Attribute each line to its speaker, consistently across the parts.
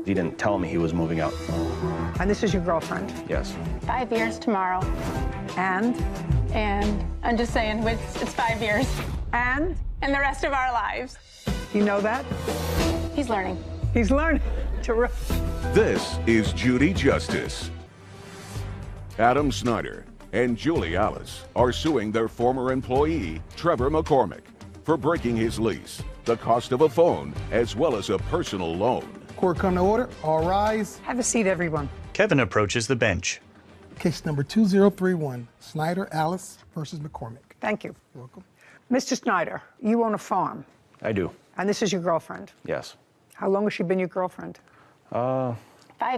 Speaker 1: He didn't tell me he was moving out.
Speaker 2: And this is your girlfriend?
Speaker 1: Yes.
Speaker 3: 5 years tomorrow.
Speaker 2: And
Speaker 3: I'm just saying, it's 5 years.
Speaker 2: and
Speaker 3: And the rest of our lives.
Speaker 2: you know that?
Speaker 3: He's learning.
Speaker 2: He's learning. Terrific.
Speaker 4: This is Judy Justice. Adam Snyder and Julie Alice are suing their former employee, Trevor McCormick, for breaking his lease, the cost of a phone, as well as a personal loan.
Speaker 5: Court come to order. All rise.
Speaker 2: Have a seat, everyone.
Speaker 6: Kevin approaches the bench.
Speaker 5: Case number 2031, Snyder Alice versus McCormick.
Speaker 2: Thank you.
Speaker 5: You're welcome.
Speaker 2: Mr. Snyder, you own a farm,
Speaker 1: I do.
Speaker 2: and this is your girlfriend.
Speaker 1: Yes.
Speaker 2: How long has she been your girlfriend?
Speaker 3: 5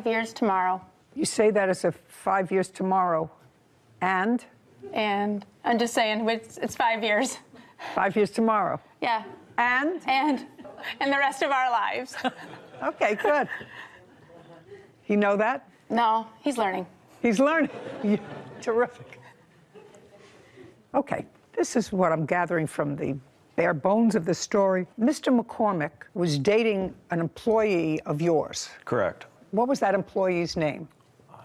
Speaker 3: years tomorrow.
Speaker 2: You say that as if 5 years tomorrow, and
Speaker 3: And I'm just saying, it's 5 years.
Speaker 2: 5 years tomorrow,
Speaker 3: Yeah.
Speaker 2: and
Speaker 3: And the rest of our lives.
Speaker 2: okay, good. You know that?
Speaker 3: No, he's learning.
Speaker 2: He's learning. Terrific. Okay, this is what I'm gathering from the bare bones of the story. Mr. McCormick was dating an employee of yours.
Speaker 1: Correct.
Speaker 2: What was that employee's name?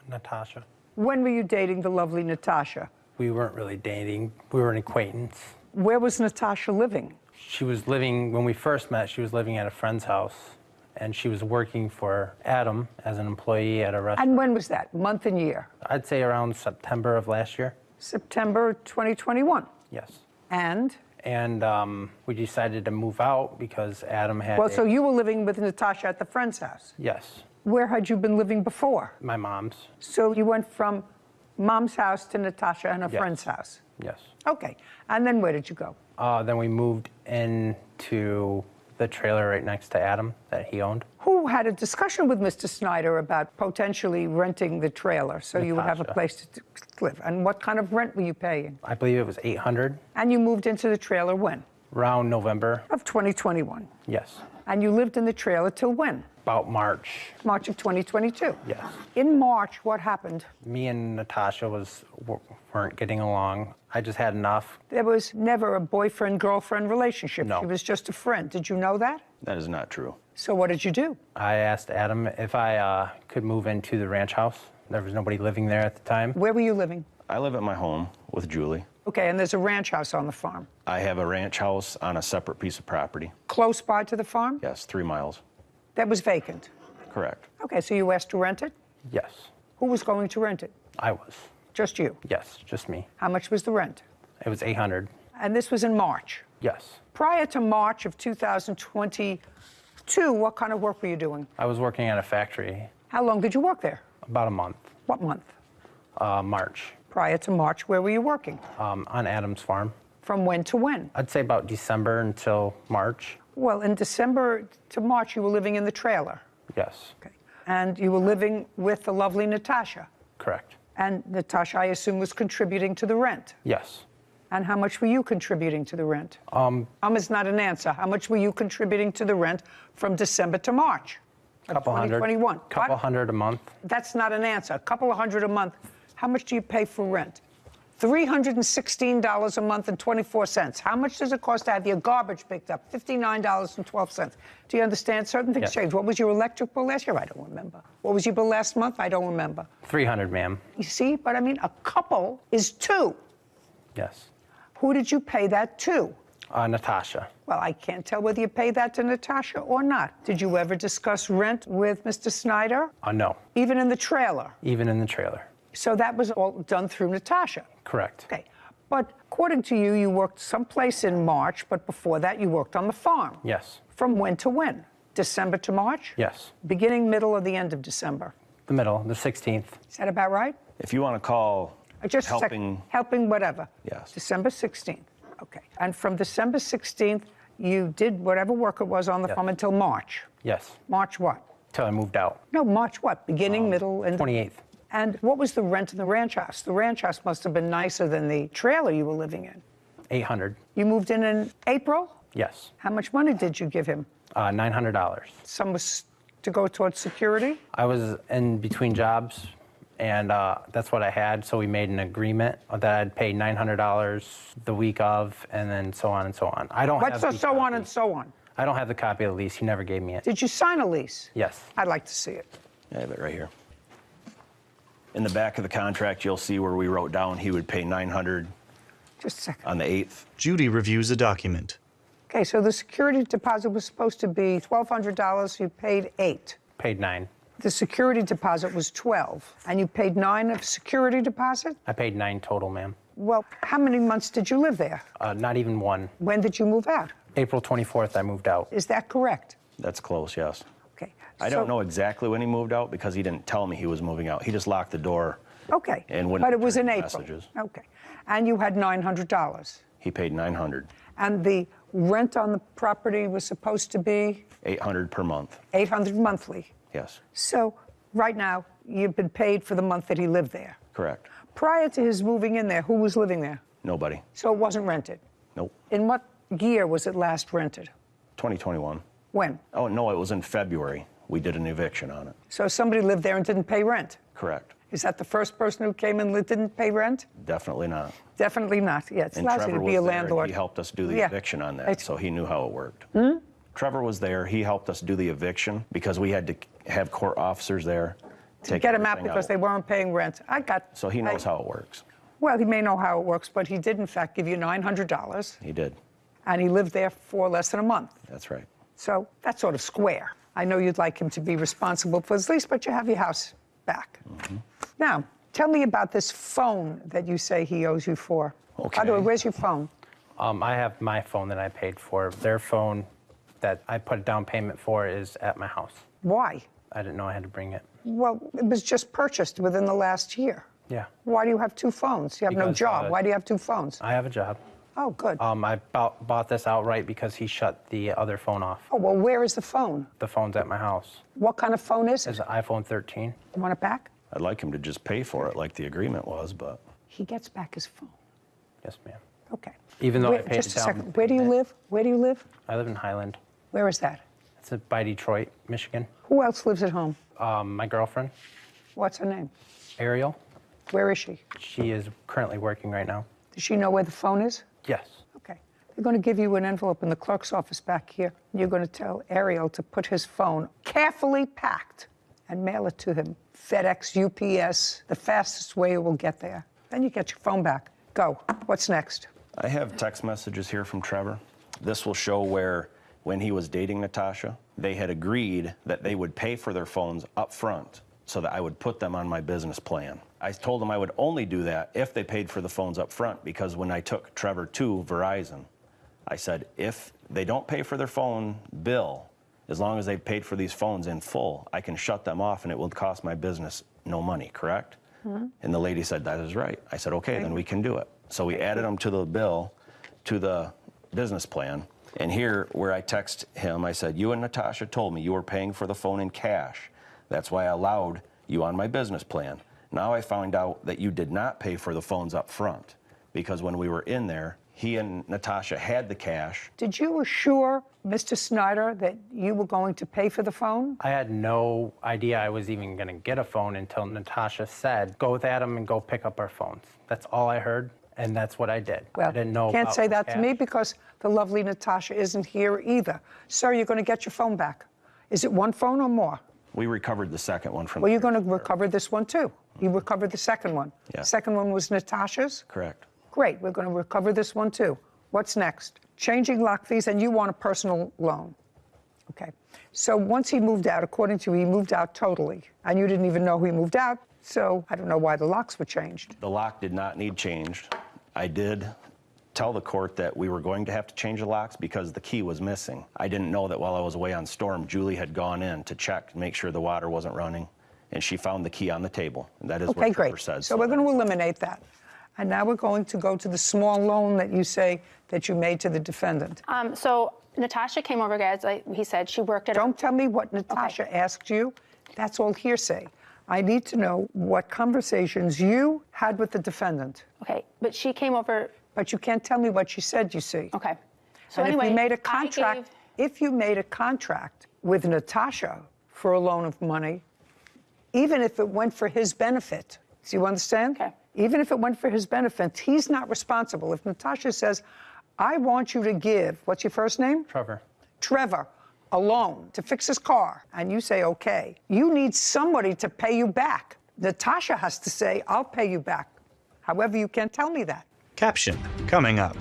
Speaker 7: Natasha.
Speaker 2: When were you dating the lovely Natasha?
Speaker 7: We weren't really dating. We were an acquaintance.
Speaker 2: Where was Natasha living?
Speaker 7: She was living, when we first met, she was living at a friend's house, and she was working for Adam as an employee at a restaurant.
Speaker 2: And when was that? Month and year?
Speaker 7: I'd say around September of last year.
Speaker 2: September 2021.
Speaker 7: Yes.
Speaker 2: And?
Speaker 7: And we decided to move out because Adam had.
Speaker 2: Well, so you were living with Natasha at the friend's house.
Speaker 7: Yes.
Speaker 2: Where had you been living before?
Speaker 7: My mom's.
Speaker 2: So you went from mom's house to Natasha and her
Speaker 7: Yes.
Speaker 2: friend's house.
Speaker 7: Yes.
Speaker 2: Okay. And then where did you go?
Speaker 7: Then we moved into the trailer right next to Adam that he owned.
Speaker 2: Who had a discussion with Mr. Snyder about potentially renting the trailer so you would have a
Speaker 7: Natasha.
Speaker 2: place to live? And what kind of rent were you paying?
Speaker 7: I believe it was $800
Speaker 2: And you moved into the trailer when?
Speaker 7: around November.
Speaker 2: Of 2021.
Speaker 7: Yes.
Speaker 2: And you lived in the trailer till when?
Speaker 7: About March.
Speaker 2: March of 2022.
Speaker 7: Yes.
Speaker 2: In March, what happened?
Speaker 7: Me and Natasha weren't getting along. I just had enough.
Speaker 2: There was never a boyfriend-girlfriend relationship.
Speaker 7: No.
Speaker 2: She was just a friend. Did you know that?
Speaker 1: That is not true.
Speaker 2: So what did you do?
Speaker 7: I asked Adam if I could move into the ranch house. There was nobody living there at the time.
Speaker 2: Where were you living?
Speaker 1: I live at my home with Julie.
Speaker 2: Okay, and there's a ranch house on the farm.
Speaker 1: I have a ranch house on a separate piece of property.
Speaker 2: Close by to the farm?
Speaker 1: Yes, 3 miles.
Speaker 2: That was vacant.
Speaker 1: Correct.
Speaker 2: Okay, so you asked to rent it?
Speaker 7: Yes,
Speaker 2: Who was going to rent it?
Speaker 7: I was.
Speaker 2: Just you.
Speaker 7: Yes, just me.
Speaker 2: How much was the rent?
Speaker 7: It was $800.
Speaker 2: And this was in March.
Speaker 7: Yes.
Speaker 2: Prior to March of 2022, what kind of work were you doing?
Speaker 7: I was working at a factory
Speaker 2: How long did you work there?
Speaker 7: about a month.
Speaker 2: What month?
Speaker 7: March,
Speaker 2: Prior to March, where were you working?
Speaker 7: on Adam's farm.
Speaker 2: From when to when?
Speaker 7: I'd say about December until March.
Speaker 2: Well, in December to March, you were living in the trailer.
Speaker 7: Yes,
Speaker 2: Okay. And you were living with the lovely Natasha.
Speaker 7: correct.
Speaker 2: And Natasha, I assume, was contributing to the rent.
Speaker 7: Yes.
Speaker 2: And how much were you contributing to the rent? Is not an answer. How much were you contributing to the rent from December to March of
Speaker 7: Couple hundred.
Speaker 2: 2021?
Speaker 7: Couple
Speaker 2: What?
Speaker 7: hundred a month.
Speaker 2: That's not an answer. A couple of hundred a month. How much do you pay for rent? $316 a month and 24 cents. How much does it cost to have your garbage picked up? $59.12. Do you understand? Certain things
Speaker 7: Yes.
Speaker 2: change. What was your electric bill last year? I don't remember. What was your bill last month? I don't remember.
Speaker 7: 300, ma'am.
Speaker 2: You see? But I mean, a couple is two.
Speaker 7: Yes.
Speaker 2: Who did you pay that to?
Speaker 7: Natasha.
Speaker 2: Well, I can't tell whether you paid that to Natasha or not. Did you ever discuss rent with Mr. Snyder?
Speaker 7: No,
Speaker 2: Even in the trailer?
Speaker 7: even in the trailer.
Speaker 2: So that was all done through Natasha?
Speaker 7: Correct.
Speaker 2: Okay. But according to you, you worked someplace in March, but before that you worked on the farm.
Speaker 7: Yes.
Speaker 2: From when to when? December to March?
Speaker 7: Yes.
Speaker 2: Beginning, middle, or the end of December?
Speaker 7: The middle, the 16th.
Speaker 2: Is that about right?
Speaker 1: If you want to call
Speaker 2: Just a sec-
Speaker 1: helping,
Speaker 2: helping whatever.
Speaker 1: Yes.
Speaker 2: December 16th. Okay. And from December 16th, you did whatever work it was on the
Speaker 7: Yes.
Speaker 2: farm until March.
Speaker 7: Yes.
Speaker 2: March what?
Speaker 7: Till I moved out.
Speaker 2: No, March what? Beginning, middle, and
Speaker 7: 28th.
Speaker 2: And what was the rent in the ranch house? The ranch house must have been nicer than the trailer you were living in.
Speaker 7: 800.
Speaker 2: You moved in April?
Speaker 7: Yes.
Speaker 2: How much money did you give him?
Speaker 7: $900.
Speaker 2: Some was to go towards security?
Speaker 7: I was in between jobs, and that's what I had. So we made an agreement that I'd pay $900 the week of, and then so on and so on. I don't
Speaker 2: What's
Speaker 7: have
Speaker 2: the so on and so on?
Speaker 7: I don't have the copy of the lease. He never gave me it.
Speaker 2: Did you sign a lease?
Speaker 7: Yes.
Speaker 2: I'd like to see it.
Speaker 1: I have it right here. In the back of the contract, you'll see where we wrote down he would pay $900
Speaker 2: Just a second.
Speaker 1: on the 8th.
Speaker 6: Judy reviews a document.
Speaker 2: Okay, so the security deposit was supposed to be $1,200. You paid $8.
Speaker 7: Paid $9.
Speaker 2: The security deposit was $12, and you paid $9 of security deposit?
Speaker 7: I paid $9 total, ma'am.
Speaker 2: Well, how many months did you live there?
Speaker 7: Not even one.
Speaker 2: When did you move out?
Speaker 7: April 24th, I moved out.
Speaker 2: Is that correct?
Speaker 1: That's close, yes.
Speaker 2: Okay.
Speaker 1: I don't know exactly when he moved out because he didn't tell me he was moving out. He just locked the door.
Speaker 2: Okay.
Speaker 1: And wouldn't
Speaker 2: but it was in
Speaker 1: return
Speaker 2: April.
Speaker 1: messages.
Speaker 2: Okay. And you had $900.
Speaker 1: He paid $900,
Speaker 2: And the rent on the property was supposed to be
Speaker 1: $800 per month.
Speaker 2: $800 monthly.
Speaker 1: Yes,
Speaker 2: So right now, you've been paid for the month that he lived there.
Speaker 1: correct.
Speaker 2: Prior to his moving in there, who was living there?
Speaker 1: Nobody.
Speaker 2: So it wasn't rented.
Speaker 1: Nope.
Speaker 2: In what year was it last rented?
Speaker 1: 2021.
Speaker 2: When?
Speaker 1: Oh, no, it was in February. We did an eviction on it.
Speaker 2: So somebody lived there and didn't pay rent.
Speaker 1: Correct.
Speaker 2: Is that the first person who came in that didn't pay rent?
Speaker 1: Definitely not.
Speaker 2: Definitely not. Yeah, it's
Speaker 1: And
Speaker 2: lousy
Speaker 1: Trevor
Speaker 2: to
Speaker 1: was
Speaker 2: be a
Speaker 1: there, and
Speaker 2: landlord.
Speaker 1: he helped us do the
Speaker 2: Yeah.
Speaker 1: eviction on that,
Speaker 2: It's-
Speaker 1: so he knew how it worked. Trevor was there. He helped us do the eviction because we had to have court officers there
Speaker 2: To get him out because they weren't paying rent.
Speaker 1: So he knows how it works.
Speaker 2: Well, he may know how it works, but he did, in fact, give you $900,
Speaker 1: He did.
Speaker 2: and he lived there for less than a month.
Speaker 1: That's right.
Speaker 2: So that's sort of square. I know you'd like him to be responsible for his lease, but you have your house back. Now, tell me about this phone that you say he owes you for. By the way,
Speaker 1: Okay.
Speaker 2: where's your phone?
Speaker 7: I have my phone that I paid for. Their phone that I put a down payment for is at my house.
Speaker 2: Why?
Speaker 7: I didn't know I had to bring it.
Speaker 2: Well, it was just purchased within the last year.
Speaker 7: Yeah.
Speaker 2: Why do you have two phones? You have no
Speaker 7: Because,
Speaker 2: job. Why do you have two phones?
Speaker 7: I have a job.
Speaker 2: Oh, good.
Speaker 7: I bought this outright because he shut the other phone off.
Speaker 2: Oh, well, where is the phone?
Speaker 7: The phone's at my house.
Speaker 2: What kind of phone is
Speaker 7: It's
Speaker 2: it?
Speaker 7: an iPhone 13.
Speaker 2: You want it back?
Speaker 1: I'd like him to just pay for it like the agreement was, but
Speaker 2: He gets back his phone.
Speaker 7: Yes, ma'am.
Speaker 2: Okay.
Speaker 7: Even though I paid
Speaker 2: just a
Speaker 7: down
Speaker 2: second. Where do you
Speaker 7: payment.
Speaker 2: live? Where do you live?
Speaker 7: I live in Highland.
Speaker 2: Where is that?
Speaker 7: It's by Detroit, Michigan.
Speaker 2: Who else lives at home?
Speaker 7: My girlfriend,
Speaker 2: What's her name?
Speaker 7: Ariel,
Speaker 2: Where is she?
Speaker 7: she is currently working right now.
Speaker 2: Does she know where the phone is?
Speaker 7: Yes.
Speaker 2: Okay. They're going to give you an envelope in the clerk's office back here. You're going to tell Ariel to put his phone carefully packed and mail it to him. FedEx, UPS, the fastest way it will get there. Then you get your phone back. Go. What's next?
Speaker 1: I have text messages here from Trevor. This will show where, when he was dating Natasha, they had agreed that they would pay for their phones up front so that I would put them on my business plan. I told them I would only do that if they paid for the phones up front, because when I took Trevor to Verizon, I said, if they don't pay for their phone bill, as long as they've paid for these phones in full, I can shut them off and it will cost my business no money, correct? And the lady said, that is right. I said, okay, then we can do it. So we added them to the bill, to the business plan. And here, where I text him, I said, you and Natasha told me you were paying for the phone in cash. That's why I allowed you on my business plan. Now I found out that you did not pay for the phones up front, because when we were in there, he and Natasha had the cash.
Speaker 2: Did you assure Mr. Snyder that you were going to pay for the phone?
Speaker 7: I had no idea I was even going to get a phone until Natasha said, go with Adam and go pick up our phones. That's all I heard, and that's what I did.
Speaker 2: Well,
Speaker 7: I didn't know
Speaker 2: can't
Speaker 7: about
Speaker 2: say
Speaker 7: the
Speaker 2: that to me
Speaker 7: cash.
Speaker 2: because the lovely Natasha isn't here either. Sir, you're going to get your phone back. Is it one phone or more?
Speaker 1: We recovered the second one from
Speaker 2: Well, you're going to recover this one too. You recovered the second one.
Speaker 1: Yeah.
Speaker 2: Second one was Natasha's?
Speaker 1: Correct.
Speaker 2: Great, we're going to recover this one too. What's next? Changing lock fees, and you want a personal loan. Okay. So once he moved out, according to you, he moved out totally, and you didn't even know he moved out, so I don't know why the locks were changed.
Speaker 1: The lock did not need changed. I did tell the court that we were going to have to change the locks because the key was missing. I didn't know that while I was away on storm, Julie had gone in to check and make sure the water wasn't running, and she found the key on the table. And that is
Speaker 2: Okay,
Speaker 1: what Trevor
Speaker 2: great.
Speaker 1: said.
Speaker 2: So we're going to eliminate that. And now we're going to go to the small loan that you say that you made to the defendant.
Speaker 3: So Natasha came over, guys. Like he said, she worked at.
Speaker 2: Don't tell me what Natasha asked you. That's all hearsay. I need to know what conversations you had with the defendant.
Speaker 3: Okay, but she came over.
Speaker 2: But you can't tell me what she said, you see.
Speaker 3: Okay. So
Speaker 2: And
Speaker 3: anyway,
Speaker 2: if you made a
Speaker 3: I
Speaker 2: contract,
Speaker 3: gave-
Speaker 2: if you made a contract with Natasha for a loan of money, even if it went for his benefit, do you understand?
Speaker 3: Okay.
Speaker 2: Even if it went for his benefit, he's not responsible. If Natasha says, I want you to give, what's your first name?
Speaker 7: Trevor.
Speaker 2: Trevor a loan to fix his car, and you say, okay, you need somebody to pay you back. Natasha has to say, I'll pay you back. However, you can't tell me that.
Speaker 6: Caption coming up.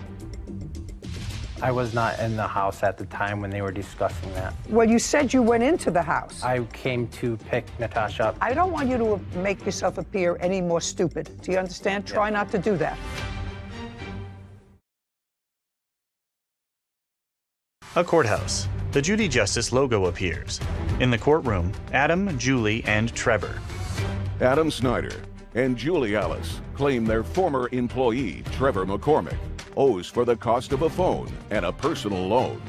Speaker 7: I was not in the house at the time when they were discussing that.
Speaker 2: Well, you said you went into the house.
Speaker 7: I came to pick Natasha up.
Speaker 2: I don't want you to make yourself appear any more stupid. Do you understand? Try not to do that.
Speaker 6: A courthouse. The Judy Justice logo appears. In the courtroom, Adam, Julie, and Trevor.
Speaker 4: Adam Snyder and Julie Alice claim their former employee, Trevor McCormick, owes for the cost of a phone and a personal loan.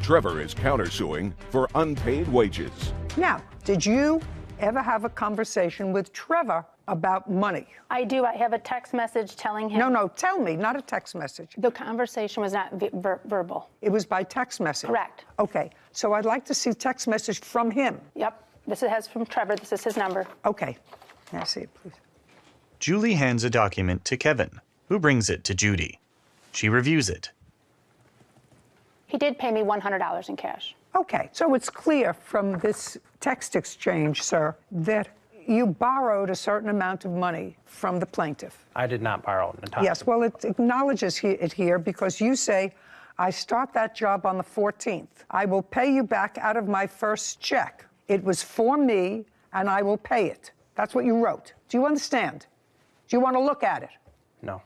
Speaker 4: Trevor is countersuing for unpaid wages.
Speaker 2: Now, did you ever have a conversation with Trevor about money?
Speaker 3: I do. I have a text message telling him.
Speaker 2: No, tell me, not a text message.
Speaker 3: The conversation was not verbal.
Speaker 2: It was by text message.
Speaker 3: Correct.
Speaker 2: Okay, so I'd like to see text message from him.
Speaker 3: Yep. This has from Trevor. This is his number.
Speaker 2: Okay, may I see it, please?
Speaker 6: Julie hands a document to Kevin, who brings it to Judy. She reviews it.
Speaker 3: He did pay me $100 in cash.
Speaker 2: Okay, so it's clear from this text exchange, sir, that you borrowed a certain amount of money from the plaintiff.
Speaker 7: I did not borrow Natasha.
Speaker 2: Yes, well, it acknowledges it here because you say, I start that job on the 14th. I will pay you back out of my first check. It was for me, and I will pay it. That's what you wrote. Do you understand? Do you want to look at it?
Speaker 7: No.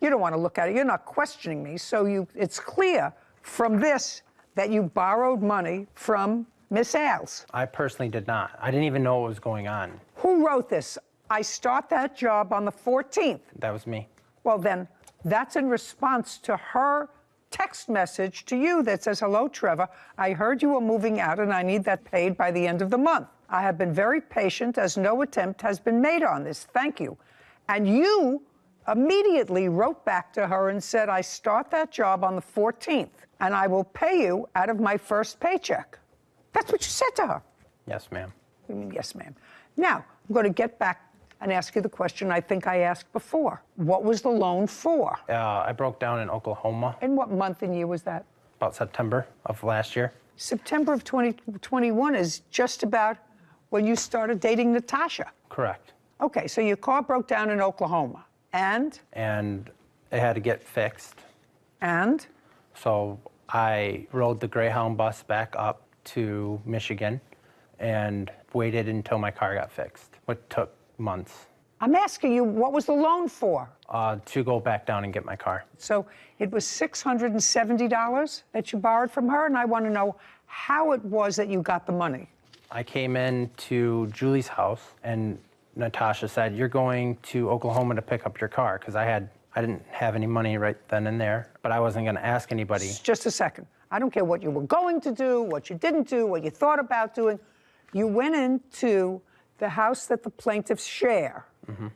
Speaker 2: You don't want to look at it. You're not questioning me. So it's clear from this that you borrowed money from Miss Ailes.
Speaker 7: I personally did not. I didn't even know what was going on.
Speaker 2: Who wrote this? I start that job on the 14th.
Speaker 7: That was me.
Speaker 2: Well, then, that's in response to her text message to you that says, hello, Trevor. I heard you were moving out and I need that paid by the end of the month. I have been very patient as no attempt has been made on this. Thank you. And you immediately wrote back to her and said, I start that job on the 14th and I will pay you out of my first paycheck. That's what you said to her.
Speaker 7: Yes, ma'am.
Speaker 2: Yes, ma'am. Now, I'm going to get back and ask you the question I think I asked before. What was the loan for?
Speaker 7: I broke down in Oklahoma
Speaker 2: And what month and year was that?
Speaker 7: about September of last year.
Speaker 2: September of 2021 is just about when you started dating Natasha.
Speaker 7: Correct.
Speaker 2: Okay, so your car broke down in Oklahoma. And?
Speaker 7: And it had to get fixed.
Speaker 2: And?
Speaker 7: So I rode the Greyhound bus back up to Michigan and waited until my car got fixed, which took months.
Speaker 2: I'm asking you, what was the loan for?
Speaker 7: To go back down and get my car.
Speaker 2: So it was $670 that you borrowed from her, and I want to know how it was that you got the money.
Speaker 7: I came in to Julie's house, and Natasha said, you're going to Oklahoma to pick up your car, because I didn't have any money right then and there, but I wasn't going to ask anybody.
Speaker 2: Just a second. I don't care what you were going to do, what you didn't do, what you thought about doing. You went into the house that the plaintiffs share. Mm-hmm.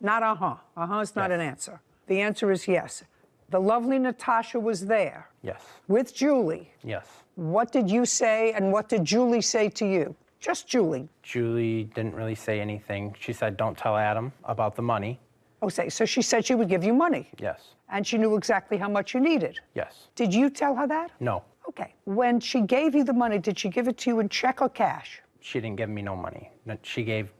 Speaker 2: Not uh-huh. Uh-huh is not an answer. The answer is yes. The lovely Natasha was there.
Speaker 7: Yes.
Speaker 2: With Julie.
Speaker 7: Yes.
Speaker 2: What did you say and what did Julie say to you? Just Julie.
Speaker 7: Julie didn't really say anything. She said, don't tell Adam about the money.
Speaker 2: Oh, so she said she would give you money.
Speaker 7: Yes.
Speaker 2: And she knew exactly how much you needed.
Speaker 7: Yes.
Speaker 2: Did you tell her that?
Speaker 7: No.
Speaker 2: Okay. When she gave you the money, did she give it to you in check or cash?
Speaker 7: She didn't give me no money. She gave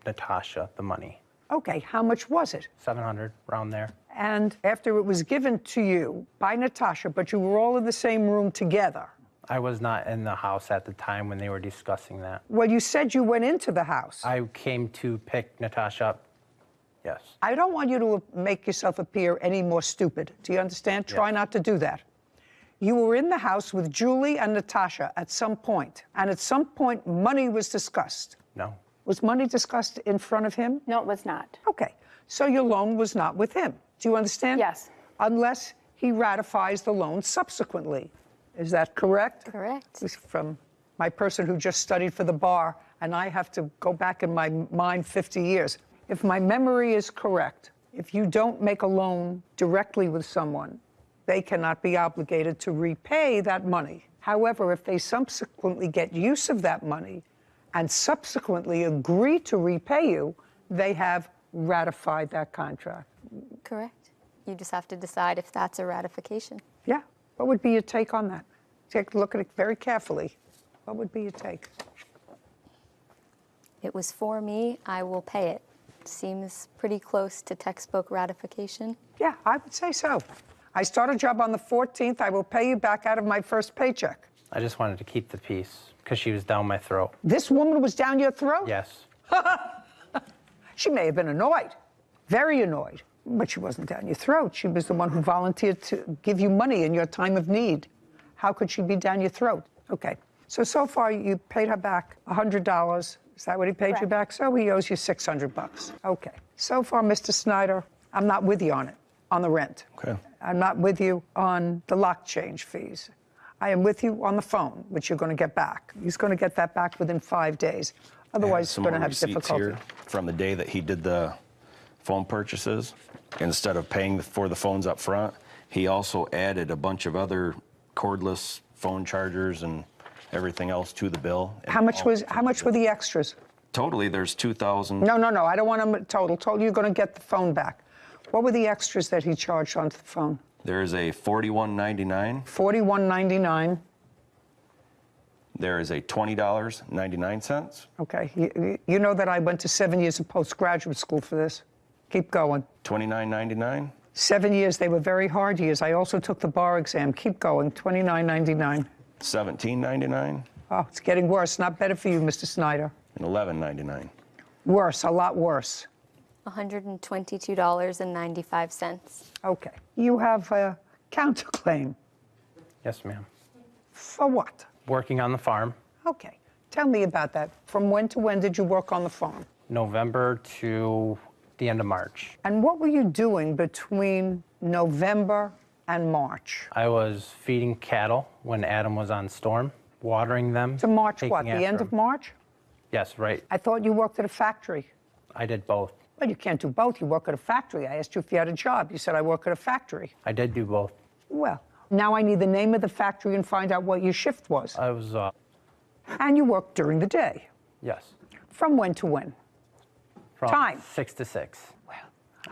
Speaker 7: Natasha the money.
Speaker 2: Okay. How much was it?
Speaker 7: $700, around there.
Speaker 2: And after it was given to you by Natasha, but you were all in the same room together.
Speaker 7: I was not in the house at the time when they were discussing that.
Speaker 2: Well, you said you went into the house.
Speaker 7: I came to pick Natasha up. Yes.
Speaker 2: I don't want you to make yourself appear any more stupid. Do you understand? Try not to do that. You were in the house with Julie and Natasha at some point, and at some point, money was discussed.
Speaker 7: No.
Speaker 2: Was money discussed in front of him?
Speaker 3: No, it was not.
Speaker 2: Okay. So your loan was not with him. Do you understand?
Speaker 3: Yes.
Speaker 2: Unless he ratifies the loan subsequently. Is that correct?
Speaker 3: Correct.
Speaker 2: This is from my person who just studied for the bar, and I have to go back in my mind 50 years. If my memory is correct, if you don't make a loan directly with someone, they cannot be obligated to repay that money. However, if they subsequently get use of that money and subsequently agree to repay you, they have ratified that contract.
Speaker 8: Correct. You just have to decide if that's a ratification.
Speaker 2: Yeah. What would be your take on that? Take a look at it very carefully. What would be your take?
Speaker 8: It was for me. I will pay it. Seems pretty close to textbook ratification.
Speaker 2: Yeah, I would say so. I start a job on the 14th. I will pay you back out of my first paycheck.
Speaker 7: I just wanted to keep the peace because she was down my throat.
Speaker 2: This woman was down your throat?
Speaker 7: Yes.
Speaker 2: She may have been annoyed, very annoyed, but she wasn't down your throat. She was the one who volunteered to give you money in your time of need. How could she be down your throat? Okay. So far you paid her back $100. Is that what he paid you
Speaker 8: Correct.
Speaker 2: back? So he owes you $600. Okay. So far, Mr. Snyder, I'm not with you on it, on the rent.
Speaker 1: Okay.
Speaker 2: I'm not with you on the lock change fees. I am with you on the phone, which you're going to get back. He's going to get that back within 5 days. Otherwise,
Speaker 1: Some
Speaker 2: he's going to
Speaker 1: more
Speaker 2: have
Speaker 1: receipts
Speaker 2: difficulty.
Speaker 1: here from the day that he did the phone purchases. Instead of paying for the phones up front, he also added a bunch of other cordless phone chargers and everything else to the bill. And
Speaker 2: How much were the extras?
Speaker 1: Totally, there's 2,000.
Speaker 2: No. I don't want them total. Total, you're going to get the phone back. What were the extras that he charged onto the phone?
Speaker 1: There is a $41.99.
Speaker 2: $41.99.
Speaker 1: There is a $20.99.
Speaker 2: Okay. You know that I went to 7 years of postgraduate school for this. Keep going.
Speaker 1: $29.99.
Speaker 2: 7 years. They were very hard years. I also took the bar exam. Keep going. $29.99.
Speaker 1: $17.99
Speaker 2: Oh, it's getting worse. Not better for you, Mr. Snyder.
Speaker 1: and $11.99.
Speaker 2: Worse. A lot worse.
Speaker 8: $122.95.
Speaker 2: Okay. You have a counterclaim.
Speaker 7: Yes, ma'am.
Speaker 2: For what?
Speaker 7: Working on the farm,
Speaker 2: Okay. Tell me about that. From when to when did you work on the farm?
Speaker 7: November to the end of March.
Speaker 2: And what were you doing between November and March?
Speaker 7: I was feeding cattle when Adam was on storm, watering them.
Speaker 2: To March
Speaker 7: taking
Speaker 2: what? The
Speaker 7: after
Speaker 2: end of
Speaker 7: him.
Speaker 2: March?
Speaker 7: Yes, right.
Speaker 2: I thought you worked at a factory.
Speaker 7: I did both.
Speaker 2: Well, you can't do both. You work at a factory. I asked you if you had a job. You said, I work at a factory.
Speaker 7: I did do both.
Speaker 2: Well, now I need the name of the factory and find out what your shift was.
Speaker 7: I was,
Speaker 2: And you worked during the day.
Speaker 7: yes.
Speaker 2: From when to when?
Speaker 7: From
Speaker 2: Time.
Speaker 7: 6 to 6.
Speaker 2: Well,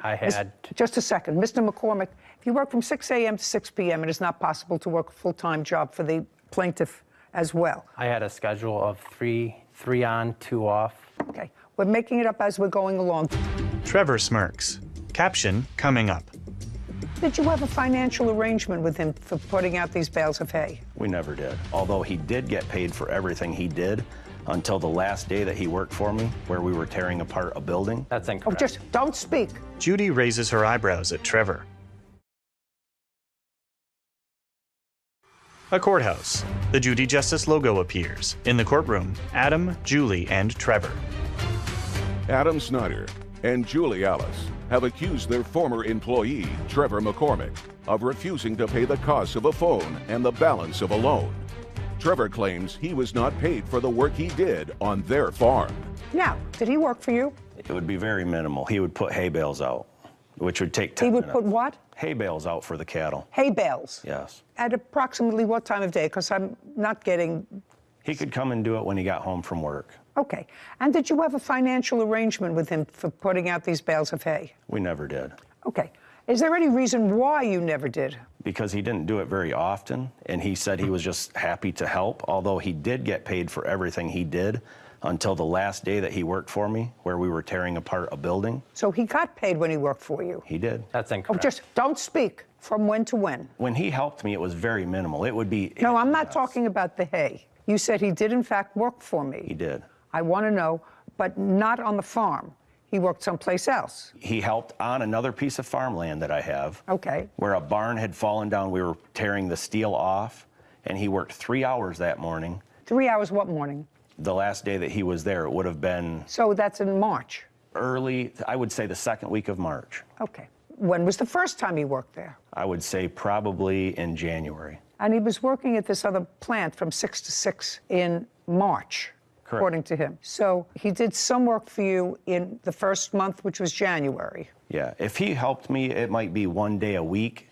Speaker 7: I had,
Speaker 2: just a second. Mr. McCormick, if you work from 6 a.m. to 6 p.m., it is not possible to work a full-time job for the plaintiff as well.
Speaker 7: I had a schedule of three on, 2 off.
Speaker 2: Okay. We're making it up as we're going along.
Speaker 6: Trevor smirks. Caption coming up.
Speaker 2: Did you have a financial arrangement with him for putting out these bales of hay?
Speaker 1: We never did. Although he did get paid for everything he did until the last day that he worked for me, where we were tearing apart a building.
Speaker 7: That's
Speaker 2: Oh,
Speaker 7: incorrect.
Speaker 2: just don't speak.
Speaker 6: Judy raises her eyebrows at Trevor. A courthouse. The Judy Justice logo appears. In the courtroom, Adam, Julie, and Trevor.
Speaker 4: Adam Snyder and Julie Alice have accused their former employee, Trevor McCormick, of refusing to pay the cost of a phone and the balance of a loan. Trevor claims he was not paid for the work he did on their farm.
Speaker 2: Now, did he work for you?
Speaker 1: It would be very minimal. He would put hay bales out, which would take 10
Speaker 2: He would
Speaker 1: minutes.
Speaker 2: put what?
Speaker 1: Hay bales out for the cattle.
Speaker 2: Hay bales.
Speaker 1: Yes.
Speaker 2: At approximately what time of day? Because I'm not getting...
Speaker 1: He could come and do it when he got home from work.
Speaker 2: Okay. And did you have a financial arrangement with him for putting out these bales of hay?
Speaker 1: We never did.
Speaker 2: Okay. Is there any reason why you never did?
Speaker 1: Because he didn't do it very often, and he said he was just happy to help, although he did get paid for everything he did until the last day that he worked for me, where we were tearing apart a building.
Speaker 2: So he got paid when he worked for you?
Speaker 1: He did.
Speaker 7: That's
Speaker 2: Oh,
Speaker 7: incorrect.
Speaker 2: just don't speak. From when to when?
Speaker 1: When he helped me, it was very minimal. It would be...
Speaker 2: No, I'm not
Speaker 1: Yes,
Speaker 2: talking about the hay. You said he did, in fact, work for me.
Speaker 1: He did.
Speaker 2: I want to know, but not on the farm. He worked someplace else.
Speaker 1: He helped on another piece of farmland that I have.
Speaker 2: Okay.
Speaker 1: Where a barn had fallen down. We were tearing the steel off, and he worked 3 hours that morning.
Speaker 2: 3 hours what morning?
Speaker 1: The last day that he was there, it would have been
Speaker 2: So that's in March.
Speaker 1: early, I would say the second week of March.
Speaker 2: Okay. When was the first time he worked there?
Speaker 1: I would say probably in January.
Speaker 2: And he was working at this other plant from 6 to 6 in March,
Speaker 1: Correct.
Speaker 2: according to him. So he did some work for you in the first month, which was January.
Speaker 1: Yeah, if he helped me, it might be 1 day a week.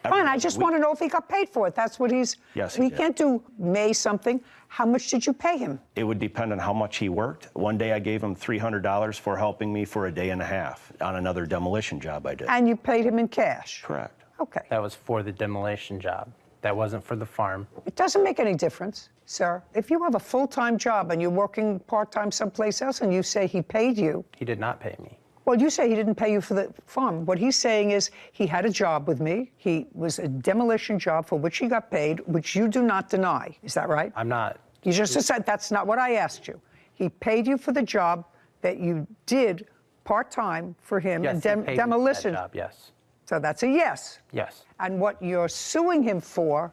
Speaker 2: Fine, I just want to know if he got paid for it. That's what he's...
Speaker 1: Yes, he
Speaker 2: We
Speaker 1: did.
Speaker 2: can't do May something. How much did you pay him?
Speaker 1: It would depend on how much he worked. One day I gave him $300 for helping me for a day and a half on another demolition job I did.
Speaker 2: And you paid him in cash?
Speaker 1: Correct.
Speaker 2: Okay.
Speaker 7: That was for the demolition job. That wasn't for the farm.
Speaker 2: It doesn't make any difference, sir. If you have a full-time job and you're working part-time someplace else and you say he paid you.
Speaker 7: He did not pay me.
Speaker 2: Well, you say he didn't pay you for the farm. What he's saying is he had a job with me. He was a demolition job for which he got paid, which you do not deny. Is that right?
Speaker 7: I'm not.
Speaker 2: You just said that's not what I asked you. He paid you for the job that you did part-time for him
Speaker 7: Yes,
Speaker 2: in
Speaker 7: he paid me for
Speaker 2: demolition.
Speaker 7: that job, yes.
Speaker 2: So that's a yes.
Speaker 7: Yes.
Speaker 2: And what you're suing him for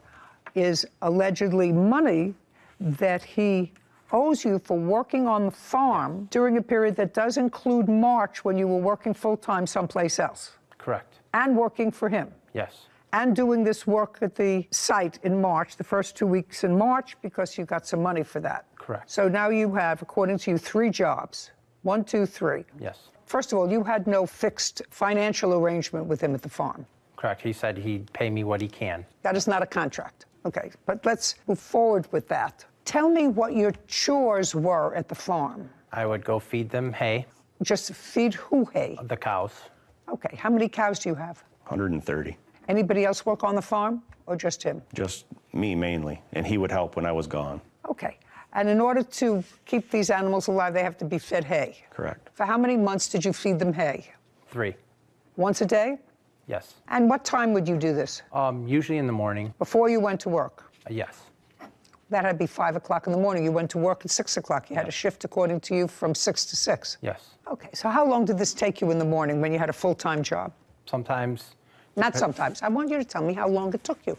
Speaker 2: is allegedly money that he owes you for working on the farm during a period that does include March when you were working full-time someplace else.
Speaker 7: Correct.
Speaker 2: And working for him.
Speaker 7: Yes.
Speaker 2: And doing this work at the site in March, the first 2 weeks in March, because you got some money for that.
Speaker 7: Correct.
Speaker 2: So now you have, according to you, 3 jobs. 1, 2, 3.
Speaker 7: Yes.
Speaker 2: First of all, you had no fixed financial arrangement with him at the farm.
Speaker 7: Correct. He said he'd pay me what he can.
Speaker 2: That is not a contract. Okay, but let's move forward with that. Tell me what your chores were at the farm.
Speaker 7: I would go feed them hay,
Speaker 2: Just feed who hay?
Speaker 7: the cows.
Speaker 2: Okay, how many cows do you have?
Speaker 1: 130.
Speaker 2: Anybody else work on the farm or just him?
Speaker 1: Just me mainly, and he would help when I was gone.
Speaker 2: Okay, and in order to keep these animals alive, they have to be fed hay.
Speaker 1: Correct.
Speaker 2: For how many months did you feed them hay?
Speaker 7: 3.
Speaker 2: Once a day?
Speaker 7: Yes.
Speaker 2: And what time would you do this?
Speaker 7: Usually in the morning.
Speaker 2: Before you went to work?
Speaker 7: Yes.
Speaker 2: That had to be 5 o'clock in the morning. You went to work at 6 o'clock. You had a shift, according to you, from 6 to 6.
Speaker 7: Yes.
Speaker 2: Okay, so how long did this take you in the morning when you had a full-time job?
Speaker 7: Sometimes.
Speaker 2: Not sometimes. I want you to tell me how long it took you.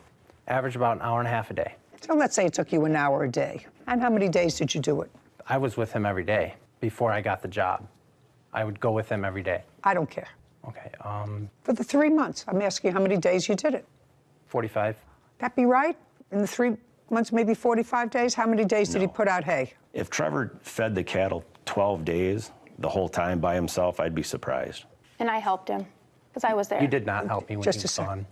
Speaker 7: Average about an hour and a half a day.
Speaker 2: So let's say it took you an hour a day. And how many days did you do it?
Speaker 7: I was with him every day before I got the job. I would go with him every day.
Speaker 2: I don't care.
Speaker 7: Okay.
Speaker 2: For the 3 months, I'm asking you how many days you did it.
Speaker 7: 45.
Speaker 2: That be right? In the 3 months, maybe 45 days? How many days did he
Speaker 1: No.
Speaker 2: put out hay?
Speaker 1: If Trevor fed the cattle 12 days the whole time by himself, I'd be surprised.
Speaker 3: And I helped him because I was there.
Speaker 7: You did not help me when
Speaker 2: Just
Speaker 7: he
Speaker 2: a
Speaker 7: was
Speaker 2: second.
Speaker 7: gone.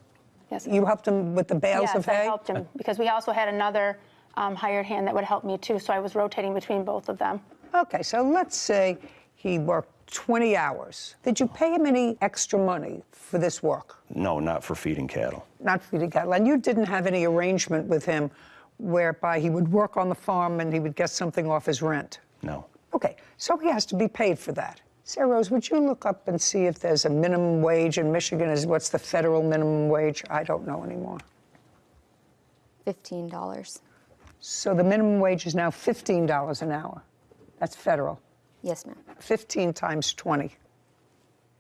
Speaker 3: Yes.
Speaker 2: You helped him with the bales
Speaker 3: yes,
Speaker 2: of hay?
Speaker 3: I helped him because we also had another hired hand that would help me too. So I was rotating between both of them.
Speaker 2: Okay, so let's say he worked 20 hours. Did you pay him any extra money for this work?
Speaker 1: No, not for feeding cattle.
Speaker 2: Not feeding cattle. And you didn't have any arrangement with him whereby he would work on the farm and he would get something off his rent?
Speaker 1: No.
Speaker 2: Okay, so he has to be paid for that. Sarah Rose, would you look up and see if there's a minimum wage in Michigan? What's the federal minimum wage? I don't know anymore.
Speaker 8: $15.
Speaker 2: So the minimum wage is now $15 an hour. That's federal.
Speaker 8: Yes, ma'am.
Speaker 2: 15 times 20.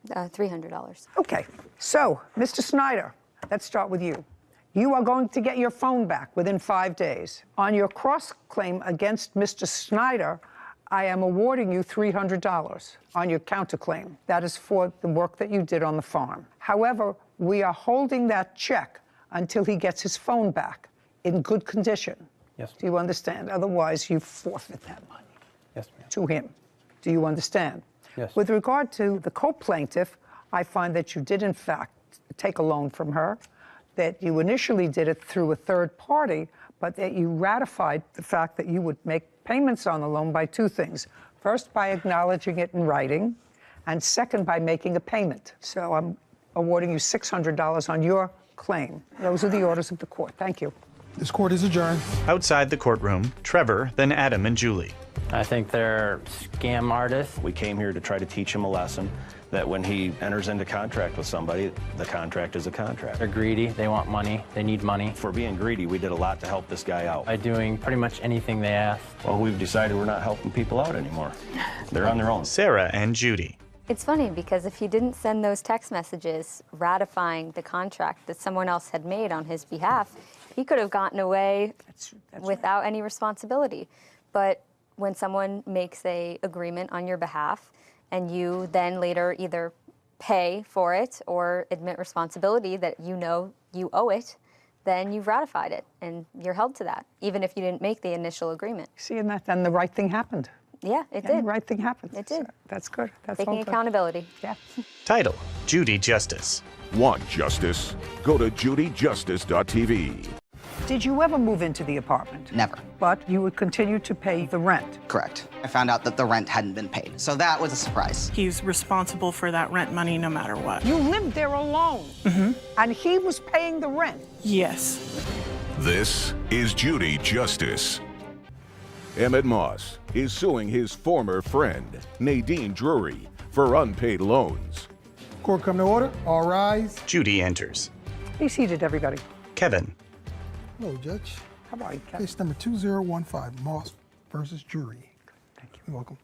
Speaker 8: $300.
Speaker 2: Okay, so, Mr. Snyder, let's start with you. You are going to get your phone back within 5 days. On your cross-claim against Mr. Snyder, I am awarding you $300 on your counterclaim. That is for the work that you did on the farm. However, we are holding that check until he gets his phone back in good condition.
Speaker 7: Yes.
Speaker 2: Do you understand? Otherwise, you forfeit that money
Speaker 7: Yes, ma'am.
Speaker 2: to him. Do you understand?
Speaker 7: Yes.
Speaker 2: With regard to the co-plaintiff, I find that you did, in fact, take a loan from her, that you initially did it through a third party, but that you ratified the fact that you would make payments on the loan by 2 things. First, by acknowledging it in writing, and second, by making a payment. So I'm awarding you $600 on your claim. Those are the orders of the court. Thank you.
Speaker 5: This court is adjourned.
Speaker 6: Outside the courtroom, Trevor, then Adam and Julie.
Speaker 7: I think they're scam artists.
Speaker 1: We came here to try to teach him a lesson that when he enters into contract with somebody, the contract is a contract.
Speaker 7: They're greedy. They want money. They need money.
Speaker 1: For being greedy, we did a lot to help this guy out.
Speaker 7: By doing pretty much anything they asked.
Speaker 1: Well, we've decided we're not helping people out anymore. They're on their own.
Speaker 6: Sarah and Judy.
Speaker 8: It's funny because if he didn't send those text messages ratifying the contract that someone else had made on his behalf, he could have gotten away
Speaker 2: That's
Speaker 8: without any responsibility. But when someone makes an agreement on your behalf and you then later either pay for it or admit responsibility that you know you owe it, then you've ratified it and you're held to that, even if you didn't make the initial agreement.
Speaker 2: See, and then the right thing happened.
Speaker 8: Yeah, it
Speaker 2: And
Speaker 8: did.
Speaker 2: the right thing happened.
Speaker 8: It did.
Speaker 2: So that's good. That's
Speaker 8: Taking
Speaker 2: all good.
Speaker 8: accountability.
Speaker 2: Yeah.
Speaker 6: Title, Judy Justice.
Speaker 4: Want justice? Go to judyjustice.tv.
Speaker 2: Did you ever move into the apartment?
Speaker 9: Never.
Speaker 2: But you would continue to pay the rent.
Speaker 9: Correct. I found out that the rent hadn't been paid, so that was a surprise.
Speaker 10: He's responsible for that rent money no matter what.
Speaker 2: You lived there alone. And he was paying the rent.
Speaker 10: Yes.
Speaker 4: This is Judy Justice. Emmett Moss is suing his former friend, Nadine Drury, for unpaid loans.
Speaker 5: Court come to order. All rise.
Speaker 6: Judy enters.
Speaker 2: Be seated, everybody.
Speaker 6: Kevin.
Speaker 5: Hello, Judge.
Speaker 2: How are you, Kevin?
Speaker 5: Case number 2015, Moss versus Jury.
Speaker 2: Thank you.
Speaker 5: You're welcome.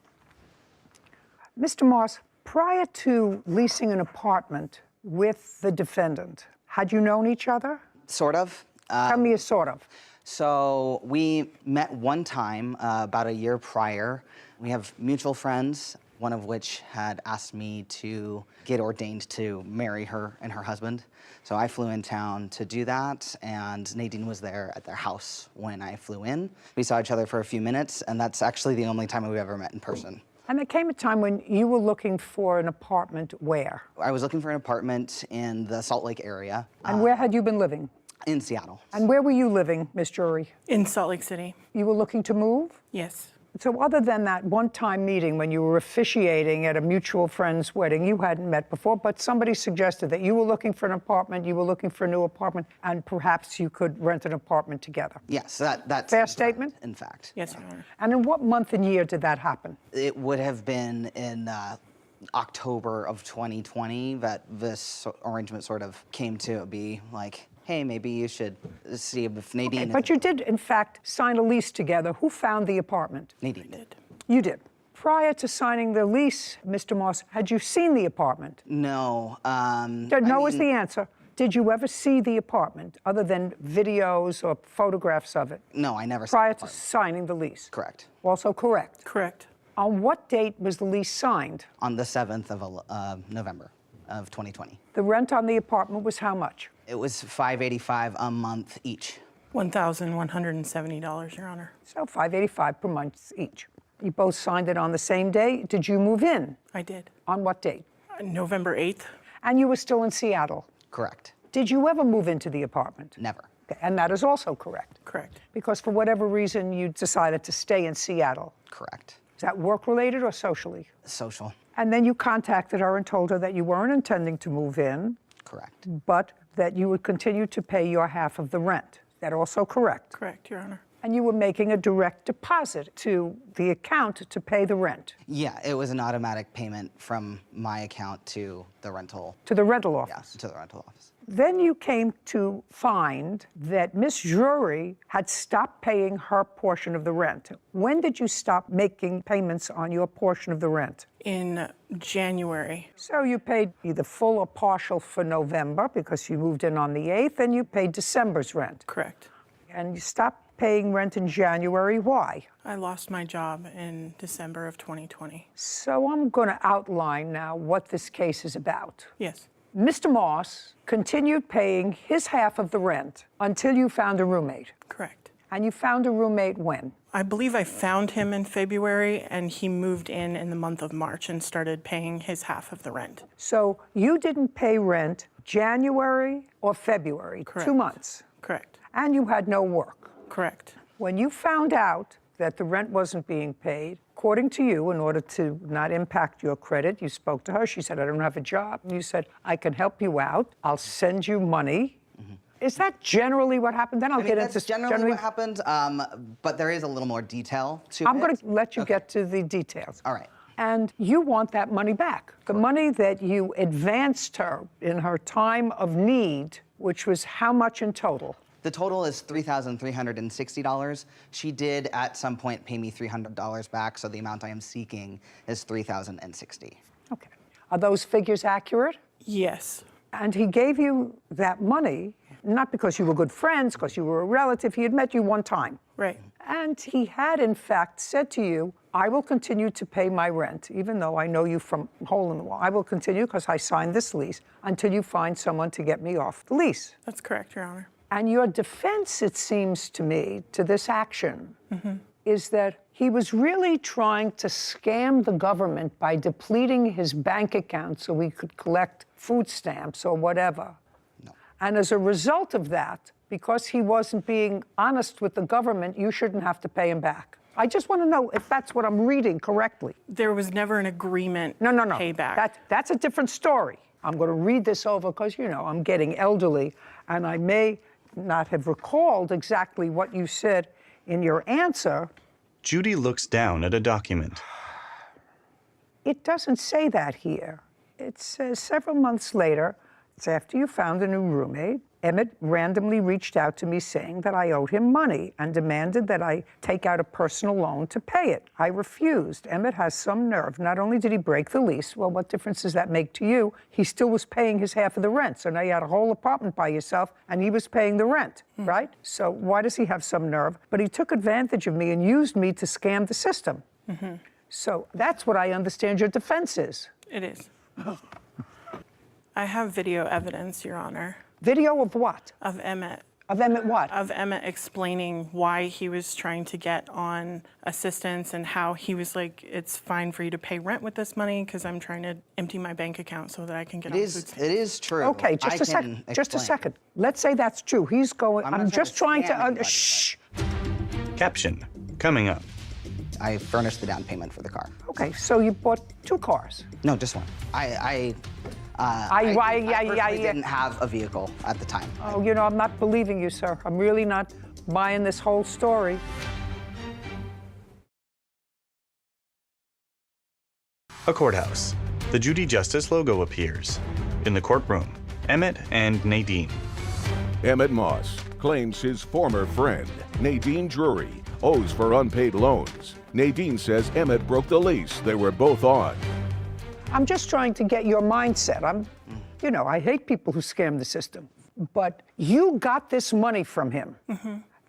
Speaker 2: Mr. Moss, prior to leasing an apartment with the defendant, had you known each other?
Speaker 9: Sort of.
Speaker 2: Tell me a sort of.
Speaker 9: So we met one time about a year prior. We have mutual friends, one of which had asked me to get ordained to marry her and her husband. So I flew in town to do that, and Nadine was there at their house when I flew in. We saw each other for a few minutes, and that's actually the only time we ever met in person.
Speaker 2: And there came a time when you were looking for an apartment where?
Speaker 9: I was looking for an apartment in the Salt Lake area.
Speaker 2: And where had you been living?
Speaker 9: In Seattle.
Speaker 2: And where were you living, Miss Drury?
Speaker 10: In Salt Lake City.
Speaker 2: You were looking to move?
Speaker 10: Yes.
Speaker 2: So other than that one-time meeting when you were officiating at a mutual friend's wedding, you hadn't met before, but somebody suggested that you were looking for an apartment, you were looking for a new apartment, and perhaps you could rent an apartment together.
Speaker 9: Yes, that's
Speaker 2: Fair
Speaker 9: correct,
Speaker 2: statement?
Speaker 9: in fact.
Speaker 10: Yes, Your Honor.
Speaker 2: And in what month and year did that happen?
Speaker 9: It would have been in October of 2020 that this arrangement sort of came to be like, hey, maybe you should see if Nadine...
Speaker 2: Okay, but you did, in fact, sign a lease together. Who found the apartment?
Speaker 9: Nadine did.
Speaker 2: You did. Prior to signing the lease, Mr. Moss, had you seen the apartment?
Speaker 9: No.
Speaker 2: No is the answer. Did you ever see the apartment, other than videos or photographs of it?
Speaker 9: No, I never saw
Speaker 2: Prior
Speaker 9: the
Speaker 2: to
Speaker 9: apartment.
Speaker 2: signing the lease?
Speaker 9: Correct.
Speaker 2: Also correct.
Speaker 10: Correct.
Speaker 2: On what date was the lease signed?
Speaker 9: On the 7th of November of 2020.
Speaker 2: The rent on the apartment was how much?
Speaker 9: It was $585 a month each.
Speaker 10: $1,170, Your Honor.
Speaker 2: So $585 per month each. You both signed it on the same day. Did you move in?
Speaker 10: I did.
Speaker 2: On what date?
Speaker 10: November 8th.
Speaker 2: And you were still in Seattle.
Speaker 9: Correct.
Speaker 2: Did you ever move into the apartment?
Speaker 9: Never.
Speaker 2: Okay, and that is also correct.
Speaker 10: Correct.
Speaker 2: Because for whatever reason, you decided to stay in Seattle.
Speaker 9: Correct.
Speaker 2: Is that work-related or socially?
Speaker 9: Social.
Speaker 2: And then you contacted her and told her that you weren't intending to move in,
Speaker 9: Correct.
Speaker 2: but that you would continue to pay your half of the rent. Is that also correct?
Speaker 10: Correct, Your Honor.
Speaker 2: And you were making a direct deposit to the account to pay the rent.
Speaker 9: Yeah, it was an automatic payment from my account to the rental.
Speaker 2: To the rental office.
Speaker 9: Yes, to the rental office.
Speaker 2: Then you came to find that Miss Drury had stopped paying her portion of the rent. When did you stop making payments on your portion of the rent?
Speaker 10: In January.
Speaker 2: So you paid either full or partial for November because you moved in on the 8th, and you paid December's rent.
Speaker 10: Correct.
Speaker 2: And you stopped paying rent in January. Why?
Speaker 10: I lost my job in December of 2020.
Speaker 2: So I'm going to outline now what this case is about.
Speaker 10: Yes.
Speaker 2: Mr. Moss continued paying his half of the rent until you found a roommate.
Speaker 10: Correct.
Speaker 2: And you found a roommate when?
Speaker 10: I believe I found him in February, and he moved in the month of March and started paying his half of the rent.
Speaker 2: So you didn't pay rent January or February,
Speaker 10: Correct.
Speaker 2: 2 months.
Speaker 10: Correct.
Speaker 2: And you had no work.
Speaker 10: Correct.
Speaker 2: When you found out that the rent wasn't being paid, according to you, in order to not impact your credit, you spoke to her. She said, I don't have a job. And you said, I can help you out. I'll send you money. Mm-hmm. Is that generally what happened? Then I'll get into...
Speaker 9: That's generally what happened, but there is a little more detail to it.
Speaker 2: I'm going to let you get to the details.
Speaker 9: All right.
Speaker 2: And you want that money back. The money that you advanced her in her time of need, which was how much in total?
Speaker 9: The total is $3,360. She did at some point pay me $300 back, so the amount I am seeking is $3,060.
Speaker 2: Okay. Are those figures accurate?
Speaker 10: Yes.
Speaker 2: And he gave you that money, not because you were good friends, because you were a relative. He had met you one time.
Speaker 10: Right.
Speaker 2: And he had, in fact, said to you, I will continue to pay my rent, even though I know you from hole in the wall. I will continue because I signed this lease until you find someone to get me off the lease.
Speaker 10: That's correct, Your Honor.
Speaker 2: And your defense, it seems to me, to this action is that he was really trying to scam the government by depleting his bank account so he could collect food stamps or whatever.
Speaker 9: No.
Speaker 2: And as a result of that, because he wasn't being honest with the government, you shouldn't have to pay him back. I just want to know if that's what I'm reading correctly.
Speaker 10: There was never an agreement
Speaker 2: No.
Speaker 10: payback.
Speaker 2: That's a different story. I'm going to read this over because, you know, I'm getting elderly and I may not have recalled exactly what you said in your answer.
Speaker 6: Judy looks down at a document.
Speaker 2: It doesn't say that here. It says several months later, it's after you found a new roommate, Emmett randomly reached out to me saying that I owed him money and demanded that I take out a personal loan to pay it. I refused. Emmett has some nerve. Not only did he break the lease, well, what difference does that make to you? He still was paying his half of the rent. So now you had a whole apartment by yourself and he was paying the rent, right? So why does he have some nerve? But he took advantage of me and used me to scam the system. So that's what I understand your defense is.
Speaker 10: It is. I have video evidence, Your Honor.
Speaker 2: Video of what?
Speaker 10: Of Emmett.
Speaker 2: Of Emmett what?
Speaker 10: Of Emmett explaining why he was trying to get on assistance and how he was like, it's fine for you to pay rent with this money because I'm trying to empty my bank account so that I can get on food stamps.
Speaker 9: It is true.
Speaker 2: Okay, just a second. Just a second. Let's say that's true. He's going. I'm just trying to. Shh.
Speaker 6: Caption coming up.
Speaker 9: I furnished the down payment for the car.
Speaker 2: Okay, so you bought 2 cars.
Speaker 9: No, just one. I personally didn't have a vehicle at the time.
Speaker 2: Oh, you know, I'm not believing you, sir. I'm really not buying this whole story.
Speaker 6: A courthouse. The Judy Justice logo appears. In the courtroom, Emmett and Nadine.
Speaker 4: Emmett Moss claims his former friend, Nadine Drury, owes for unpaid loans. Nadine says Emmett broke the lease they were both on.
Speaker 2: I'm just trying to get your mindset. You know, I hate people who scam the system. But you got this money from him.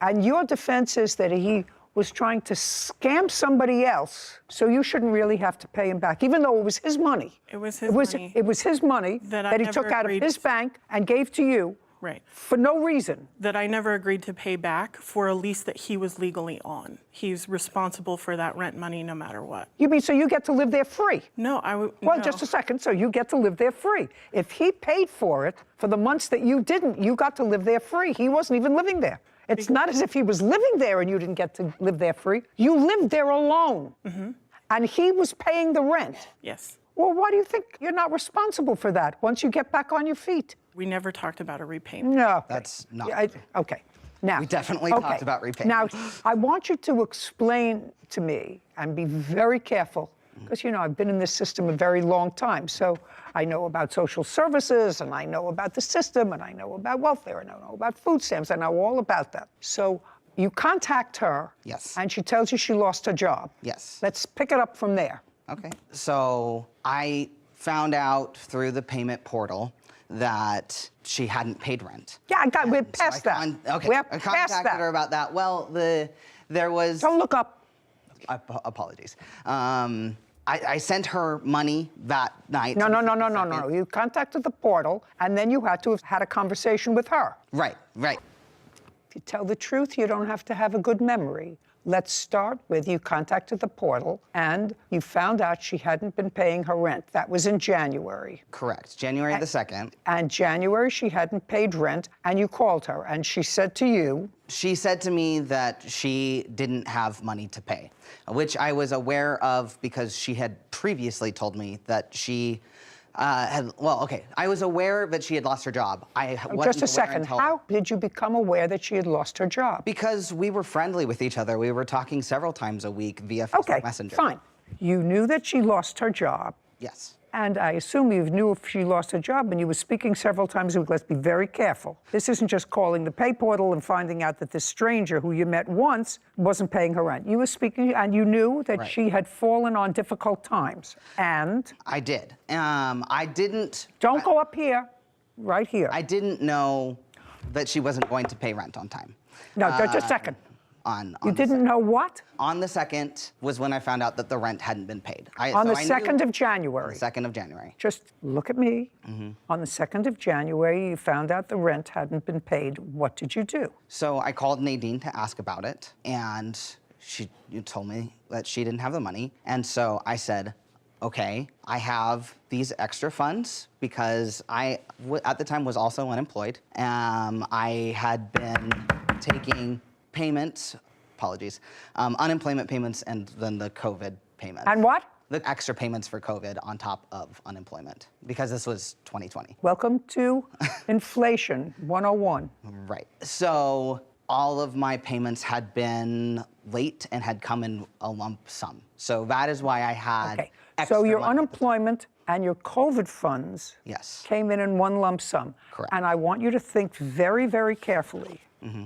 Speaker 2: And your defense is that he was trying to scam somebody else, so you shouldn't really have to pay him back, even though it was his money.
Speaker 10: It was his money.
Speaker 2: It was his money that he took out of his bank and gave to you.
Speaker 10: Right.
Speaker 2: For no reason.
Speaker 10: That I never agreed to pay back for a lease that he was legally on. He's responsible for that rent money no matter what.
Speaker 2: You mean so you get to live there free?
Speaker 10: No,
Speaker 2: Well, just a second. So you get to live there free. If he paid for it for the months that you didn't, you got to live there free. He wasn't even living there. It's not as if he was living there and you didn't get to live there free. You lived there alone. And he was paying the rent.
Speaker 10: Yes.
Speaker 2: Well, why do you think you're not responsible for that once you get back on your feet?
Speaker 10: We never talked about a repayment.
Speaker 2: No.
Speaker 9: That's not.
Speaker 2: Okay. Now,
Speaker 9: We definitely talked about repayment.
Speaker 2: Now, I want you to explain to me and be very careful, because, you know, I've been in this system a very long time. So I know about social services, and I know about the system, and I know about welfare, and I know about food stamps. I know all about that. So you contact her.
Speaker 9: Yes.
Speaker 2: And she tells you she lost her job.
Speaker 9: Yes.
Speaker 2: Let's pick it up from there.
Speaker 9: Okay. So I found out through the payment portal that she hadn't paid rent.
Speaker 2: Yeah, we're past that.
Speaker 9: Okay.
Speaker 2: We're
Speaker 9: I
Speaker 2: past
Speaker 9: contacted
Speaker 2: that.
Speaker 9: her about that. Well, there was.
Speaker 2: Don't look up.
Speaker 9: Apologies. I sent her money that night.
Speaker 2: No. You contacted the portal, and then you had to have had a conversation with her.
Speaker 9: Right.
Speaker 2: If you tell the truth, you don't have to have a good memory. Let's start with you contacted the portal, and you found out she hadn't been paying her rent. That was in January.
Speaker 9: Correct. January the 2nd.
Speaker 2: And January, she hadn't paid rent, and you called her, and she said to you...
Speaker 9: She said to me that she didn't have money to pay, which I was aware of because she had previously told me that she I was aware that she had lost her job.
Speaker 2: Just a second. How did you become aware that she had lost her job?
Speaker 9: Because we were friendly with each other. We were talking several times a week via Facebook Messenger.
Speaker 2: Fine. You knew that she lost her job.
Speaker 9: Yes.
Speaker 2: And I assume you knew if she lost her job, and you were speaking several times a week. Let's be very careful. This isn't just calling the pay portal and finding out that this stranger who you met once wasn't paying her rent. You were speaking, and you knew that she had fallen on difficult times. And?
Speaker 9: I did. I didn't...
Speaker 2: Don't go up here. Right here.
Speaker 9: I didn't know that she wasn't going to pay rent on time.
Speaker 2: No, just a second. You didn't know what?
Speaker 9: On the 2nd was when I found out that the rent hadn't been paid.
Speaker 2: On the 2nd of January?
Speaker 9: The 2nd of January.
Speaker 2: Just look at me. On the 2nd of January, you found out the rent hadn't been paid. What did you do?
Speaker 9: So I called Nadine to ask about it, and you told me that she didn't have the money. And so I said, okay, I have these extra funds because I, at the time, was also unemployed. I had been taking payments, unemployment payments, and then the COVID payment.
Speaker 2: And what?
Speaker 9: the extra payments for COVID on top of unemployment because this was 2020.
Speaker 2: Welcome to Inflation 101.
Speaker 9: Right. So all of my payments had been late and had come in a lump sum. So that is why I had
Speaker 2: Okay.
Speaker 9: extra
Speaker 2: So your
Speaker 9: money.
Speaker 2: unemployment and your COVID funds
Speaker 9: Yes.
Speaker 2: came in one lump sum.
Speaker 9: Correct.
Speaker 2: And I want you to think very, very carefully.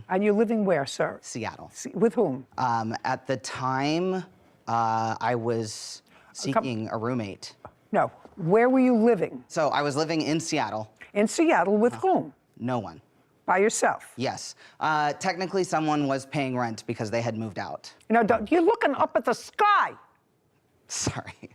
Speaker 2: And you're living where, sir?
Speaker 9: Seattle.
Speaker 2: With whom?
Speaker 9: At the time, I was seeking a roommate.
Speaker 2: No. Where were you living?
Speaker 9: So I was living in Seattle.
Speaker 2: In Seattle with whom?
Speaker 9: No one.
Speaker 2: By yourself?
Speaker 9: Yes. Technically, someone was paying rent because they had moved out.
Speaker 2: No, you're looking up at the sky.
Speaker 9: Sorry.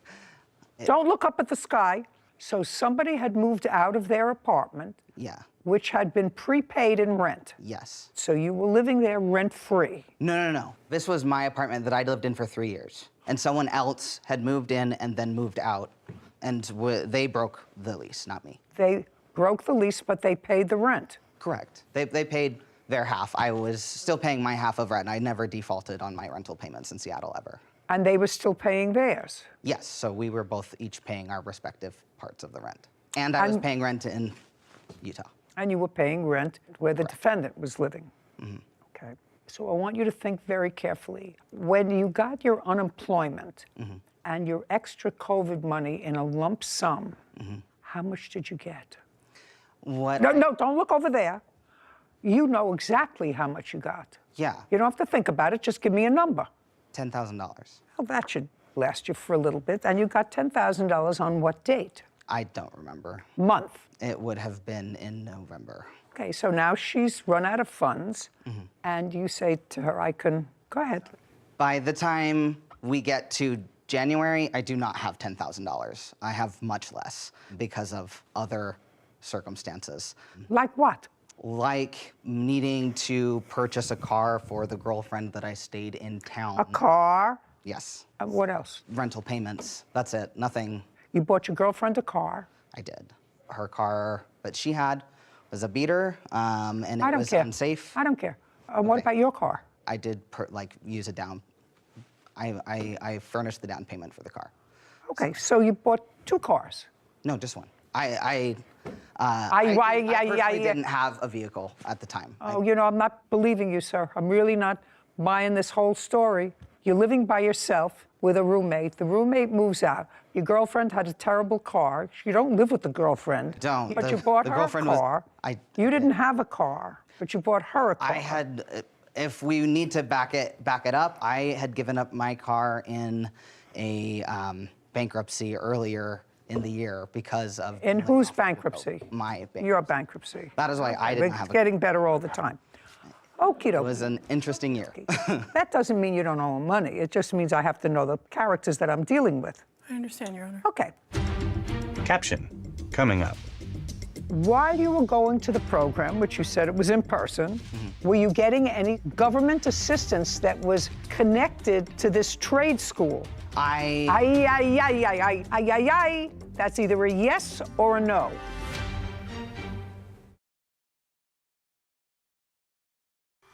Speaker 2: Don't look up at the sky. So somebody had moved out of their apartment,
Speaker 9: Yeah.
Speaker 2: which had been prepaid in rent.
Speaker 9: Yes.
Speaker 2: So you were living there rent-free.
Speaker 9: No. This was my apartment that I lived in for 3 years. And someone else had moved in and then moved out. And they broke the lease, not me.
Speaker 2: They broke the lease, but they paid the rent.
Speaker 9: Correct. They paid their half. I was still paying my half of rent. I never defaulted on my rental payments in Seattle ever.
Speaker 2: And they were still paying theirs.
Speaker 9: Yes, so we were both each paying our respective parts of the rent. And I was paying rent in Utah.
Speaker 2: And you were paying rent where the defendant was living. Okay. So I want you to think very carefully. When you got your unemployment and your extra COVID money in a lump sum, how much did you get?
Speaker 9: What?
Speaker 2: No, don't look over there. You know exactly how much you got.
Speaker 9: Yeah,
Speaker 2: You don't have to think about it. Just give me a number.
Speaker 9: $10,000.
Speaker 2: Well, that should last you for a little bit. And you got $10,000 on what date?
Speaker 9: I don't remember.
Speaker 2: Month.
Speaker 9: It would have been in November.
Speaker 2: Okay, so now she's run out of funds, and you say to her, go ahead.
Speaker 9: By the time we get to January, I do not have $10,000. I have much less because of other circumstances.
Speaker 2: Like what?
Speaker 9: Like needing to purchase a car for the girlfriend that I stayed in town.
Speaker 2: A car?
Speaker 9: Yes.
Speaker 2: What else?
Speaker 9: Rental payments. That's it. Nothing.
Speaker 2: You bought your girlfriend a car.
Speaker 9: I did. Her car that she had was a beater, and
Speaker 2: I
Speaker 9: it
Speaker 2: don't
Speaker 9: was
Speaker 2: care.
Speaker 9: unsafe.
Speaker 2: I don't care. What
Speaker 9: Okay.
Speaker 2: about your car?
Speaker 9: I did use a down. I furnished the down payment for the car.
Speaker 2: Okay, so you bought two cars.
Speaker 9: No, just one. I
Speaker 2: yeah.
Speaker 9: didn't have a vehicle at the time.
Speaker 2: Oh, I'm not believing you, sir. I'm really not buying this whole story. You're living by yourself with a roommate. The roommate moves out. Your girlfriend had a terrible car. You don't live with the girlfriend.
Speaker 9: Don't.
Speaker 2: But
Speaker 9: The-
Speaker 2: you bought
Speaker 9: the
Speaker 2: her a
Speaker 9: girlfriend was-
Speaker 2: car.
Speaker 9: I-
Speaker 2: You didn't have a car, but you bought her a car.
Speaker 9: I had, if we need to back it up, I had given up my car in a bankruptcy earlier in the year because of.
Speaker 2: In whose bankruptcy?
Speaker 9: My bankruptcy.
Speaker 2: Your bankruptcy.
Speaker 9: That is why I didn't
Speaker 2: It's
Speaker 9: have a
Speaker 2: getting better all the time. Okie
Speaker 9: It
Speaker 2: dokie.
Speaker 9: was an interesting year.
Speaker 2: That doesn't mean you don't owe money. It just means I have to know the characters that I'm dealing with.
Speaker 10: I understand, Your Honor.
Speaker 2: Okay.
Speaker 6: Caption coming up.
Speaker 2: While you were going to the program, which you said it was in person, were you getting any government assistance that was connected to this trade school?
Speaker 9: I
Speaker 2: That's either a yes or a no.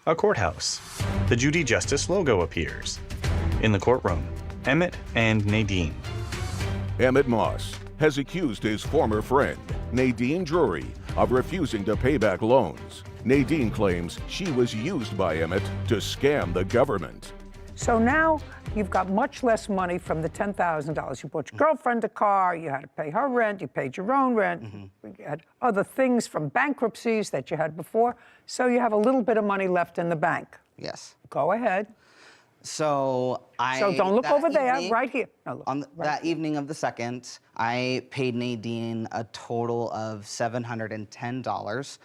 Speaker 6: A courthouse. The Judy Justice logo appears. In the courtroom, Emmett and Nadine.
Speaker 4: Emmett Moss has accused his former friend, Nadine Drury, of refusing to pay back loans. Nadine claims she was used by Emmett to scam the government.
Speaker 2: So now you've got much less money from the $10,000. You bought your girlfriend a car, you had to pay her rent, you paid your own rent, you had other things from bankruptcies that you had before, so you have a little bit of money left in the bank.
Speaker 9: Yes.
Speaker 2: Go ahead.
Speaker 9: So
Speaker 2: don't look
Speaker 9: that
Speaker 2: over there,
Speaker 9: evening-
Speaker 2: right here. No, look,
Speaker 9: On
Speaker 2: right
Speaker 9: that evening of the 2nd, I paid Nadine a total of $710,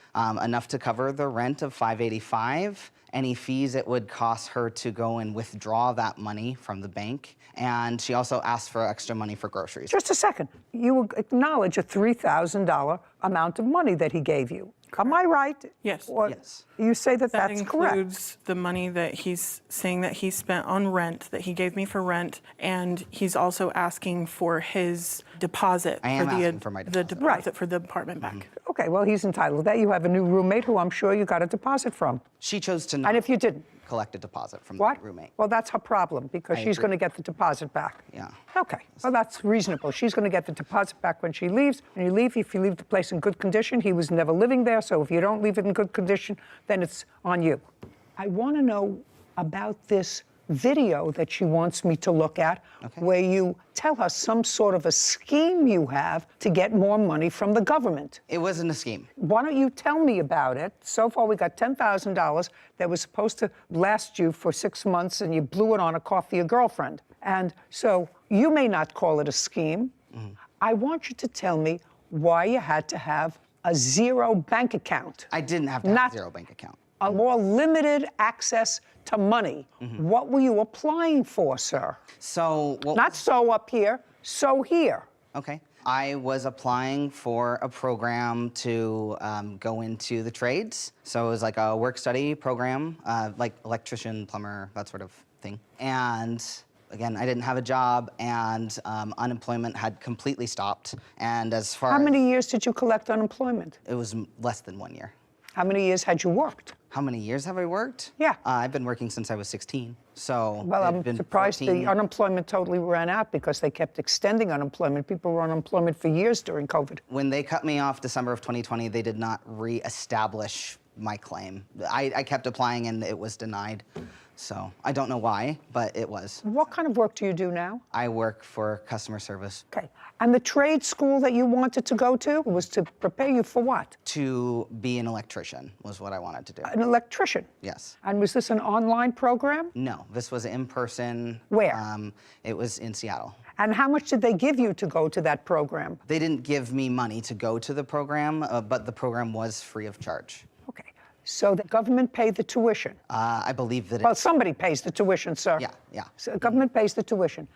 Speaker 9: enough to cover the rent of $585, any fees it would cost her to go and withdraw that money from the bank, and she also asked for extra money for groceries.
Speaker 2: Just a second. You acknowledge a $3,000 amount of money that he gave you. Am I right?
Speaker 10: Yes.
Speaker 2: Or
Speaker 9: Yes.
Speaker 2: You say that
Speaker 10: That
Speaker 2: that's correct.
Speaker 10: includes the money that he's saying that he spent on rent, that he gave me for rent, and he's also asking for his deposit.
Speaker 9: I am
Speaker 10: for
Speaker 9: asking for my
Speaker 10: The
Speaker 9: deposit.
Speaker 10: deposit for the apartment back.
Speaker 2: Okay, well, he's entitled to that. You have a new roommate who I'm sure you got a deposit from.
Speaker 9: She chose to not.
Speaker 2: And if you didn't,
Speaker 9: collect a deposit from
Speaker 2: What?
Speaker 9: the roommate.
Speaker 2: Well, that's her problem because
Speaker 9: I
Speaker 2: she's
Speaker 9: agree.
Speaker 2: going to get the deposit back.
Speaker 9: Yeah.
Speaker 2: Okay. Well, that's reasonable. She's going to get the deposit back when she leaves. When you leave, if you leave the place in good condition, he was never living there. So if you don't leave it in good condition, then it's on you. I want to know about this video that she wants me to look at, where you tell her some sort of a scheme you have to get more money from the government.
Speaker 9: It wasn't a scheme.
Speaker 2: Why don't you tell me about it? So far, we got $10,000 that was supposed to last you for 6 months, and you blew it on a coffee, a girlfriend. And so you may not call it a scheme. I want you to tell me why you had to have a zero bank account.
Speaker 9: I didn't have to have a zero bank account.
Speaker 2: A more limited access to money. What were you applying for, sir?
Speaker 9: So
Speaker 2: Not so up here, so here.
Speaker 9: Okay. I was applying for a program to go into the trades. So it was like a work-study program, like electrician, plumber, that sort of thing. And again, I didn't have a job, and unemployment had completely stopped. And as far
Speaker 2: How many years did you collect unemployment?
Speaker 9: It was less than 1 year.
Speaker 2: How many years had you worked?
Speaker 9: How many years have I worked?
Speaker 2: Yeah.
Speaker 9: I've been working since I was 16. So
Speaker 2: Well,
Speaker 9: it'd
Speaker 2: I'm
Speaker 9: been
Speaker 2: surprised
Speaker 9: 14.
Speaker 2: the unemployment totally ran out because they kept extending unemployment. People were on unemployment for years during COVID.
Speaker 9: When they cut me off December of 2020, they did not reestablish my claim. I kept applying and it was denied. So I don't know why, but it was.
Speaker 2: What kind of work do you do now?
Speaker 9: I work for customer service.
Speaker 2: Okay. And the trade school that you wanted to go to was to prepare you for what?
Speaker 9: To be an electrician was what I wanted to do.
Speaker 2: An electrician?
Speaker 9: Yes.
Speaker 2: And was this an online program?
Speaker 9: No, this was in person.
Speaker 2: Where?
Speaker 9: It was in Seattle.
Speaker 2: And how much did they give you to go to that program?
Speaker 9: They didn't give me money to go to the program, but the program was free of charge.
Speaker 2: Okay. So the government paid the tuition?
Speaker 9: I believe that
Speaker 2: Well, somebody pays the tuition, sir.
Speaker 9: Yeah.
Speaker 2: So the government pays the tuition.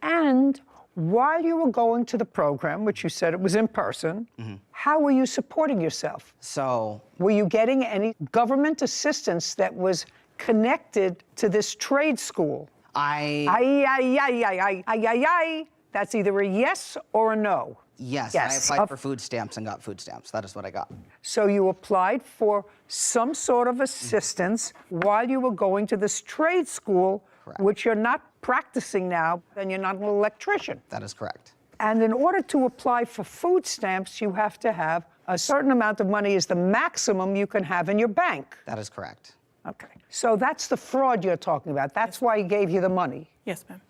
Speaker 2: And while you were going to the program, which you said it was in person, how were you supporting yourself?
Speaker 9: So
Speaker 2: Were you getting any government assistance that was connected to this trade school? That's either a yes or a no.
Speaker 9: Yes,
Speaker 2: Yes.
Speaker 9: I applied for food stamps and got food stamps. That is what I got.
Speaker 2: So you applied for some sort of assistance while you were going to this trade school,
Speaker 9: Correct.
Speaker 2: which you're not practicing now, and you're not an electrician.
Speaker 9: That is correct.
Speaker 2: And in order to apply for food stamps, you have to have a certain amount of money is the maximum you can have in your bank.
Speaker 9: That is correct.
Speaker 2: Okay. So that's the fraud you're talking about. That's why he gave you the money.
Speaker 10: Yes, ma'am.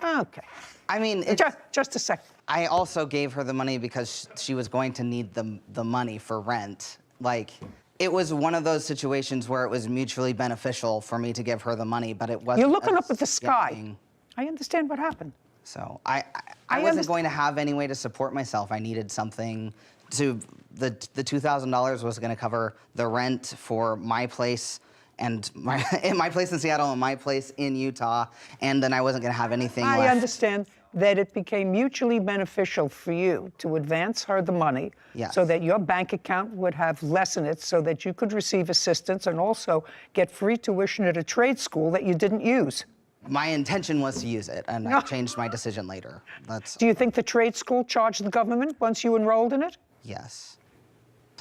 Speaker 2: Okay.
Speaker 9: I mean,
Speaker 2: Just a second.
Speaker 9: I also gave her the money because she was going to need the money for rent. Like, it was one of those situations where it was mutually beneficial for me to give her the money, but it wasn't.
Speaker 2: You're looking
Speaker 9: a
Speaker 2: up at the sky.
Speaker 9: scamming.
Speaker 2: I understand what happened.
Speaker 9: So I
Speaker 2: I
Speaker 9: wasn't
Speaker 2: underst-
Speaker 9: going to have any way to support myself. I needed something to. The $2,000 was going to cover the rent for my place and my place in Seattle and my place in Utah, and then I wasn't going to have anything left.
Speaker 2: I understand that it became mutually beneficial for you to advance her the money
Speaker 9: Yes.
Speaker 2: so that your bank account would have less in it so that you could receive assistance and also get free tuition at a trade school that you didn't use.
Speaker 9: My intention was to use it, and I changed my decision later. That's
Speaker 2: Do you think the trade school charged the government once you enrolled in it?
Speaker 9: yes.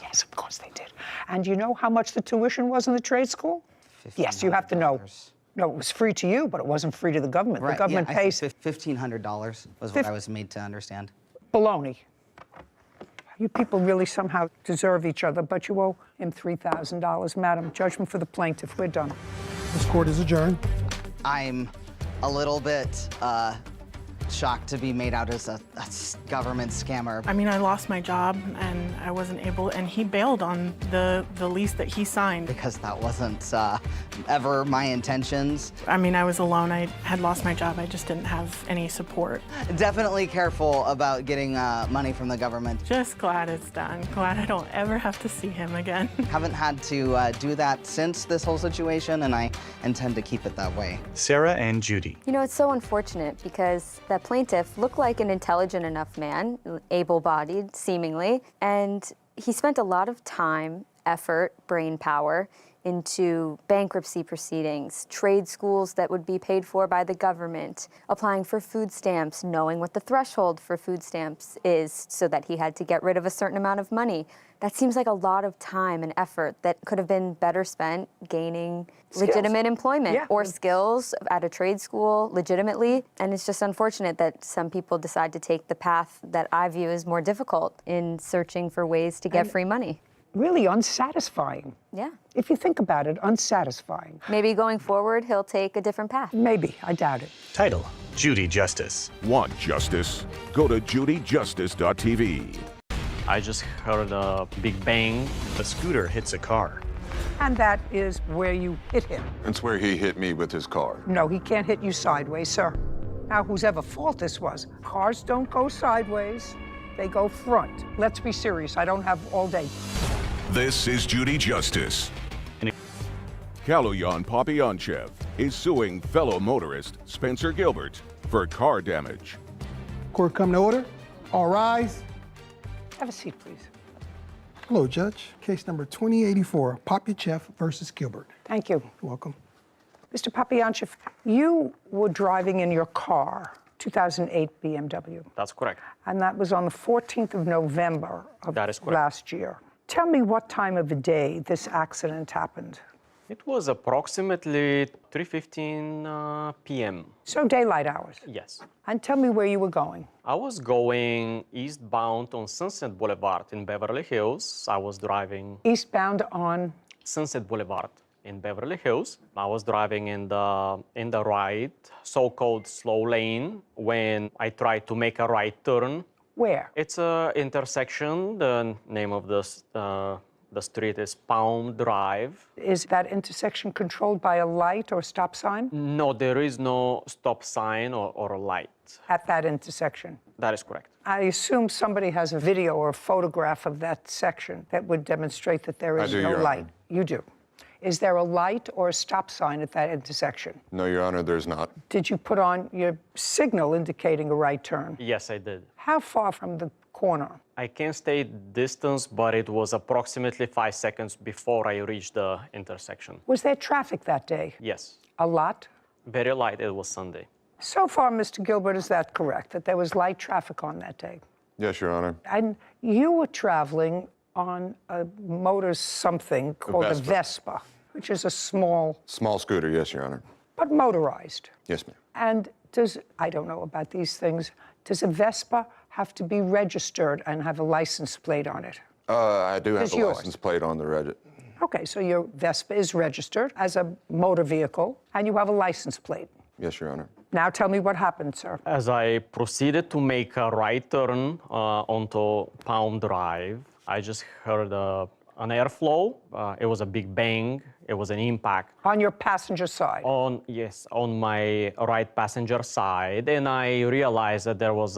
Speaker 2: Yes, of course they did. And you know how much the tuition was in the trade school? Yes, you have to know.
Speaker 9: $1,500.
Speaker 2: No, it was free to you, but it wasn't free to the government.
Speaker 9: Right,
Speaker 2: The government
Speaker 9: yeah,
Speaker 2: pays
Speaker 9: $1,500 was what I was made to understand.
Speaker 2: baloney. You people really somehow deserve each other, but you owe him $3,000. Madam, judgment for the plaintiff. We're done.
Speaker 5: This court is adjourned.
Speaker 9: I'm a little bit shocked to be made out as a government scammer.
Speaker 10: I mean, I lost my job and I wasn't able, and he bailed on the lease that he signed.
Speaker 9: Because that wasn't ever my intentions.
Speaker 10: I mean, I was alone. I had lost my job. I just didn't have any support.
Speaker 9: Definitely careful about getting money from the government.
Speaker 10: Just glad it's done. Glad I don't ever have to see him again.
Speaker 9: Haven't had to do that since this whole situation, and I intend to keep it that way.
Speaker 6: Sarah and Judy.
Speaker 8: You know, it's so unfortunate because that plaintiff looked like an intelligent enough man, able-bodied, seemingly, and he spent a lot of time, effort, brain power into bankruptcy proceedings, trade schools that would be paid for by the government, applying for food stamps, knowing what the threshold for food stamps is so that he had to get rid of a certain amount of money. That seems like a lot of time and effort that could have been better spent gaining legitimate employment or skills at a trade school legitimately. And it's just unfortunate that some people decide to take the path that I view as more difficult in searching for ways to get free money.
Speaker 2: Really unsatisfying.
Speaker 8: Yeah.
Speaker 2: If you think about it, unsatisfying.
Speaker 8: Maybe going forward, he'll take a different path.
Speaker 2: Maybe, I doubt it.
Speaker 6: Title: Judy Justice.
Speaker 4: Want justice? Go to judyjustice.tv.
Speaker 11: I just heard a big bang.
Speaker 6: A scooter hits a car.
Speaker 2: And that is where you hit him.
Speaker 12: That's where he hit me with his car.
Speaker 2: No, he can't hit you sideways, sir. Now, whosever fault this was, cars don't go sideways, they go front. Let's be serious, I don't have all day.
Speaker 4: This is Judy Justice. Kaloyan Popyanchev is suing fellow motorist Spencer Gilbert for car damage.
Speaker 5: Court come to order. All rise.
Speaker 2: Have a seat, please.
Speaker 5: Hello, Judge. Case number 2084, Popyanchev versus Gilbert.
Speaker 2: Thank you.
Speaker 5: You're welcome.
Speaker 2: Mr. Popyanchev, you were driving in your car, 2008 BMW.
Speaker 11: That's correct.
Speaker 2: And that was on the 14th of November of
Speaker 11: That is correct.
Speaker 2: last year. Tell me what time of the day this accident happened.
Speaker 11: It was approximately 3:15 p.m.
Speaker 2: So daylight hours.
Speaker 11: Yes.
Speaker 2: And tell me where you were going.
Speaker 11: I was going eastbound on Sunset Boulevard in Beverly Hills. I was driving
Speaker 2: Eastbound on
Speaker 11: Sunset Boulevard in Beverly Hills. I was driving in the right, so-called slow lane when I tried to make a right turn.
Speaker 2: where?
Speaker 11: It's a intersection. The name of the street is Palm Drive.
Speaker 2: Is that intersection controlled by a light or stop sign?
Speaker 11: No, there is no stop sign or a light.
Speaker 2: At that intersection?
Speaker 11: That is correct.
Speaker 2: I assume somebody has a video or a photograph of that section that would demonstrate that there is no light. You do. Is there a light or a stop sign at that intersection?
Speaker 12: No, Your Honor, there's not.
Speaker 2: Did you put on your signal indicating a right turn?
Speaker 11: Yes, I did.
Speaker 2: How far from the corner?
Speaker 11: I can't state distance, but it was approximately 5 seconds before I reached the intersection.
Speaker 2: Was there traffic that day?
Speaker 11: Yes.
Speaker 2: A lot?
Speaker 11: Very light. It was Sunday.
Speaker 2: So far, Mr. Gilbert, is that correct, that there was light traffic on that day?
Speaker 12: Yes, Your Honor.
Speaker 2: And you were traveling on a motor something called a Vespa, which is a small...
Speaker 12: Small scooter, yes, Your Honor.
Speaker 2: But motorized.
Speaker 12: Yes, ma'am.
Speaker 2: And I don't know about these things, does a Vespa have to be registered and have a license plate on it?
Speaker 12: I do have
Speaker 2: It's
Speaker 12: a
Speaker 2: yours.
Speaker 12: license plate on the Reddit.
Speaker 2: Okay, so your Vespa is registered as a motor vehicle, and you have a license plate.
Speaker 12: Yes, Your Honor.
Speaker 2: Now tell me what happened, sir.
Speaker 11: As I proceeded to make a right turn onto Palm Drive, I just heard an airflow. It was a big bang. It was an impact.
Speaker 2: On your passenger side?
Speaker 11: On my right passenger side, and I realized that there was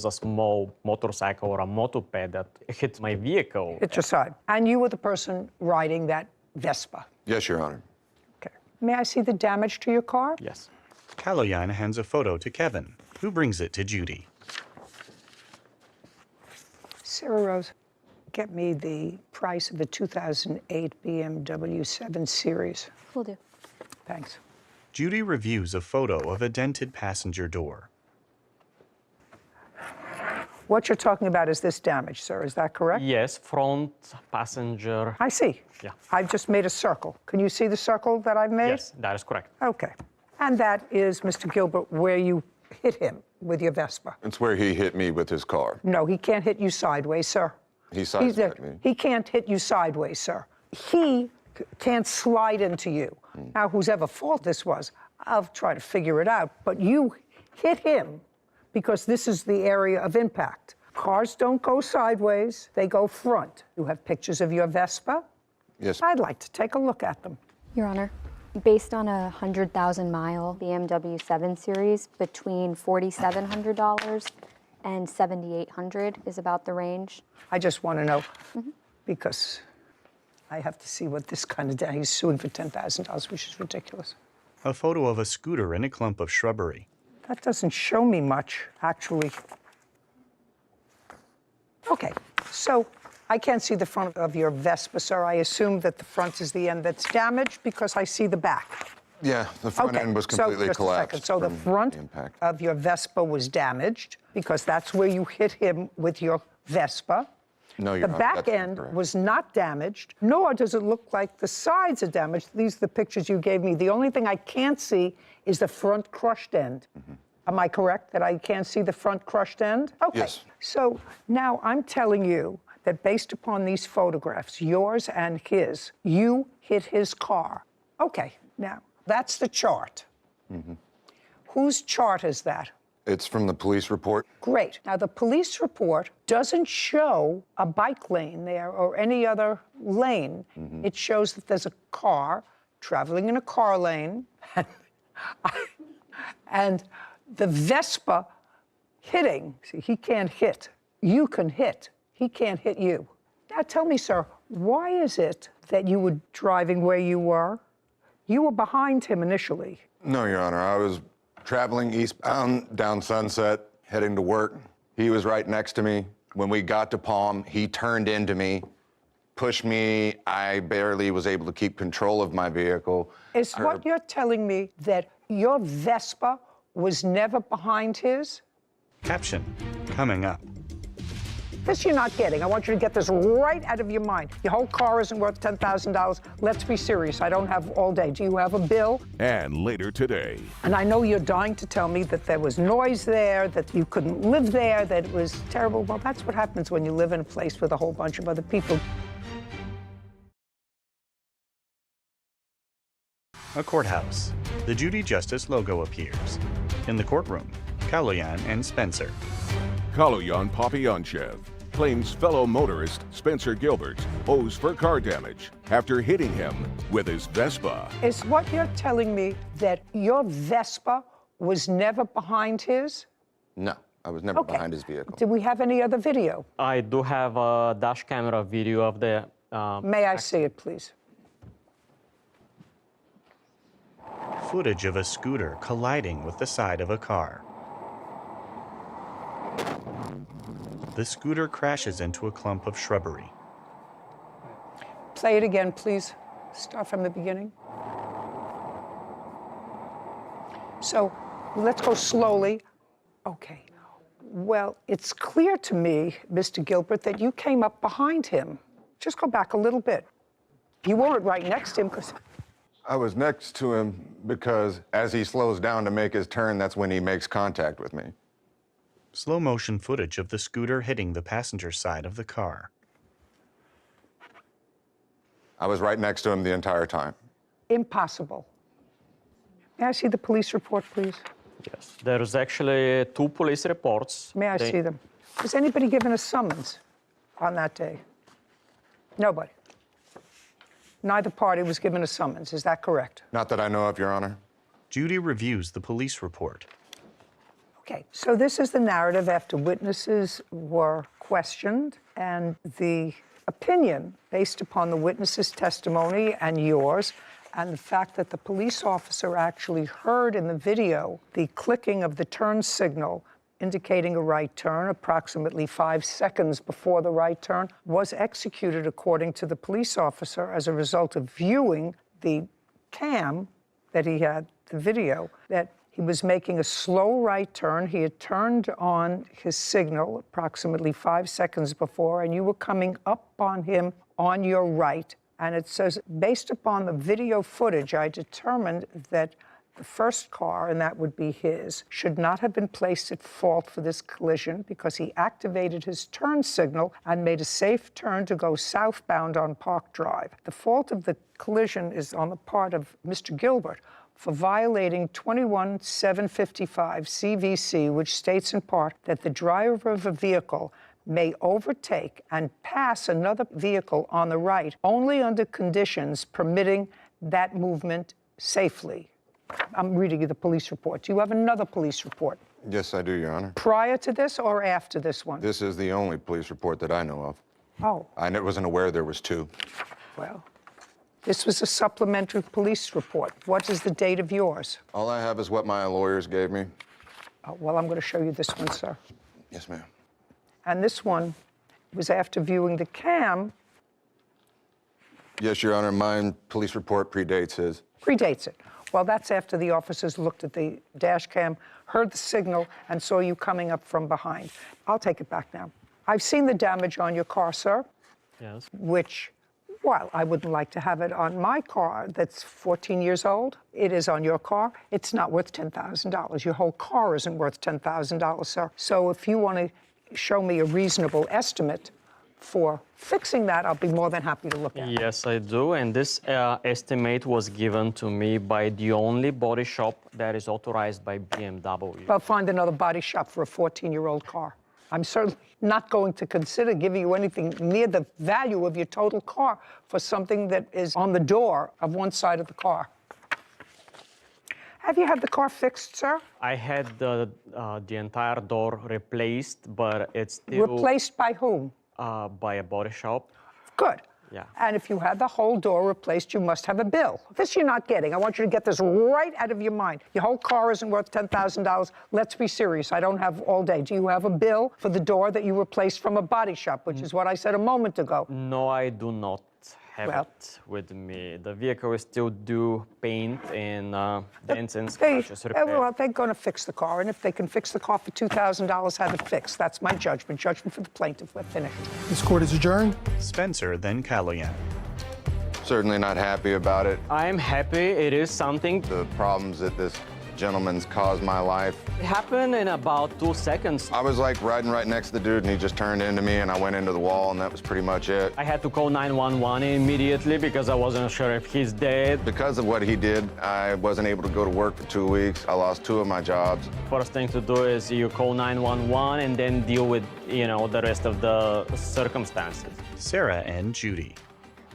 Speaker 11: a small motorcycle or a moped that hit my vehicle.
Speaker 2: Hit your side. And you were the person riding that Vespa?
Speaker 12: Yes, Your Honor.
Speaker 2: Okay. May I see the damage to your car?
Speaker 11: Yes.
Speaker 6: Kaloyan hands a photo to Kevin, who brings it to Judy.
Speaker 2: Sarah Rose, get me the price of the 2008 BMW 7 Series.
Speaker 8: Will do.
Speaker 2: Thanks.
Speaker 6: Judy reviews a photo of a dented passenger door.
Speaker 2: What you're talking about is this damage, sir. Is that correct?
Speaker 11: Yes, front passenger.
Speaker 2: I see.
Speaker 11: Yeah.
Speaker 2: I've just made a circle. Can you see the circle that I've made?
Speaker 11: Yes, that is correct.
Speaker 2: Okay. And that is, Mr. Gilbert, where you hit him with your Vespa.
Speaker 12: It's where he hit me with his car.
Speaker 2: No, he can't hit you sideways, sir.
Speaker 12: He sideswiped me.
Speaker 2: He can't hit you sideways, sir. He can't slide into you. Now, whosever fault this was, I'll try to figure it out. But you hit him because this is the area of impact. Cars don't go sideways, they go front. You have pictures of your Vespa?
Speaker 12: Yes.
Speaker 2: I'd like to take a look at them.
Speaker 8: Your Honor, based on a 100,000-mile BMW 7 Series, between $4,700 and $7,800 is about the range.
Speaker 2: I just want to know, because I have to see what this kind of, he's suing for $10,000, which is ridiculous.
Speaker 6: A photo of a scooter in a clump of shrubbery.
Speaker 2: That doesn't show me much, actually. Okay, so I can't see the front of your Vespa, sir. I assume that the front is the end that's damaged because I see the back.
Speaker 12: Yeah, the front end was completely
Speaker 2: just
Speaker 12: collapsed.
Speaker 2: A second. So the
Speaker 12: from
Speaker 2: front
Speaker 12: impact.
Speaker 2: of your Vespa was damaged because that's where you hit him with your Vespa.
Speaker 12: No, Your
Speaker 2: The
Speaker 12: Honor,
Speaker 2: back
Speaker 12: that's
Speaker 2: end
Speaker 12: incorrect.
Speaker 2: was not damaged, nor does it look like the sides are damaged. These are the pictures you gave me. The only thing I can't see is the front crushed end. Am I correct that I can't see the front crushed end? Okay.
Speaker 12: Yes.
Speaker 2: So now I'm telling you that based upon these photographs, yours and his, you hit his car. Okay, now that's the chart. Whose chart is that?
Speaker 12: It's from the police report.
Speaker 2: Great. Now, the police report doesn't show a bike lane there or any other lane. It shows that there's a car traveling in a car lane, and the Vespa hitting. See, he can't hit. You can hit. He can't hit you. Now, tell me, sir, why is it that you were driving where you were? You were behind him initially.
Speaker 12: No, Your Honor, I was traveling eastbound down Sunset, heading to work. He was right next to me. When we got to Palm, he turned into me, pushed me. I barely was able to keep control of my vehicle.
Speaker 2: Is what you're telling me that your Vespa was never behind his?
Speaker 6: Caption coming up.
Speaker 2: This you're not getting. I want you to get this right out of your mind. Your whole car isn't worth $10,000. Let's be serious. I don't have all day. Do you have a bill?
Speaker 4: And later today,
Speaker 2: And I know you're dying to tell me that there was noise there, that you couldn't live there, that it was terrible. Well, that's what happens when you live in a place with a whole bunch of other people.
Speaker 6: A courthouse. The Judy Justice logo appears. In the courtroom, Kaloyan and Spencer.
Speaker 4: Kaloyan Popyanchev claims fellow motorist Spencer Gilbert owes for car damage after hitting him with his Vespa.
Speaker 2: Is what you're telling me that your Vespa was never behind his?
Speaker 12: No, I was never
Speaker 2: Okay.
Speaker 12: behind his vehicle.
Speaker 2: Do we have any other video?
Speaker 11: I do have a dash camera video of the.
Speaker 2: May I see it, please?
Speaker 6: Footage of a scooter colliding with the side of a car. The scooter crashes into a clump of shrubbery.
Speaker 2: Play it again, please. Start from the beginning. So let's go slowly. Okay. Well, it's clear to me, Mr. Gilbert, that you came up behind him. Just go back a little bit. You weren't right next to him because...
Speaker 12: I was next to him because as he slows down to make his turn, that's when he makes contact with me.
Speaker 6: Slow motion footage of the scooter hitting the passenger side of the car.
Speaker 12: I was right next to him the entire time.
Speaker 2: Impossible. May I see the police report, please?
Speaker 11: Yes. There's actually 2 police reports.
Speaker 2: May I see them? Was anybody given a summons on that day? Nobody. Neither party was given a summons. Is that correct?
Speaker 12: Not that I know of, Your Honor.
Speaker 6: Judy reviews the police report.
Speaker 2: Okay, so this is the narrative after witnesses were questioned, and the opinion based upon the witnesses' testimony and yours, and the fact that the police officer actually heard in the video the clicking of the turn signal indicating a right turn approximately 5 seconds before the right turn was executed according to the police officer as a result of viewing the cam that he had, the video, that he was making a slow right turn. He had turned on his signal approximately 5 seconds before, and you were coming up on him on your right. And it says, based upon the video footage, I determined that the first car, and that would be his, should not have been placed at fault for this collision because he activated his turn signal and made a safe turn to go southbound on Park Drive. The fault of the collision is on the part of Mr. Gilbert for violating 21755 CVC, which states in part that the driver of a vehicle may overtake and pass another vehicle on the right only under conditions permitting that movement safely. I'm reading you the police report. Do you have another police report?
Speaker 12: Yes, I do, Your Honor.
Speaker 2: Prior to this or after this one?
Speaker 12: This is the only police report that I know of.
Speaker 2: Oh,
Speaker 12: I wasn't aware there was 2.
Speaker 2: well, this was a supplementary police report. What is the date of yours?
Speaker 12: All I have is what my lawyers gave me.
Speaker 2: Oh, well, I'm going to show you this one, sir.
Speaker 12: Yes, ma'am.
Speaker 2: And this one was after viewing the cam,
Speaker 12: Yes, Your Honor, my police report predates his.
Speaker 2: predates it. Well, that's after the officers looked at the dash cam, heard the signal, and saw you coming up from behind. I'll take it back now. I've seen the damage on your car, sir,
Speaker 11: Yes.
Speaker 2: which, while I wouldn't like to have it on my car that's 14 years old, it is on your car. It's not worth $10,000. Your whole car isn't worth $10,000, sir. So if you want to show me a reasonable estimate for fixing that, I'll be more than happy to look at it.
Speaker 11: Yes, I do. And this estimate was given to me by the only body shop that is authorized by BMW.
Speaker 2: Well, find another body shop for a 14-year-old car. I'm certainly not going to consider giving you anything near the value of your total car for something that is on the door of one side of the car. Have you had the car fixed, sir?
Speaker 11: I had the entire door replaced, but it's still
Speaker 2: Replaced by whom?
Speaker 11: by a body shop.
Speaker 2: Good.
Speaker 11: Yeah.
Speaker 2: And if you had the whole door replaced, you must have a bill. This you're not getting. I want you to get this right out of your mind. Your whole car isn't worth $10,000. Let's be serious. I don't have all day. Do you have a bill for the door that you replaced from a body shop, which is what I said a moment ago?
Speaker 11: No, I do not have
Speaker 2: Well.
Speaker 11: it with me. The vehicle is still due paint and dents and
Speaker 2: They,
Speaker 11: scratches repair.
Speaker 2: well, they're going to fix the car, and if they can fix the car for $2,000, have it fixed. That's my judgment. Judgment for the plaintiff. We're finished.
Speaker 5: This court is adjourned.
Speaker 6: Spencer, then Callahan.
Speaker 12: Certainly not happy about it.
Speaker 11: I am happy. It is something.
Speaker 12: The problems that this gentleman's caused my life.
Speaker 11: It happened in about 2 seconds.
Speaker 12: I was like riding right next to the dude and he just turned into me and I went into the wall and that was pretty much it.
Speaker 11: I had to call 911 immediately because I wasn't sure if he's dead.
Speaker 12: Because of what he did, I wasn't able to go to work for 2 weeks. I lost 2 of my jobs.
Speaker 11: First thing to do is you call 911 and then deal with, the rest of the circumstances.
Speaker 6: Sarah and Judy.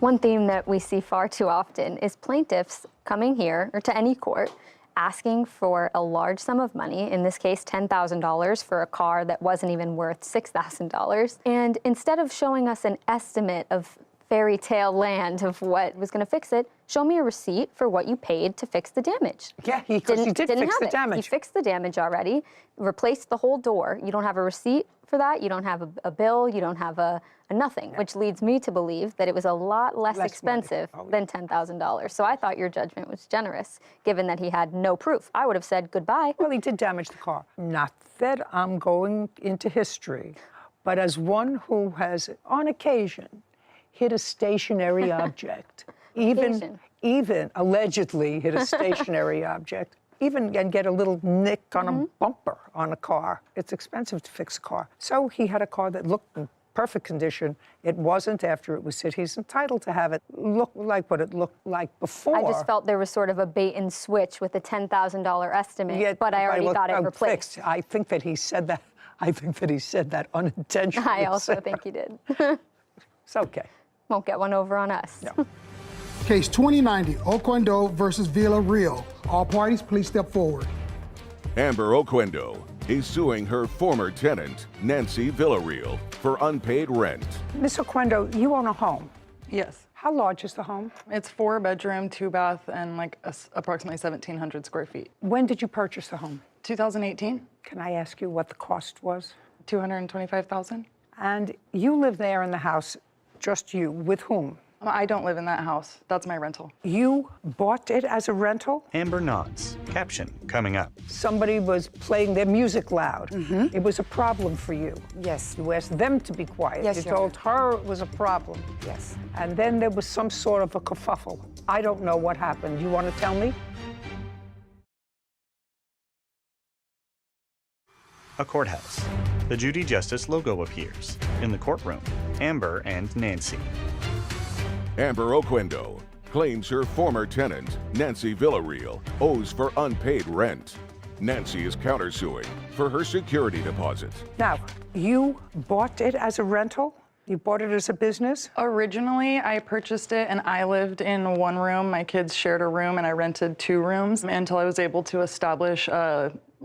Speaker 8: One theme that we see far too often is plaintiffs coming here or to any court asking for a large sum of money, in this case $10,000 for a car that wasn't even worth $6,000. And instead of showing us an estimate of fairy tale land of what was going to fix it, show me a receipt for what you paid to fix the damage.
Speaker 2: Yeah, because he did fix the
Speaker 8: He
Speaker 2: damage.
Speaker 8: fixed the damage already, replaced the whole door. You don't have a receipt for that. You don't have a bill. You don't have a nothing, which leads me to believe that it was a lot less expensive than $10,000. So I thought your judgment was generous, given that he had no proof. I would have said goodbye.
Speaker 2: Well, he did damage the car. Not that I'm going into history, but as one who has, on occasion, hit a stationary object, even allegedly hit a stationary object, and get a little nick on a bumper on a car. It's expensive to fix a car. So he had a car that looked in perfect condition. It wasn't after it was hit. He's entitled to have it look like what it looked like before.
Speaker 8: I just felt there was sort of a bait and switch with the $10,000 estimate, but I already got it replaced.
Speaker 2: Fixed. I think that he said that. I think that he said that unintentionally.
Speaker 8: I also think he did.
Speaker 2: It's okay.
Speaker 8: Won't get one over on us.
Speaker 2: No.
Speaker 5: Case 2090, Oquendo versus Villarreal. All parties, please step forward.
Speaker 4: Amber Oquendo is suing her former tenant, Nancy Villarreal, for unpaid rent.
Speaker 2: Miss Oquendo, you own a home.
Speaker 13: Yes.
Speaker 2: How large is the home?
Speaker 13: It's 4-bedroom, 2-bath, and approximately 1,700 square feet.
Speaker 2: When did you purchase the home?
Speaker 13: 2018.
Speaker 2: Can I ask you what the cost was?
Speaker 13: $225,000.
Speaker 2: And you live there in the house, just you, with whom?
Speaker 13: I don't live in that house. That's my rental.
Speaker 2: You bought it as a rental?
Speaker 6: Amber nods. Caption coming up.
Speaker 2: Somebody was playing their music loud. It was a problem for you.
Speaker 14: Yes.
Speaker 2: You asked them to be quiet.
Speaker 14: Yes,
Speaker 2: you
Speaker 14: Your
Speaker 2: told her it was a problem.
Speaker 14: Yes.
Speaker 2: And then there was some sort of a kerfuffle. I don't know what happened. You want to tell me?
Speaker 6: A courthouse. The Judy Justice logo appears. In the courtroom, Amber and Nancy.
Speaker 4: Amber Oquendo claims her former tenant, Nancy Villarreal, owes for unpaid rent. Nancy is countersuing for her security deposit.
Speaker 2: Now, you bought it as a rental? You bought it as a business?
Speaker 13: Originally, I purchased it and I lived in one room. My kids shared a room and I rented 2 rooms until I was able to establish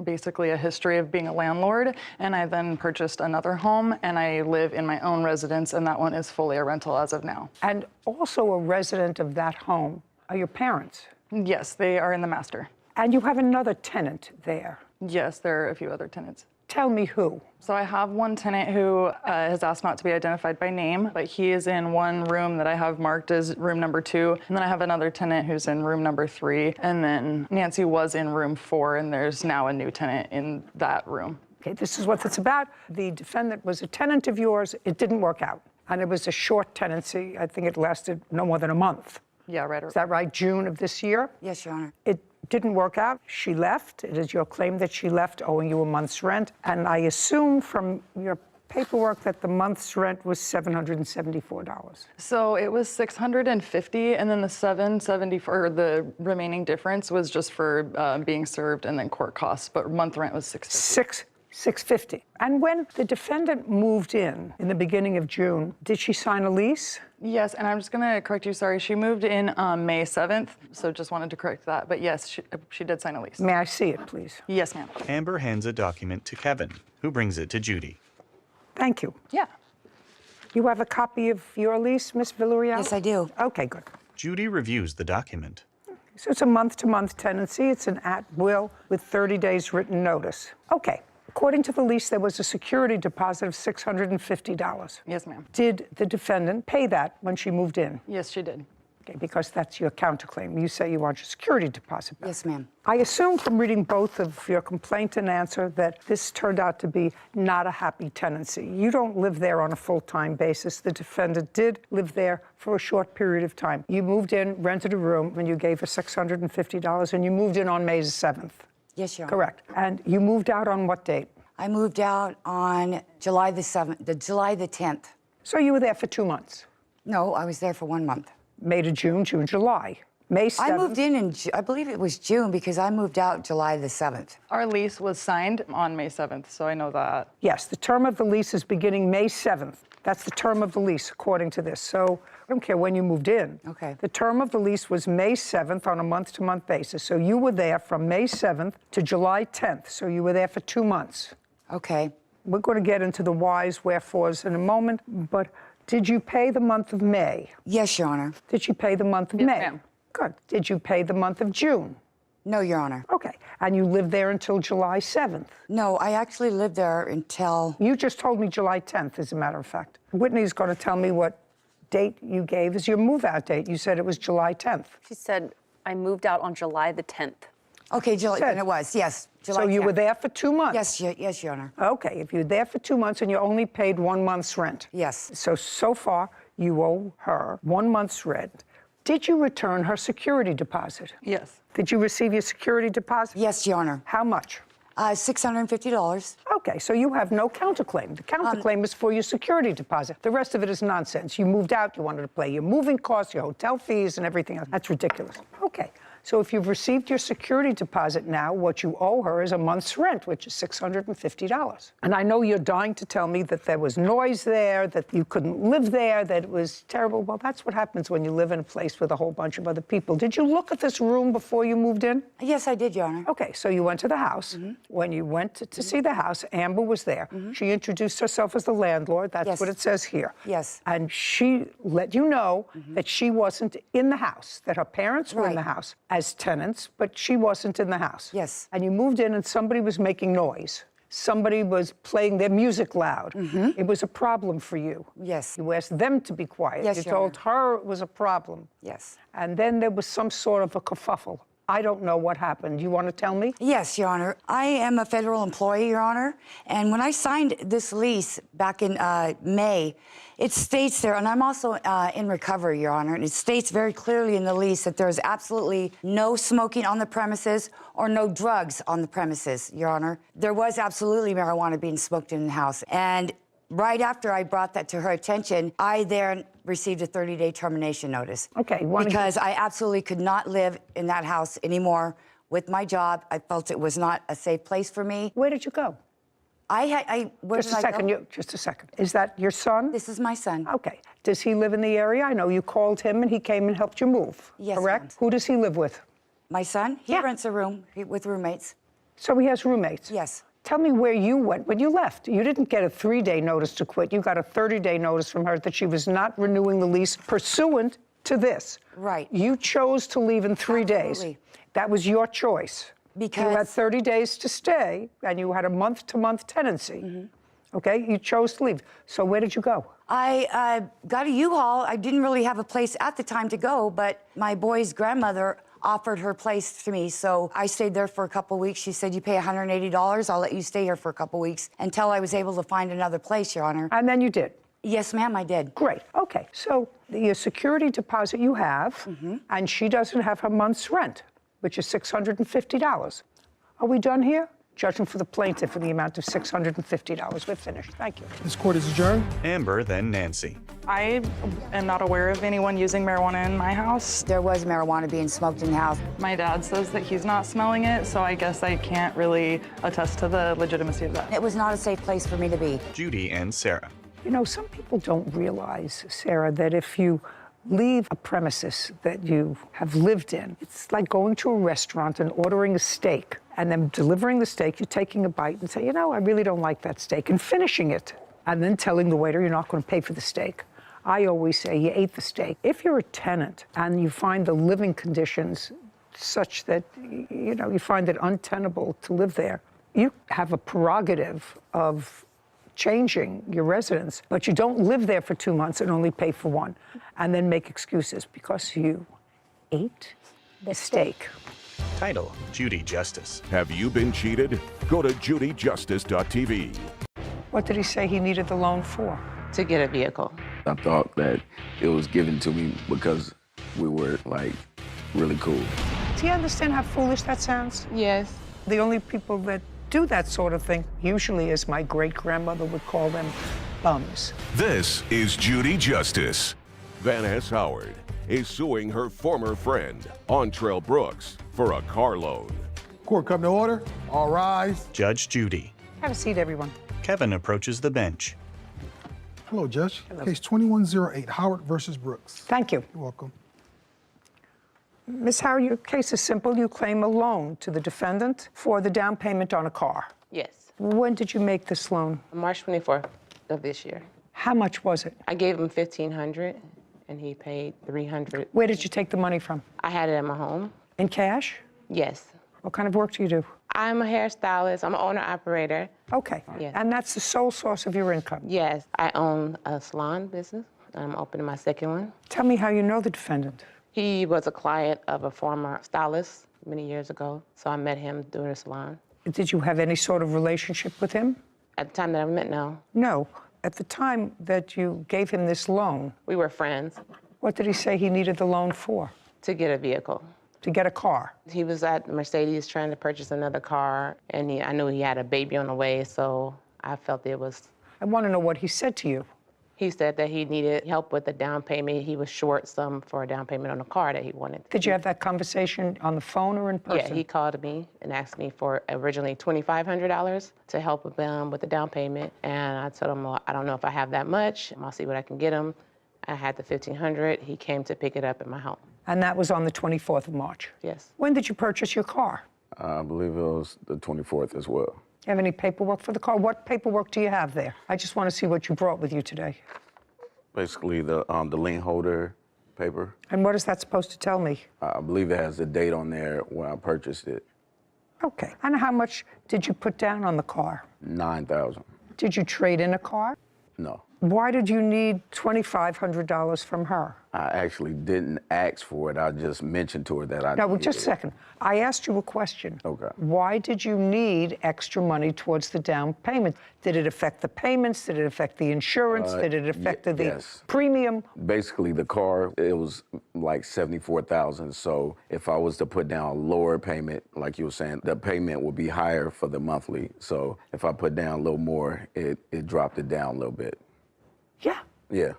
Speaker 13: basically a history of being a landlord. And I then purchased another home and I live in my own residence, and that one is fully a rental as of now.
Speaker 2: And also a resident of that home are your parents?
Speaker 13: Yes, they are in the master.
Speaker 2: And you have another tenant there?
Speaker 13: Yes, there are a few other tenants.
Speaker 2: Tell me who.
Speaker 13: So I have one tenant who has asked not to be identified by name, but he is in one room that I have marked as room number 2. And then I have another tenant who's in room number 3. And then Nancy was in room 4, and there's now a new tenant in that room.
Speaker 2: Okay, this is what it's about. The defendant was a tenant of yours. It didn't work out. And it was a short tenancy. I think it lasted no more than a month.
Speaker 13: Yeah, right.
Speaker 2: Is that right? June of this year?
Speaker 14: Yes, Your Honor.
Speaker 2: It didn't work out. She left. It is your claim that she left owing you a month's rent. And I assume from your paperwork that the month's rent was $774.
Speaker 13: So it was $650, and then the $774, the remaining difference was just for being served and then court costs, but month rent was $650.
Speaker 2: $650. And when the defendant moved in the beginning of June, did she sign a lease?
Speaker 13: Yes, and I'm just going to correct you, sorry. She moved in May 7th, so just wanted to correct that. But yes, she did sign a lease.
Speaker 2: May I see it, please?
Speaker 13: Yes, ma'am.
Speaker 6: Amber hands a document to Kevin, who brings it to Judy.
Speaker 2: Thank you.
Speaker 13: Yeah.
Speaker 2: You have a copy of your lease, Ms. Villarreal?
Speaker 14: Yes, I do.
Speaker 2: Okay, good.
Speaker 6: Judy reviews the document.
Speaker 2: So it's a month-to-month tenancy. It's an at-will with 30 days written notice. Okay. According to the lease, there was a security deposit of $650.
Speaker 13: Yes, ma'am.
Speaker 2: Did the defendant pay that when she moved in?
Speaker 13: Yes, she did.
Speaker 2: Okay, because that's your counterclaim. You say you want your security deposit back.
Speaker 14: Yes, ma'am.
Speaker 2: I assume from reading both of your complaint and answer that this turned out to be not a happy tenancy. You don't live there on a full-time basis. The defendant did live there for a short period of time. You moved in, rented a room, and you gave her $650, and you moved in on May 7th.
Speaker 14: Yes, Your Honor.
Speaker 2: Correct. And you moved out on what date?
Speaker 14: I moved out on July the 7th, July the 10th.
Speaker 2: So you were there for 2 months?
Speaker 14: No, I was there for 1 month.
Speaker 2: May to June, June, July. May 7th.
Speaker 14: I moved in I believe it was June because I moved out July the 7th.
Speaker 13: Our lease was signed on May 7th, so I know that.
Speaker 2: Yes, the term of the lease is beginning May 7th. That's the term of the lease, according to this. So I don't care when you moved in.
Speaker 14: Okay.
Speaker 2: The term of the lease was May 7th on a month-to-month basis. So you were there from May 7th to July 10th. So you were there for 2 months.
Speaker 14: Okay.
Speaker 2: We're going to get into the whys, wherefores in a moment, but did you pay the month of May?
Speaker 14: Yes, Your Honor.
Speaker 2: Did you pay the month of
Speaker 13: Yes,
Speaker 2: May?
Speaker 13: ma'am.
Speaker 2: Good. Did you pay the month of June?
Speaker 14: No, Your Honor.
Speaker 2: Okay. And you lived there until July 7th?
Speaker 14: No, I actually lived there until...
Speaker 2: You just told me July 10th, as a matter of fact. Whitney's going to tell me what date you gave as your move-out date. You said it was July 10th.
Speaker 15: She said, I moved out on July the 10th.
Speaker 14: Okay, July, and it was, yes. July
Speaker 2: So you
Speaker 14: 10th.
Speaker 2: were there for 2 months?
Speaker 14: Yes, Your Honor.
Speaker 2: Okay, if you're there for 2 months and you only paid 1 month's rent.
Speaker 14: Yes.
Speaker 2: So far, you owe her 1 month's rent. Did you return her security deposit?
Speaker 13: Yes.
Speaker 2: Did you receive your security deposit?
Speaker 14: Yes, Your Honor.
Speaker 2: How much?
Speaker 14: $650.
Speaker 2: Okay, so you have no counterclaim. The counterclaim is for your security deposit. The rest of it is nonsense. You moved out, you wanted to pay your moving costs, your hotel fees, and everything else. That's ridiculous. Okay, so if you've received your security deposit now, what you owe her is a month's rent, which is $650. And I know you're dying to tell me that there was noise there, that you couldn't live there, that it was terrible. Well, that's what happens when you live in a place with a whole bunch of other people. Did you look at this room before you moved in?
Speaker 14: Yes, I did, Your Honor.
Speaker 2: Okay, so you went to the house. When you went to see the house, Amber was there. She introduced herself as the landlord. That's
Speaker 14: Yes.
Speaker 2: what it says here.
Speaker 14: Yes.
Speaker 2: And she let you know that she wasn't in the house, that her parents were in the
Speaker 14: Right.
Speaker 2: house as tenants, but she wasn't in the house.
Speaker 14: Yes.
Speaker 2: And you moved in and somebody was making noise. Somebody was playing their music loud. It was a problem for you.
Speaker 14: Yes.
Speaker 2: You asked them to be quiet.
Speaker 14: Yes,
Speaker 2: You
Speaker 14: Your
Speaker 2: told her it was a problem.
Speaker 14: Yes.
Speaker 2: And then there was some sort of a kerfuffle. I don't know what happened. You want to tell me?
Speaker 14: Yes, Your Honor. I am a federal employee, Your Honor. And when I signed this lease back in May, it states there, and I'm also in recovery, Your Honor, and it states very clearly in the lease that there's absolutely no smoking on the premises or no drugs on the premises, Your Honor. There was absolutely marijuana being smoked in the house. And right after I brought that to her attention, I then received a 30-day termination notice.
Speaker 2: Okay.
Speaker 14: Because I absolutely could not live in that house anymore with my job. I felt it was not a safe place for me.
Speaker 2: Where did you go?
Speaker 14: Where
Speaker 2: Just
Speaker 14: did
Speaker 2: a
Speaker 14: I
Speaker 2: second.
Speaker 14: go?
Speaker 2: Just a second. Is that your son?
Speaker 14: This is my son.
Speaker 2: Okay. Does he live in the area? I know you called him and he came and helped you move.
Speaker 14: Yes,
Speaker 2: correct?
Speaker 14: ma'am.
Speaker 2: Who does he live with?
Speaker 14: My son? He rents a room with roommates.
Speaker 2: So he has roommates?
Speaker 14: Yes.
Speaker 2: Tell me where you went when you left. You didn't get a 3-day notice to quit. You got a 30-day notice from her that she was not renewing the lease pursuant to this.
Speaker 14: Right.
Speaker 2: You chose to leave in 3 days.
Speaker 14: Absolutely.
Speaker 2: That was your choice.
Speaker 14: Because
Speaker 2: you had 30 days to stay, and you had a month-to-month tenancy. Okay, you chose to leave. So where did you go?
Speaker 14: I got a U-Haul. I didn't really have a place at the time to go, but my boy's grandmother offered her place to me. So I stayed there for a couple weeks. She said, you pay $180, I'll let you stay here for a couple weeks until I was able to find another place, Your Honor.
Speaker 2: And then you did?
Speaker 14: Yes, ma'am, I did.
Speaker 2: Great, okay. So the security deposit you have, and she doesn't have her month's rent, which is $650. Are we done here? Judgment for the plaintiff in the amount of $650. We're finished. Thank you.
Speaker 5: This court is adjourned.
Speaker 6: Amber, then Nancy.
Speaker 13: I am not aware of anyone using marijuana in my house.
Speaker 14: There was marijuana being smoked in the house.
Speaker 13: My dad says that he's not smelling it, so I guess I can't really attest to the legitimacy of that.
Speaker 14: It was not a safe place for me to be.
Speaker 6: Judy and Sarah.
Speaker 2: You know, some people don't realize, Sarah, that if you leave a premises that you have lived in, it's like going to a restaurant and ordering a steak and then delivering the steak, you're taking a bite and say, you know, I really don't like that steak, and finishing it, and then telling the waiter you're not going to pay for the steak. I always say you ate the steak. If you're a tenant and you find the living conditions such that, you know, you find it untenable to live there, you have a prerogative of changing your residence, but you don't live there for 2 months and only pay for 1, and then make excuses because you ate the steak.
Speaker 6: Title, Judy Justice.
Speaker 4: Have you been cheated? Go to judyjustice.tv.
Speaker 2: What did he say he needed the loan for?
Speaker 16: To get a vehicle.
Speaker 17: I thought that it was given to me because we were, like, really cool.
Speaker 2: Do you understand how foolish that sounds?
Speaker 16: Yes.
Speaker 2: The only people that do that sort of thing, usually, as my great-grandmother would call them, bums.
Speaker 4: This is Judy Justice. Vanessa Howard is suing her former friend, Ontrell Brooks, for a car loan.
Speaker 5: Court come to order. All rise.
Speaker 6: Judge Judy.
Speaker 2: Have a seat, everyone.
Speaker 6: Kevin approaches the bench.
Speaker 5: Hello, Judge. Case 2108, Howard versus Brooks.
Speaker 2: Thank you.
Speaker 5: You're welcome.
Speaker 2: Ms. Howard, your case is simple. You claim a loan to the defendant for the down payment on a car.
Speaker 16: Yes.
Speaker 2: When did you make this loan?
Speaker 16: March 24th of this year.
Speaker 2: How much was it?
Speaker 16: I gave him $1,500 and he paid $300.
Speaker 2: Where did you take the money from?
Speaker 16: I had it at my home.
Speaker 2: In cash?
Speaker 16: Yes.
Speaker 2: What kind of work do you do?
Speaker 16: I'm a hairstylist. I'm an owner-operator.
Speaker 2: Okay.
Speaker 16: Yes.
Speaker 2: And that's the sole source of your income?
Speaker 16: Yes. I own a salon business. I'm opening my second one.
Speaker 2: Tell me how you know the defendant.
Speaker 16: He was a client of a former stylist many years ago, so I met him through the salon.
Speaker 2: Did you have any sort of relationship with him?
Speaker 16: At the time that I met, no.
Speaker 2: No. At the time that you gave him this loan,
Speaker 16: we were friends.
Speaker 2: What did he say he needed the loan for?
Speaker 16: To get a vehicle.
Speaker 2: To get a car?
Speaker 16: He was at Mercedes trying to purchase another car, and I knew he had a baby on the way, so I felt it was...
Speaker 2: I want to know what he said to you.
Speaker 16: He said that he needed help with the down payment. He was short some for a down payment on a car that he wanted.
Speaker 2: Did you have that conversation on the phone or in person?
Speaker 16: Yeah, he called me and asked me for originally $2,500 to help him with the down payment. And I told him, well, I don't know if I have that much. I'll see what I can get him. I had the $1,500. He came to pick it up at my home.
Speaker 2: And that was on the 24th of March?
Speaker 16: Yes.
Speaker 2: When did you purchase your car?
Speaker 17: I believe it was the 24th as well.
Speaker 2: You have any paperwork for the car? What paperwork do you have there? I just want to see what you brought with you today.
Speaker 17: Basically, the lien holder paper.
Speaker 2: And what is that supposed to tell me?
Speaker 17: I believe it has the date on there when I purchased it.
Speaker 2: Okay. And how much did you put down on the car?
Speaker 17: $9,000.
Speaker 2: Did you trade in a car?
Speaker 17: No.
Speaker 2: Why did you need $2,500 from her?
Speaker 17: I actually didn't ask for it. I just mentioned to her that I
Speaker 2: No, well,
Speaker 17: needed
Speaker 2: just a
Speaker 17: it.
Speaker 2: second. I asked you a question.
Speaker 17: Okay.
Speaker 2: Why did you need extra money towards the down payment? Did it affect the payments? Did it affect the insurance? Did it affect the
Speaker 17: yes.
Speaker 2: premium?
Speaker 17: Basically, the car, it was like $74,000. So if I was to put down a lower payment, like you were saying, the payment would be higher for the monthly. So if I put down a little more, it dropped it down a little bit.
Speaker 2: Yeah.
Speaker 17: Yeah.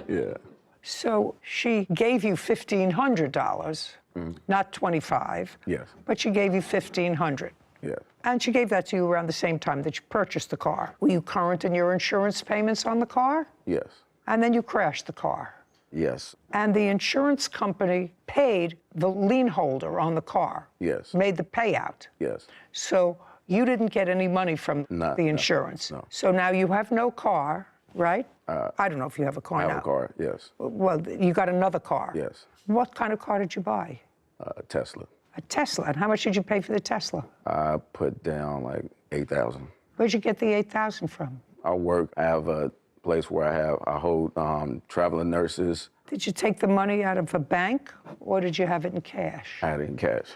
Speaker 17: Yeah.
Speaker 2: So she gave you $1,500, not $25.
Speaker 17: Yes.
Speaker 2: But she gave you $1,500.
Speaker 17: Yes.
Speaker 2: And she gave that to you around the same time that you purchased the car. Were you current in your insurance payments on the car?
Speaker 17: Yes.
Speaker 2: And then you crashed the car.
Speaker 17: Yes.
Speaker 2: And the insurance company paid the lien holder on the car.
Speaker 17: Yes.
Speaker 2: Made the payout.
Speaker 17: Yes.
Speaker 2: So you didn't get any money from the insurance.
Speaker 17: No.
Speaker 2: So now you have no car, right? I don't know if you have a car now.
Speaker 17: I have a car, yes.
Speaker 2: Well, you got another car.
Speaker 17: Yes.
Speaker 2: What kind of car did you buy?
Speaker 17: Tesla.
Speaker 2: A Tesla. And how much did you pay for the Tesla?
Speaker 17: I put down like $8,000.
Speaker 2: Where'd you get the $8,000 from?
Speaker 17: I work. I have a place where I hold traveling nurses.
Speaker 2: Did you take the money out of a bank, or did you have it in cash?
Speaker 17: I had it in cash.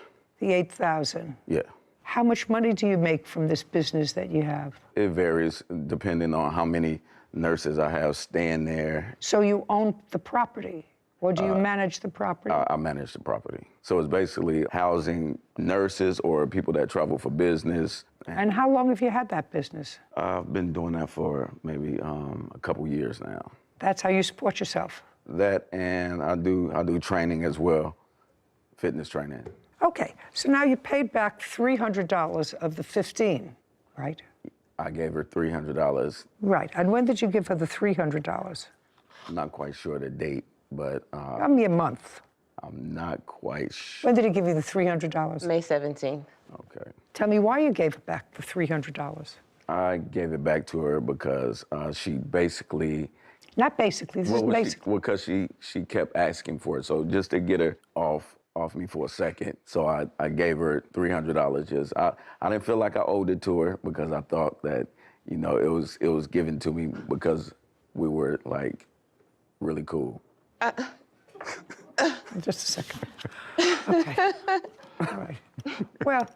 Speaker 2: The $8,000.
Speaker 17: Yeah.
Speaker 2: How much money do you make from this business that you have?
Speaker 17: It varies depending on how many nurses I have staying there.
Speaker 2: So you own the property, or do you manage the property?
Speaker 17: I manage the property. So it's basically housing nurses or people that travel for business.
Speaker 2: And how long have you had that business?
Speaker 17: I've been doing that for maybe a couple years now.
Speaker 2: That's how you support yourself?
Speaker 17: That, and I do training as well, fitness training.
Speaker 2: Okay, so now you paid back $300 of the $15, right?
Speaker 17: I gave her $300.
Speaker 2: Right, and when did you give her the $300?
Speaker 17: I'm not quite sure the date, but...
Speaker 2: Give me a month.
Speaker 17: I'm not quite sure.
Speaker 2: When did he give you the $300?
Speaker 16: May 17th.
Speaker 17: Okay.
Speaker 2: Tell me why you gave back the $300.
Speaker 17: I gave it back to her because she basically...
Speaker 2: Not basically, this is basically.
Speaker 17: Well, because she kept asking for it, so just to get her off me for a second. So I gave her $300. Just I didn't feel like I owed it to her because I thought that, you know, it was given to me because we were like really cool.
Speaker 2: Just a second. Okay. All right. Well,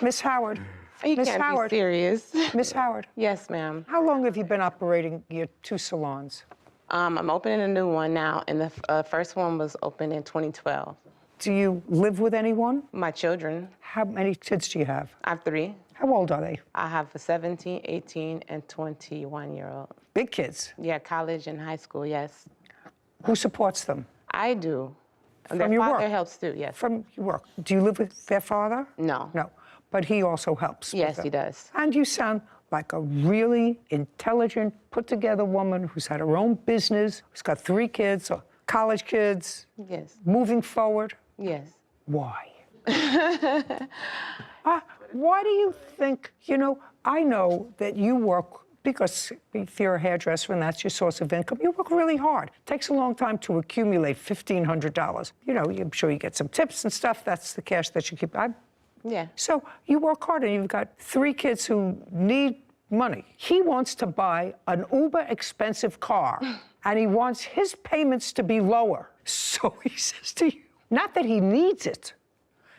Speaker 2: Miss Howard.
Speaker 16: You
Speaker 2: Miss
Speaker 16: can't
Speaker 2: Howard.
Speaker 16: be serious.
Speaker 2: Miss Howard.
Speaker 16: Yes, ma'am.
Speaker 2: How long have you been operating your 2 salons?
Speaker 16: I'm opening a new one now, and the first one was opened in 2012.
Speaker 2: Do you live with anyone?
Speaker 16: My children.
Speaker 2: How many kids do you have?
Speaker 16: I have 3.
Speaker 2: How old are they?
Speaker 16: I have a 17, 18, and 21-year-old.
Speaker 2: Big kids?
Speaker 16: Yeah, college and high school, yes.
Speaker 2: Who supports them?
Speaker 16: I do.
Speaker 2: From
Speaker 16: Their
Speaker 2: your
Speaker 16: father
Speaker 2: work?
Speaker 16: helps too, yes.
Speaker 2: From your work. Do you live with their father?
Speaker 16: No.
Speaker 2: No. But he also helps.
Speaker 16: Yes,
Speaker 2: with
Speaker 16: he
Speaker 2: them.
Speaker 16: does.
Speaker 2: And you sound like a really intelligent, put-together woman who's had her own business, who's got 3 kids, or college kids.
Speaker 16: Yes.
Speaker 2: Moving forward.
Speaker 16: Yes.
Speaker 2: Why? Why do you think, you know, I know that you work, because if you're a hairdresser and that's your source of income, you work really hard. It takes a long time to accumulate $1,500. You know, I'm sure you get some tips and stuff. That's the cash that you keep.
Speaker 16: Yeah.
Speaker 2: So you work hard and you've got 3 kids who need money. He wants to buy an uber expensive car and he wants his payments to be lower. So he says to you, not that he needs it.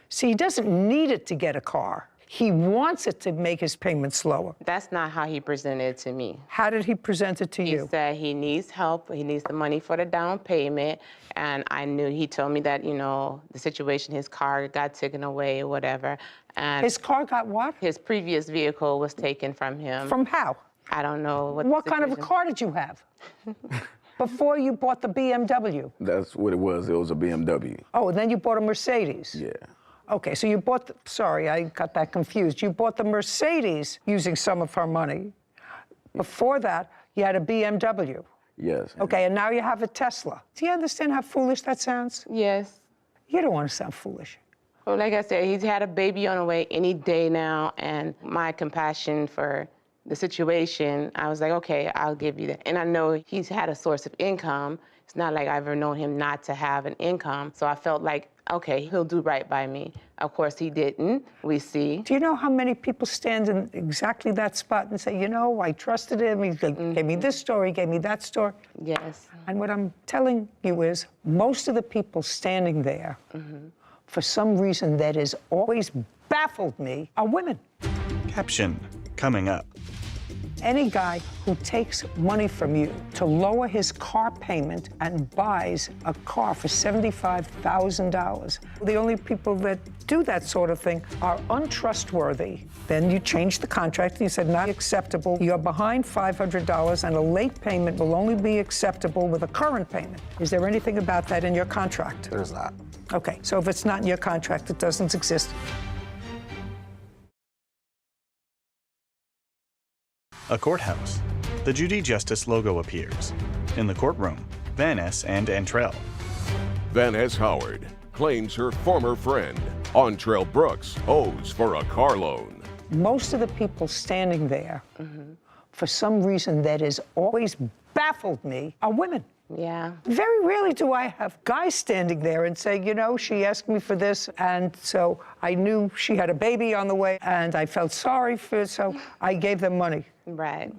Speaker 2: See, he doesn't need it to get a car. He wants it to make his payments lower.
Speaker 16: That's not how he presented it to me.
Speaker 2: How did he present it to you?
Speaker 16: He said he needs help, he needs the money for the down payment, and I knew, he told me that, you know, the situation, his car got taken away or whatever. And
Speaker 2: his car got what?
Speaker 16: His previous vehicle was taken from him.
Speaker 2: From how?
Speaker 16: I don't know.
Speaker 2: What kind of a car did you have? Before you bought the BMW?
Speaker 17: That's what it was. It was a BMW.
Speaker 2: Oh, and then you bought a Mercedes?
Speaker 17: Yeah.
Speaker 2: Okay, so you bought, sorry, I got that confused. You bought the Mercedes using some of her money. Before that, you had a BMW.
Speaker 17: Yes.
Speaker 2: Okay, and now you have a Tesla. Do you understand how foolish that sounds?
Speaker 16: Yes.
Speaker 2: You don't want to sound foolish.
Speaker 16: Well, like I said, he's had a baby on the way any day now, and my compassion for the situation, I was like, okay, I'll give you that. And I know he's had a source of income. It's not like I've ever known him not to have an income. So I felt like, okay, he'll do right by me. Of course, he didn't. We see.
Speaker 2: Do you know how many people stand in exactly that spot and say, you know, I trusted him. He gave me this story, gave me that story.
Speaker 16: Yes.
Speaker 2: And what I'm telling you is most of the people standing there, for some reason that has always baffled me, are women.
Speaker 6: Caption coming up.
Speaker 2: Any guy who takes money from you to lower his car payment and buys a car for $75,000, the only people that do that sort of thing are untrustworthy. Then you change the contract and you said, not acceptable. You're behind $500 and a late payment will only be acceptable with a current payment. Is there anything about that in your contract?
Speaker 18: There's not.
Speaker 2: Okay, so if it's not in your contract, it doesn't exist.
Speaker 6: A courthouse. The Judy Justice logo appears. In the courtroom, Van Ness and Antrell.
Speaker 4: Van Ness Howard claims her former friend, Antrell Brooks, owes for a car loan.
Speaker 2: Most of the people standing there, for some reason that has always baffled me, are women.
Speaker 16: Yeah.
Speaker 2: Very rarely do I have guys standing there and say, you know, she asked me for this, and so I knew she had a baby on the way, and I felt sorry for it, so I gave them money.
Speaker 16: Right.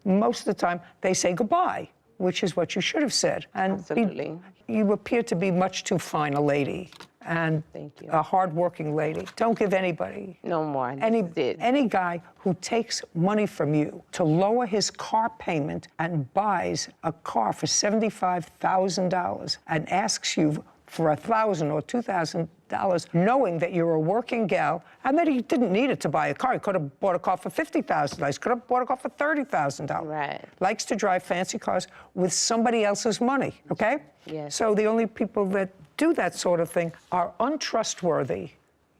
Speaker 2: Most of the time, they say goodbye, which is what you should have said. And
Speaker 16: Absolutely.
Speaker 2: You appear to be much too fine a lady and
Speaker 16: Thank you.
Speaker 2: a hardworking lady. Don't give anybody,
Speaker 16: No more.
Speaker 2: any guy who takes money from you to lower his car payment and buys a car for $75,000 and asks you for $1,000 or $2,000, knowing that you're a working gal and that he didn't need it to buy a car. He could have bought a car for $50,000. Could have bought a car for $30,000.
Speaker 16: Right.
Speaker 2: Likes to drive fancy cars with somebody else's money, okay?
Speaker 16: Yes.
Speaker 2: So the only people that do that sort of thing are untrustworthy,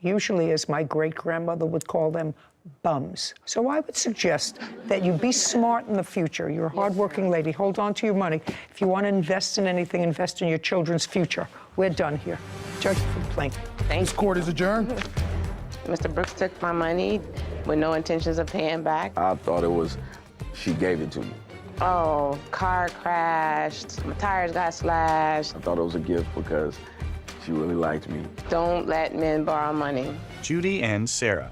Speaker 2: usually, as my great-grandmother would call them, bums. So I would suggest that you be smart in the future. You're a hardworking lady. Hold on to your money. If you want to invest in anything, invest in your children's future. We're done here. Judge complaint.
Speaker 5: This court is adjourned.
Speaker 16: Mr. Brooks took my money with no intentions of paying back.
Speaker 17: I thought it was, she gave it to me.
Speaker 16: Oh, car crashed, my tires got slashed.
Speaker 17: I thought it was a gift because she really liked me.
Speaker 16: Don't let men borrow money.
Speaker 6: Judy and Sarah.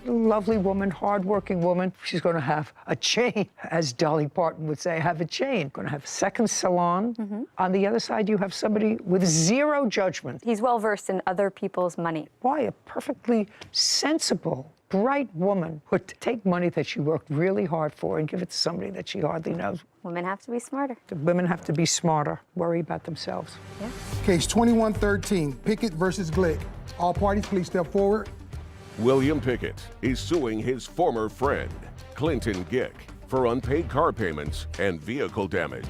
Speaker 2: Lovely woman, hardworking woman. She's going to have a chain, as Dolly Parton would say, have a chain. Going to have a second salon. On the other side, you have somebody with zero judgment.
Speaker 8: He's well-versed in other people's money.
Speaker 2: Why a perfectly sensible, bright woman would take money that she worked really hard for and give it to somebody that she hardly knows.
Speaker 8: Women have to be smarter.
Speaker 2: The women have to be smarter, worry about themselves.
Speaker 8: Yeah.
Speaker 5: Case 2113, Pickett versus Glick. All parties, please step forward.
Speaker 4: William Pickett is suing his former friend, Clinton Gick, for unpaid car payments and vehicle damage.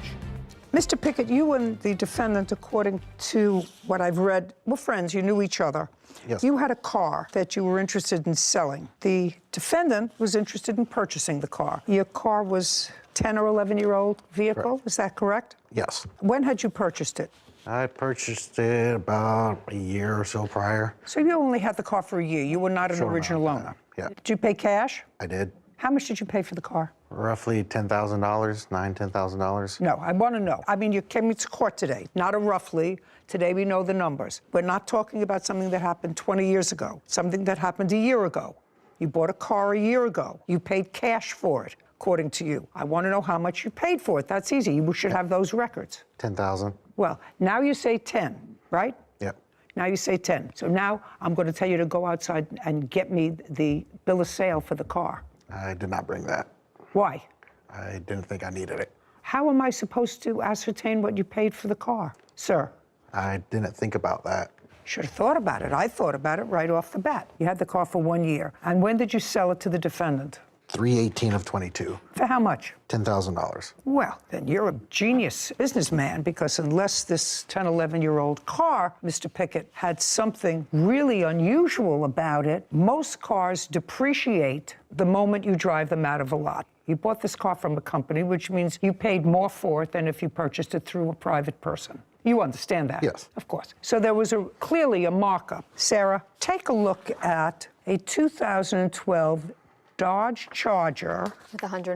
Speaker 2: Mr. Pickett, you and the defendant, according to what I've read, were friends. You knew each other.
Speaker 18: Yes.
Speaker 2: You had a car that you were interested in selling. The defendant was interested in purchasing the car. Your car was 10 or 11-year-old vehicle,
Speaker 18: Correct.
Speaker 2: is that correct?
Speaker 18: Yes.
Speaker 2: When had you purchased it?
Speaker 18: I purchased it about a year or so prior.
Speaker 2: So you only had the car for a year. You were not an
Speaker 18: Short
Speaker 2: original
Speaker 18: amount of
Speaker 2: owner.
Speaker 18: time, yeah.
Speaker 2: Did you pay cash?
Speaker 18: I did.
Speaker 2: How much did you pay for the car?
Speaker 18: Roughly $10,000, $10,000.
Speaker 2: No, I want to know. I mean, you came to court today, not a roughly. Today we know the numbers. We're not talking about something that happened 20 years ago, something that happened a year ago. You bought a car a year ago. You paid cash for it, according to you. I want to know how much you paid for it. That's easy. You should have those records.
Speaker 18: 10,000.
Speaker 2: Well, now you say 10, right?
Speaker 18: Yep.
Speaker 2: Now you say 10. So now I'm going to tell you to go outside and get me the bill of sale for the car.
Speaker 18: I did not bring that.
Speaker 2: Why?
Speaker 18: I didn't think I needed it.
Speaker 2: How am I supposed to ascertain what you paid for the car, sir?
Speaker 18: I didn't think about that.
Speaker 2: Should have thought about it. I thought about it right off the bat. You had the car for 1 year. And when did you sell it to the defendant?
Speaker 18: 3/18 of 22.
Speaker 2: For how much?
Speaker 18: $10,000.
Speaker 2: Well, then you're a genius businessman, because unless this 10, 11-year-old car, Mr. Pickett, had something really unusual about it, most cars depreciate the moment you drive them out of a lot. You bought this car from a company, which means you paid more for it than if you purchased it through a private person. You understand that?
Speaker 18: Yes.
Speaker 2: Of course. So there was clearly a markup. Sarah, take a look at a 2012 Dodge Charger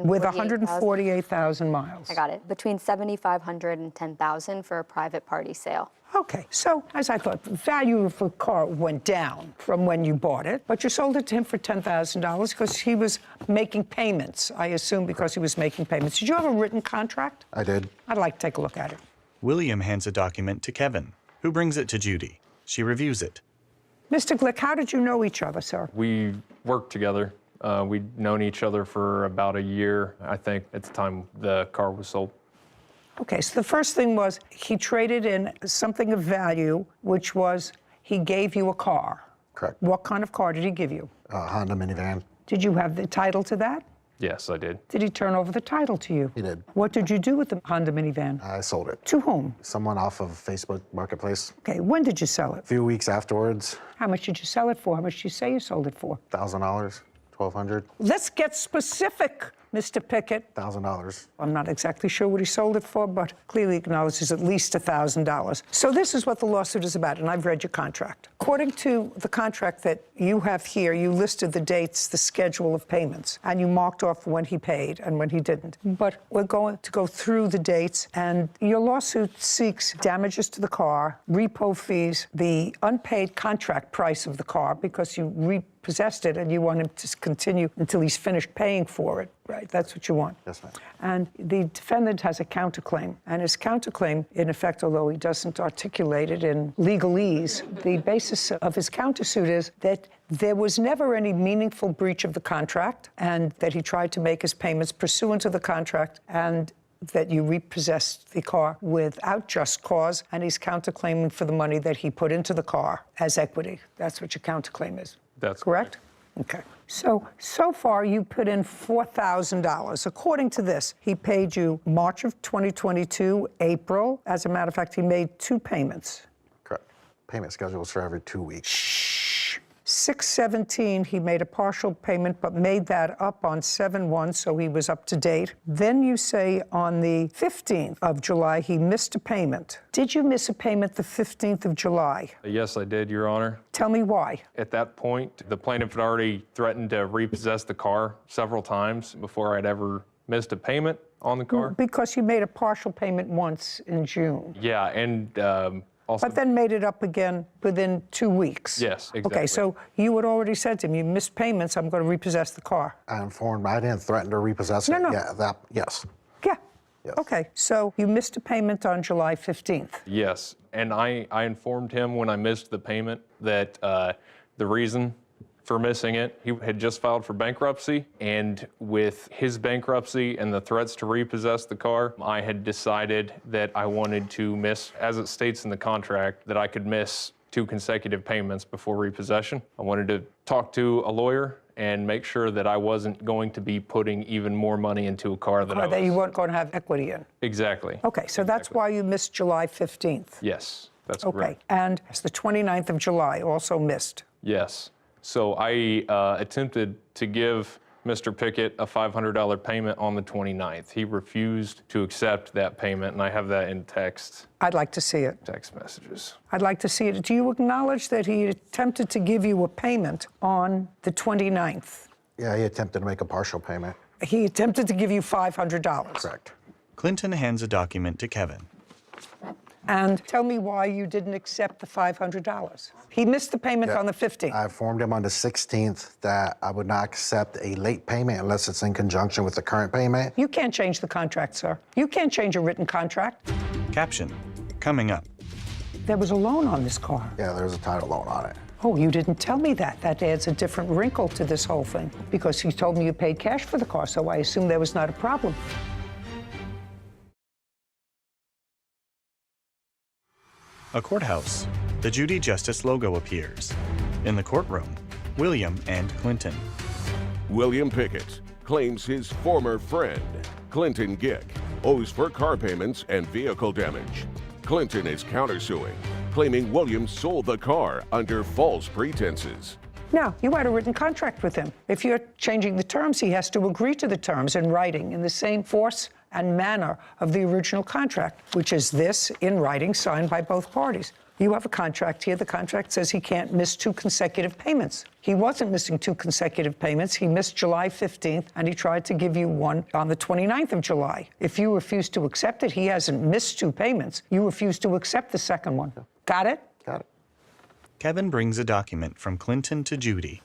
Speaker 2: with 148,000 miles.
Speaker 8: I got it. Between 7,500 and 10,000 for a private party sale.
Speaker 2: Okay, so as I thought, the value of the car went down from when you bought it, but you sold it to him for $10,000 because he was making payments, I assume, because he was making payments. Did you have a written contract?
Speaker 18: I did.
Speaker 2: I'd like to take a look at it.
Speaker 6: William hands a document to Kevin, who brings it to Judy. She reviews it.
Speaker 2: Mr. Glick, how did you know each other, sir?
Speaker 19: We worked together. We'd known each other for about a year, I think, at the time the car was sold.
Speaker 2: Okay, so the first thing was he traded in something of value, which was he gave you a car.
Speaker 18: Correct.
Speaker 2: What kind of car did he give you?
Speaker 18: A Honda minivan.
Speaker 2: Did you have the title to that?
Speaker 19: Yes, I did.
Speaker 2: Did he turn over the title to you?
Speaker 18: He did.
Speaker 2: What did you do with the Honda minivan?
Speaker 18: I sold it.
Speaker 2: To whom?
Speaker 18: Someone off of Facebook Marketplace.
Speaker 2: Okay, when did you sell it?
Speaker 18: A few weeks afterwards.
Speaker 2: How much did you sell it for? How much did you say you sold it for?
Speaker 18: $1,000, $1,200.
Speaker 2: Let's get specific. Mr. Pickett,
Speaker 18: $1,000.
Speaker 2: I'm not exactly sure what he sold it for, but clearly acknowledges at least $1,000. So this is what the lawsuit is about, and I've read your contract. According to the contract that you have here, you listed the dates, the schedule of payments, and you marked off when he paid and when he didn't. But we're going to go through the dates, and your lawsuit seeks damages to the car, repo fees, the unpaid contract price of the car because you repossessed it and you want him to continue until he's finished paying for it, right? That's what you want.
Speaker 18: Yes, ma'am.
Speaker 2: And the defendant has a counterclaim. And his counterclaim, in effect, although he doesn't articulate it in legalese, the basis of his countersuit is that there was never any meaningful breach of the contract and that he tried to make his payments pursuant to the contract and that you repossessed the car without just cause, and he's counterclaiming for the money that he put into the car as equity. That's what your counterclaim is.
Speaker 19: That's
Speaker 2: correct? Okay. So far you put in $4,000. According to this, he paid you March of 2022, April. As a matter of fact, he made 2 payments.
Speaker 18: Correct. Payment schedule was for every 2 weeks.
Speaker 2: 6/17, he made a partial payment, but made that up on 7/1, so he was up to date. Then you say on the 15th of July, he missed a payment. Did you miss a payment the 15th of July?
Speaker 19: Yes, I did, Your Honor.
Speaker 2: Tell me why.
Speaker 19: At that point, the plaintiff had already threatened to repossess the car several times before I'd ever missed a payment on the car.
Speaker 2: Because you made a partial payment once in June.
Speaker 19: Yeah, and also...
Speaker 2: But then made it up again within 2 weeks.
Speaker 19: Yes, exactly.
Speaker 2: Okay, so you had already said to him, you missed payments, I'm going to repossess the car.
Speaker 18: I didn't threaten to repossess it.
Speaker 2: No.
Speaker 18: Yeah, yes.
Speaker 2: Yeah.
Speaker 18: Yes.
Speaker 2: Okay, so you missed a payment on July 15th.
Speaker 19: Yes, and I informed him when I missed the payment that the reason for missing it, he had just filed for bankruptcy, and with his bankruptcy and the threats to repossess the car, I had decided that I wanted to miss, as it states in the contract, that I could miss 2 consecutive payments before repossession. I wanted to talk to a lawyer and make sure that I wasn't going to be putting even more money into a car that
Speaker 2: you weren't going to have equity in.
Speaker 19: Exactly.
Speaker 2: Okay, so that's why you missed July 15th.
Speaker 19: Yes, that's
Speaker 2: Okay,
Speaker 19: correct.
Speaker 2: and it's the 29th of July, also missed.
Speaker 19: Yes. So I attempted to give Mr. Pickett a $500 payment on the 29th. He refused to accept that payment, and I have that in text.
Speaker 2: I'd like to see it.
Speaker 19: Text messages.
Speaker 2: I'd like to see it. Do you acknowledge that he attempted to give you a payment on the 29th?
Speaker 18: Yeah, he attempted to make a partial payment.
Speaker 2: He attempted to give you $500.
Speaker 18: Correct.
Speaker 6: Clinton hands a document to Kevin.
Speaker 2: And tell me why you didn't accept the $500. He missed the payment on the 15th.
Speaker 18: I informed him on the 16th that I would not accept a late payment unless it's in conjunction with the current payment.
Speaker 2: You can't change the contract, sir. You can't change a written contract.
Speaker 6: Caption, coming up.
Speaker 2: There was a loan on this car.
Speaker 18: Yeah, there's a title loan on it.
Speaker 2: Oh, you didn't tell me that. That adds a different wrinkle to this whole thing because you told me you paid cash for the car, so I assume there was not a problem.
Speaker 6: A courthouse. The Judy Justice logo appears. In the courtroom, William and Clinton.
Speaker 4: William Pickett claims his former friend, Clinton Gick, owes for car payments and vehicle damage. Clinton is countersuing, claiming William sold the car under false pretenses.
Speaker 2: No, you had a written contract with him. If you're changing the terms, he has to agree to the terms in writing in the same force and manner of the original contract, which is this in writing signed by both parties. You have a contract here. The contract says he can't miss 2 consecutive payments. He wasn't missing 2 consecutive payments. He missed July 15th, and he tried to give you one on the 29th of July. If you refuse to accept it, he hasn't missed 2 payments. You refuse to accept the second one. Got it?
Speaker 18: Got it.
Speaker 6: Kevin brings a document from Clinton to Judy.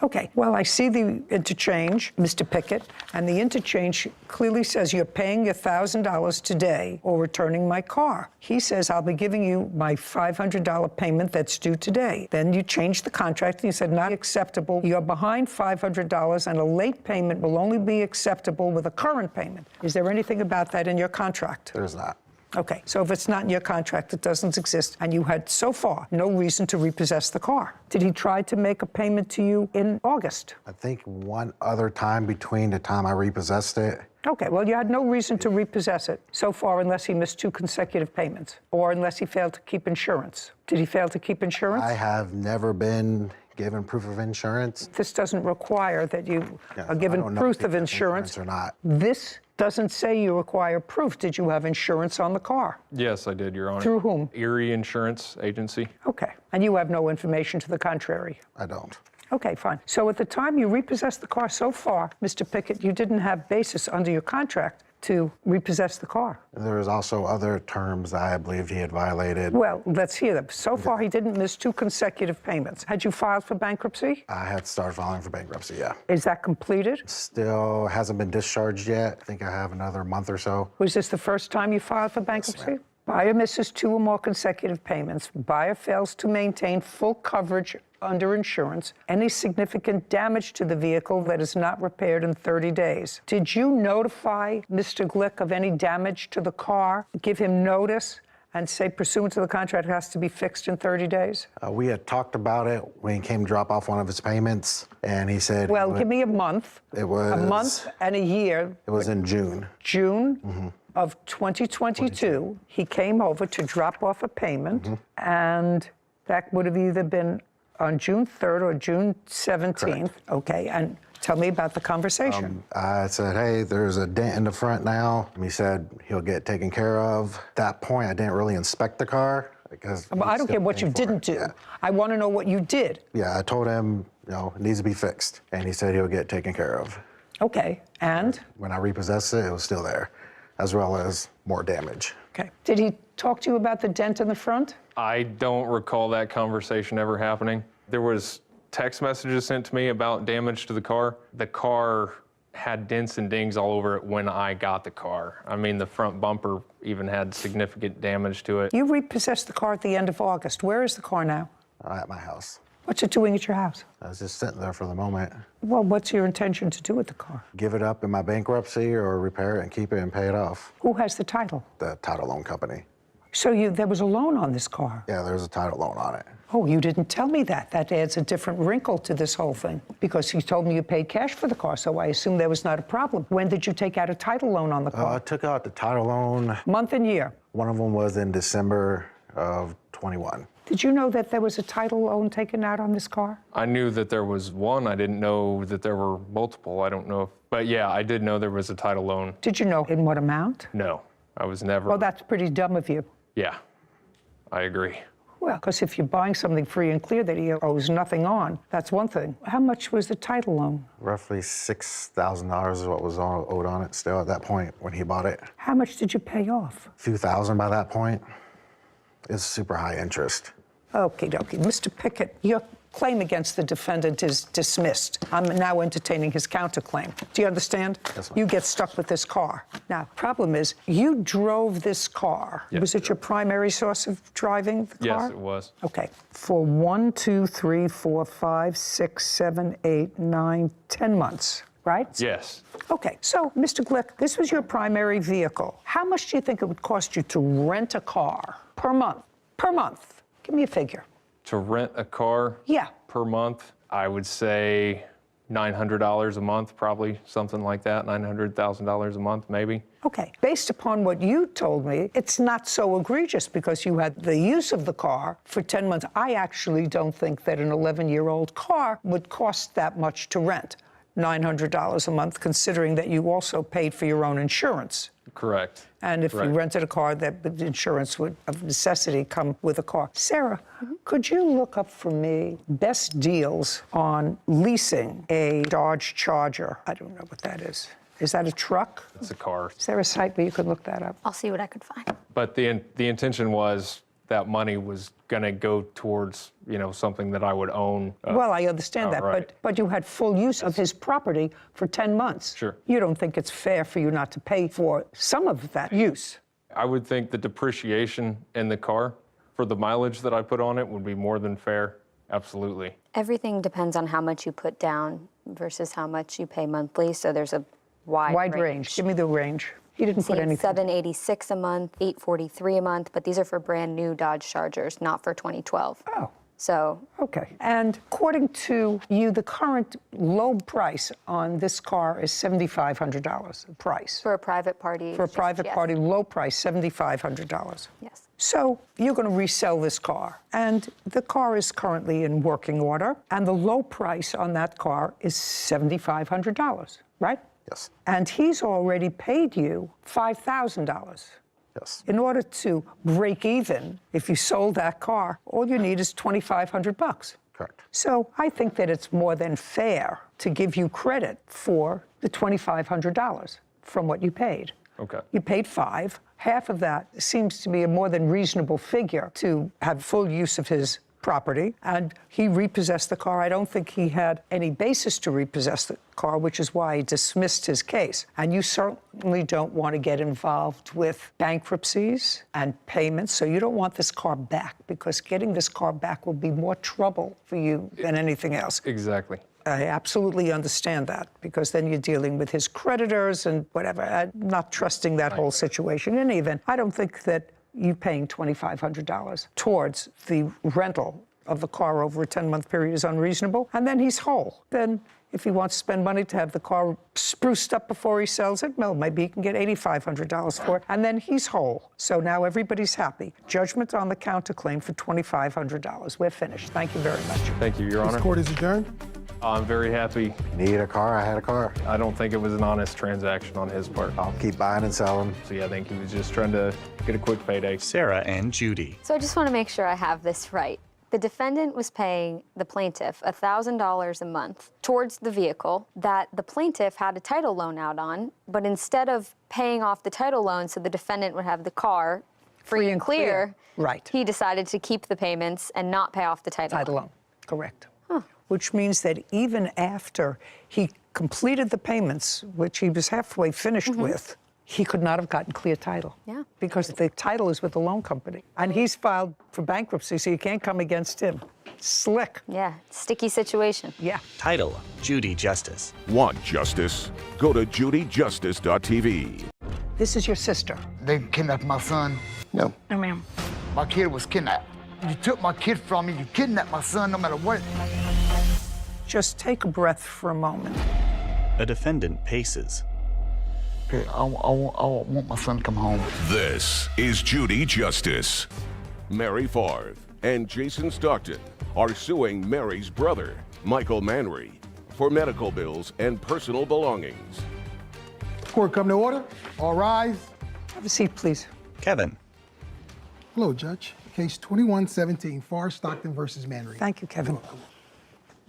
Speaker 2: Okay, well, I see the interchange, Mr. Pickett, and the interchange clearly says you're paying your $1,000 today or returning my car. He says, I'll be giving you my $500 payment that's due today. Then you changed the contract and you said, not acceptable. You're behind $500 and a late payment will only be acceptable with a current payment. Is there anything about that in your contract?
Speaker 18: There's not.
Speaker 2: Okay, so if it's not in your contract, it doesn't exist, and you had so far no reason to repossess the car. Did he try to make a payment to you in August?
Speaker 18: I think one other time between the time I repossessed it.
Speaker 2: Okay, well, you had no reason to repossess it so far unless he missed 2 consecutive payments or unless he failed to keep insurance. Did he fail to keep insurance?
Speaker 18: I have never been given proof of insurance.
Speaker 2: This doesn't require that you are given
Speaker 18: I don't know
Speaker 2: proof
Speaker 18: if
Speaker 2: of
Speaker 18: they have
Speaker 2: insurance.
Speaker 18: or not.
Speaker 2: This doesn't say you require proof. Did you have insurance on the car?
Speaker 19: Yes, I did, Your Honor.
Speaker 2: Through whom?
Speaker 19: Erie Insurance Agency.
Speaker 2: Okay. And you have no information to the contrary?
Speaker 18: I don't.
Speaker 2: Okay, fine. So at the time you repossessed the car so far, Mr. Pickett, you didn't have basis under your contract to repossess the car.
Speaker 18: There was also other terms I believed he had violated.
Speaker 2: Well, let's hear them. So far, he didn't miss 2 consecutive payments. Had you filed for bankruptcy?
Speaker 18: I had started filing for bankruptcy, yeah.
Speaker 2: Is that completed?
Speaker 18: Still hasn't been discharged yet. I think I have another month or so.
Speaker 2: Was this the first time you filed for bankruptcy? Buyer misses 2 or more consecutive payments. Buyer fails to maintain full coverage under insurance. Any significant damage to the vehicle that is not repaired in 30 days. Did you notify Mr. Glick of any damage to the car? Give him notice and say, pursuant to the contract, it has to be fixed in 30 days?
Speaker 18: We had talked about it when he came to drop off one of his payments, and he said...
Speaker 2: Well, give me a month.
Speaker 18: It was...
Speaker 2: A month and a year.
Speaker 18: It was in June.
Speaker 2: June of 2022, he came over to drop off a payment, and that would have either been on June 3rd or June 17th.
Speaker 18: Correct.
Speaker 2: Okay, and tell me about the conversation.
Speaker 18: I said, hey, there's a dent in the front now. He said he'll get taken care of. At that point, I didn't really inspect the car because...
Speaker 2: Well, I don't care what you didn't do.
Speaker 18: Yeah.
Speaker 2: I want to know what you did.
Speaker 18: Yeah, I told him, it needs to be fixed. And he said he'll get taken care of.
Speaker 2: Okay, and?
Speaker 18: When I repossessed it, it was still there, as well as more damage.
Speaker 2: Okay. Did he talk to you about the dent in the front?
Speaker 19: I don't recall that conversation ever happening. There was text messages sent to me about damage to the car. The car had dents and dings all over it when I got the car. I mean, the front bumper even had significant damage to it.
Speaker 2: You repossessed the car at the end of August. Where is the car now?
Speaker 18: At my house.
Speaker 2: What's it doing at your house?
Speaker 18: I was just sitting there for the moment.
Speaker 2: Well, what's your intention to do with the car?
Speaker 18: Give it up in my bankruptcy or repair it and keep it and pay it off.
Speaker 2: Who has the title?
Speaker 18: The title loan company.
Speaker 2: So there was a loan on this car?
Speaker 18: Yeah, there's a title loan on it.
Speaker 2: Oh, you didn't tell me that. That adds a different wrinkle to this whole thing because you told me you paid cash for the car, so I assume there was not a problem. When did you take out a title loan on the car?
Speaker 18: I took out the title loan.
Speaker 2: Month and year?
Speaker 18: One of them was in December of 21.
Speaker 2: Did you know that there was a title loan taken out on this car?
Speaker 19: I knew that there was one. I didn't know that there were multiple. I don't know if, but yeah, I did know there was a title loan.
Speaker 2: Did you know in what amount?
Speaker 19: No, I was never.
Speaker 2: Well, that's pretty dumb of you.
Speaker 19: Yeah, I agree.
Speaker 2: Well, because if you're buying something free and clear that he owes nothing on, that's one thing. How much was the title loan?
Speaker 18: Roughly $6,000 is what was owed on it still at that point when he bought it.
Speaker 2: How much did you pay off?
Speaker 18: A few thousand by that point. It's super high interest.
Speaker 2: Okie dokie. Mr. Pickett, your claim against the defendant is dismissed. I'm now entertaining his counterclaim. Do you understand?
Speaker 18: Yes, ma'am.
Speaker 2: You get stuck with this car. Now, problem is, you drove this car.
Speaker 19: Yes.
Speaker 2: Was it your primary source of driving the car?
Speaker 19: Yes, it was.
Speaker 2: Okay. For 1, 2, 3, 4, 5, 6, 7, 8, 9, 10 months, right?
Speaker 19: Yes.
Speaker 2: Okay, so, Mr. Glick, this was your primary vehicle. How much do you think it would cost you to rent a car per month? Per month. Give me a figure.
Speaker 19: To rent a car per month, I would say $900 a month, probably something like that, $900,000 a month, maybe.
Speaker 2: Okay, based upon what you told me, it's not so egregious because you had the use of the car for 10 months. I actually don't think that an 11-year-old car would cost that much to rent, $900 a month, considering that you also paid for your own insurance.
Speaker 19: Correct.
Speaker 2: And if you rented a car, that the insurance would, of necessity, come with a car. Sarah, could you look up for me best deals on leasing a Dodge Charger? I don't know what that is. Is that a truck?
Speaker 19: It's a car.
Speaker 2: Is there a site where you could look that up?
Speaker 8: I'll see what I could find.
Speaker 19: But the intention was that money was going to go towards, something that I would own.
Speaker 2: Well, I understand that,
Speaker 19: outright.
Speaker 2: but you had full use of his property for 10 months.
Speaker 19: Sure.
Speaker 2: You don't think it's fair for you not to pay for some of that use?
Speaker 19: I would think the depreciation in the car for the mileage that I put on it would be more than fair. Absolutely.
Speaker 8: Everything depends on how much you put down versus how much you pay monthly, so there's a wide
Speaker 2: range. Give me the range. He didn't put anything.
Speaker 8: $786 a month, $843 a month, but these are for brand new Dodge Chargers, not for 2012.
Speaker 2: Oh,
Speaker 8: So.
Speaker 2: Okay. And according to you, the current low price on this car is $7,500 price.
Speaker 8: For a private party.
Speaker 2: For a private party, low price, $7,500.
Speaker 8: Yes.
Speaker 2: So you're going to resell this car, and the car is currently in working order, and the low price on that car is $7,500, right?
Speaker 18: Yes.
Speaker 2: And he's already paid you $5,000.
Speaker 18: Yes.
Speaker 2: In order to break even, if you sold that car, all you need is $2,500.
Speaker 18: Correct.
Speaker 2: So I think that it's more than fair to give you credit for the $2,500 from what you paid.
Speaker 19: Okay.
Speaker 2: You paid $5,000. Half of that seems to be a more than reasonable figure to have full use of his property, and he repossessed the car. I don't think he had any basis to repossess the car, which is why he dismissed his case. And you certainly don't want to get involved with bankruptcies and payments, so you don't want this car back, because getting this car back will be more trouble for you than anything else.
Speaker 19: Exactly.
Speaker 2: I absolutely understand that, because then you're dealing with his creditors and whatever. I'm not trusting that whole situation. In any event, I don't think that you paying $2,500 towards the rental of the car over a 10-month period is unreasonable, and then he's whole. Then if he wants to spend money to have the car spruced up before he sells it, well, maybe he can get $8,500 for it, and then he's whole. So now everybody's happy. Judgment on the counterclaim for $2,500. We're finished. Thank you very much.
Speaker 19: Thank you, Your Honor.
Speaker 5: This court is adjourned.
Speaker 19: I'm very happy.
Speaker 18: Need a car, I had a car.
Speaker 19: I don't think it was an honest transaction on his part.
Speaker 18: I'll keep buying and selling.
Speaker 19: So yeah, I think he was just trying to get a quick payday.
Speaker 6: Sarah and Judy.
Speaker 8: So I just want to make sure I have this right. The defendant was paying the plaintiff $1,000 a month towards the vehicle that the plaintiff had a title loan out on, but instead of paying off the title loan so the defendant would have the car free and clear,
Speaker 2: right,
Speaker 8: he decided to keep the payments and not pay off the title loan.
Speaker 2: Correct. Which means that even after he completed the payments, which he was halfway finished with, he could not have gotten clear title.
Speaker 8: Yeah.
Speaker 2: Because the title is with the loan company. And he's filed for bankruptcy, so you can't come against him. Slick.
Speaker 8: Yeah, sticky situation.
Speaker 2: Yeah.
Speaker 6: Title, Judy Justice.
Speaker 4: Want justice? Go to judyjustice.tv.
Speaker 2: This is your sister.
Speaker 20: They kidnapped my son.
Speaker 12: No.
Speaker 2: No, ma'am.
Speaker 20: My kid was kidnapped. You took my kid from me. You kidnapped my son no matter what.
Speaker 2: Just take a breath for a moment.
Speaker 6: A defendant paces.
Speaker 20: Okay, I want my son to come home.
Speaker 4: This is Judy Justice. Mary Favre and Jason Stockton are suing Mary's brother, Michael Manry, for medical bills and personal belongings.
Speaker 5: Court come to order. All rise.
Speaker 2: Have a seat, please.
Speaker 6: Kevin.
Speaker 5: Hello, Judge. Case 2117, Favre Stockton versus Manry.
Speaker 2: Thank you, Kevin.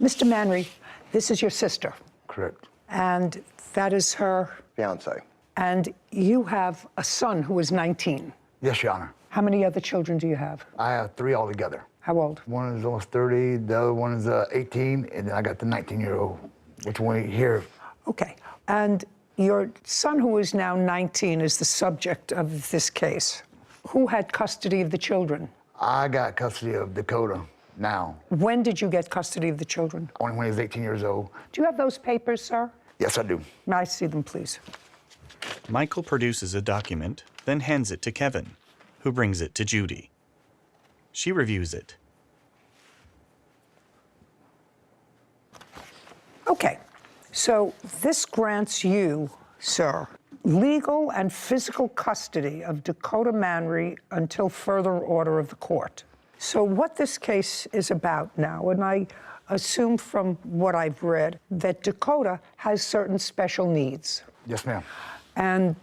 Speaker 2: Mr. Manry, this is your sister.
Speaker 20: Correct.
Speaker 2: And that is her
Speaker 12: Fiance.
Speaker 2: And you have a son who is 19.
Speaker 20: Yes, Your Honor.
Speaker 2: How many other children do you have?
Speaker 20: I have 3 altogether.
Speaker 2: How old?
Speaker 20: One is almost 30, the other one is 18, and then I got the 19-year-old, which one here.
Speaker 2: Okay. And your son, who is now 19, is the subject of this case. Who had custody of the children?
Speaker 20: I got custody of Dakota now.
Speaker 2: When did you get custody of the children?
Speaker 20: Only when he was 18 years old.
Speaker 2: Do you have those papers, sir?
Speaker 20: Yes, I do.
Speaker 2: May I see them, please?
Speaker 6: Michael produces a document, then hands it to Kevin, who brings it to Judy. She reviews it.
Speaker 2: Okay. So this grants you, sir, legal and physical custody of Dakota Manry until further order of the court. So what this case is about now, and I assume from what I've read, that Dakota has certain special needs.
Speaker 20: Yes, ma'am.
Speaker 2: And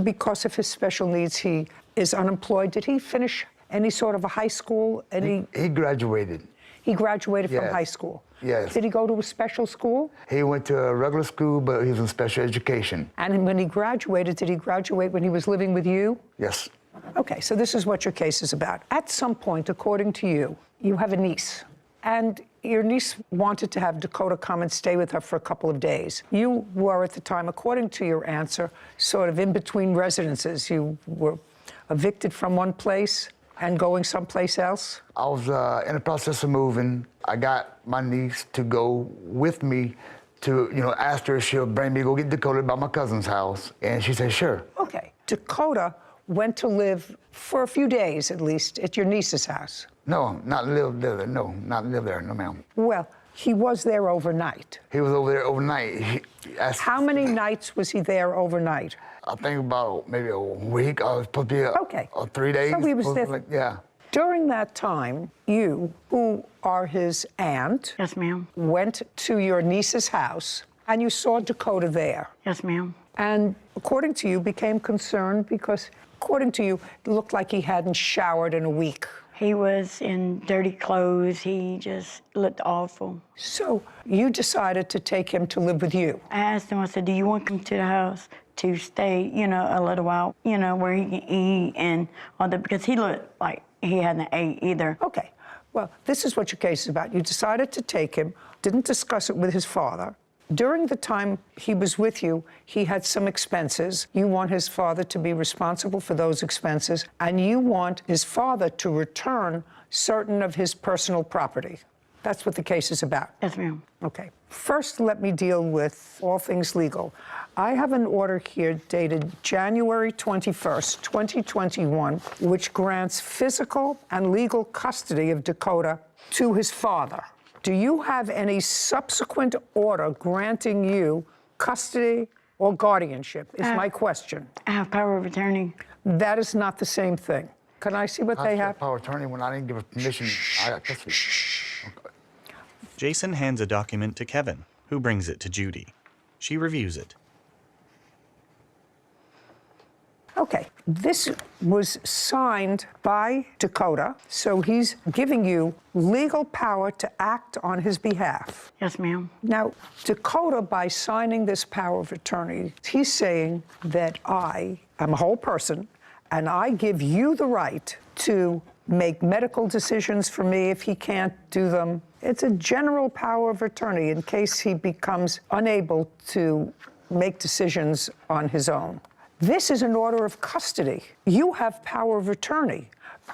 Speaker 2: because of his special needs, he is unemployed. Did he finish any sort of a high school?
Speaker 20: He graduated.
Speaker 2: He graduated from
Speaker 20: Yes.
Speaker 2: high school?
Speaker 20: Yes.
Speaker 2: Did he go to a special school?
Speaker 20: He went to a regular school, but he was in special education.
Speaker 2: And when he graduated, did he graduate when he was living with you?
Speaker 20: Yes.
Speaker 2: Okay, so this is what your case is about. At some point, according to you, you have a niece. And your niece wanted to have Dakota come and stay with her for a couple of days. You were, at the time, according to your answer, sort of in between residences. You were evicted from one place and going someplace else?
Speaker 20: I was in the process of moving. I got my niece to go with me to, ask her if she'll bring me to go get Dakota by my cousin's house. And she said, sure.
Speaker 2: Okay. Dakota went to live for a few days, at least, at your niece's house.
Speaker 20: No, not live there. No, not live there. No, ma'am.
Speaker 2: Well, he was there overnight.
Speaker 20: He was over there overnight.
Speaker 2: How many nights was he there overnight?
Speaker 20: I think about maybe a week. I was supposed to be
Speaker 2: Okay.
Speaker 20: 3 days.
Speaker 2: So he was there.
Speaker 20: Like, yeah.
Speaker 2: During that time, you, who are his aunt,
Speaker 21: yes, ma'am,
Speaker 2: went to your niece's house and you saw Dakota there.
Speaker 21: Yes, ma'am.
Speaker 2: And according to you, became concerned because, according to you, it looked like he hadn't showered in a week.
Speaker 21: He was in dirty clothes. He just looked awful.
Speaker 2: So you decided to take him to live with you.
Speaker 21: I asked him, I said, do you want him to the house to stay, you know, a little while, you know, where he can eat and all that, because he looked like he hadn't ate either.
Speaker 2: Okay. Well, this is what your case is about. You decided to take him, didn't discuss it with his father. During the time he was with you, he had some expenses. You want his father to be responsible for those expenses, and you want his father to return certain of his personal property. That's what the case is about.
Speaker 21: Yes, ma'am.
Speaker 2: Okay. First, let me deal with all things legal. I have an order here dated January 21st, 2021, which grants physical and legal custody of Dakota to his father. Do you have any subsequent order granting you custody or guardianship, is my question.
Speaker 21: I have power of attorney.
Speaker 2: That is not the same thing. Can I see what they have?
Speaker 20: Power of attorney when I didn't give a permission. I got custody.
Speaker 6: Jason hands a document to Kevin, who brings it to Judy. She reviews it.
Speaker 2: Okay, this was signed by Dakota, so he's giving you legal power to act on his behalf.
Speaker 21: Yes, ma'am.
Speaker 2: Now, Dakota, by signing this power of attorney, he's saying that I am a whole person, and I give you the right to make medical decisions for me if he can't do them. It's a general power of attorney in case he becomes unable to make decisions on his own. This is an order of custody. You have power of attorney.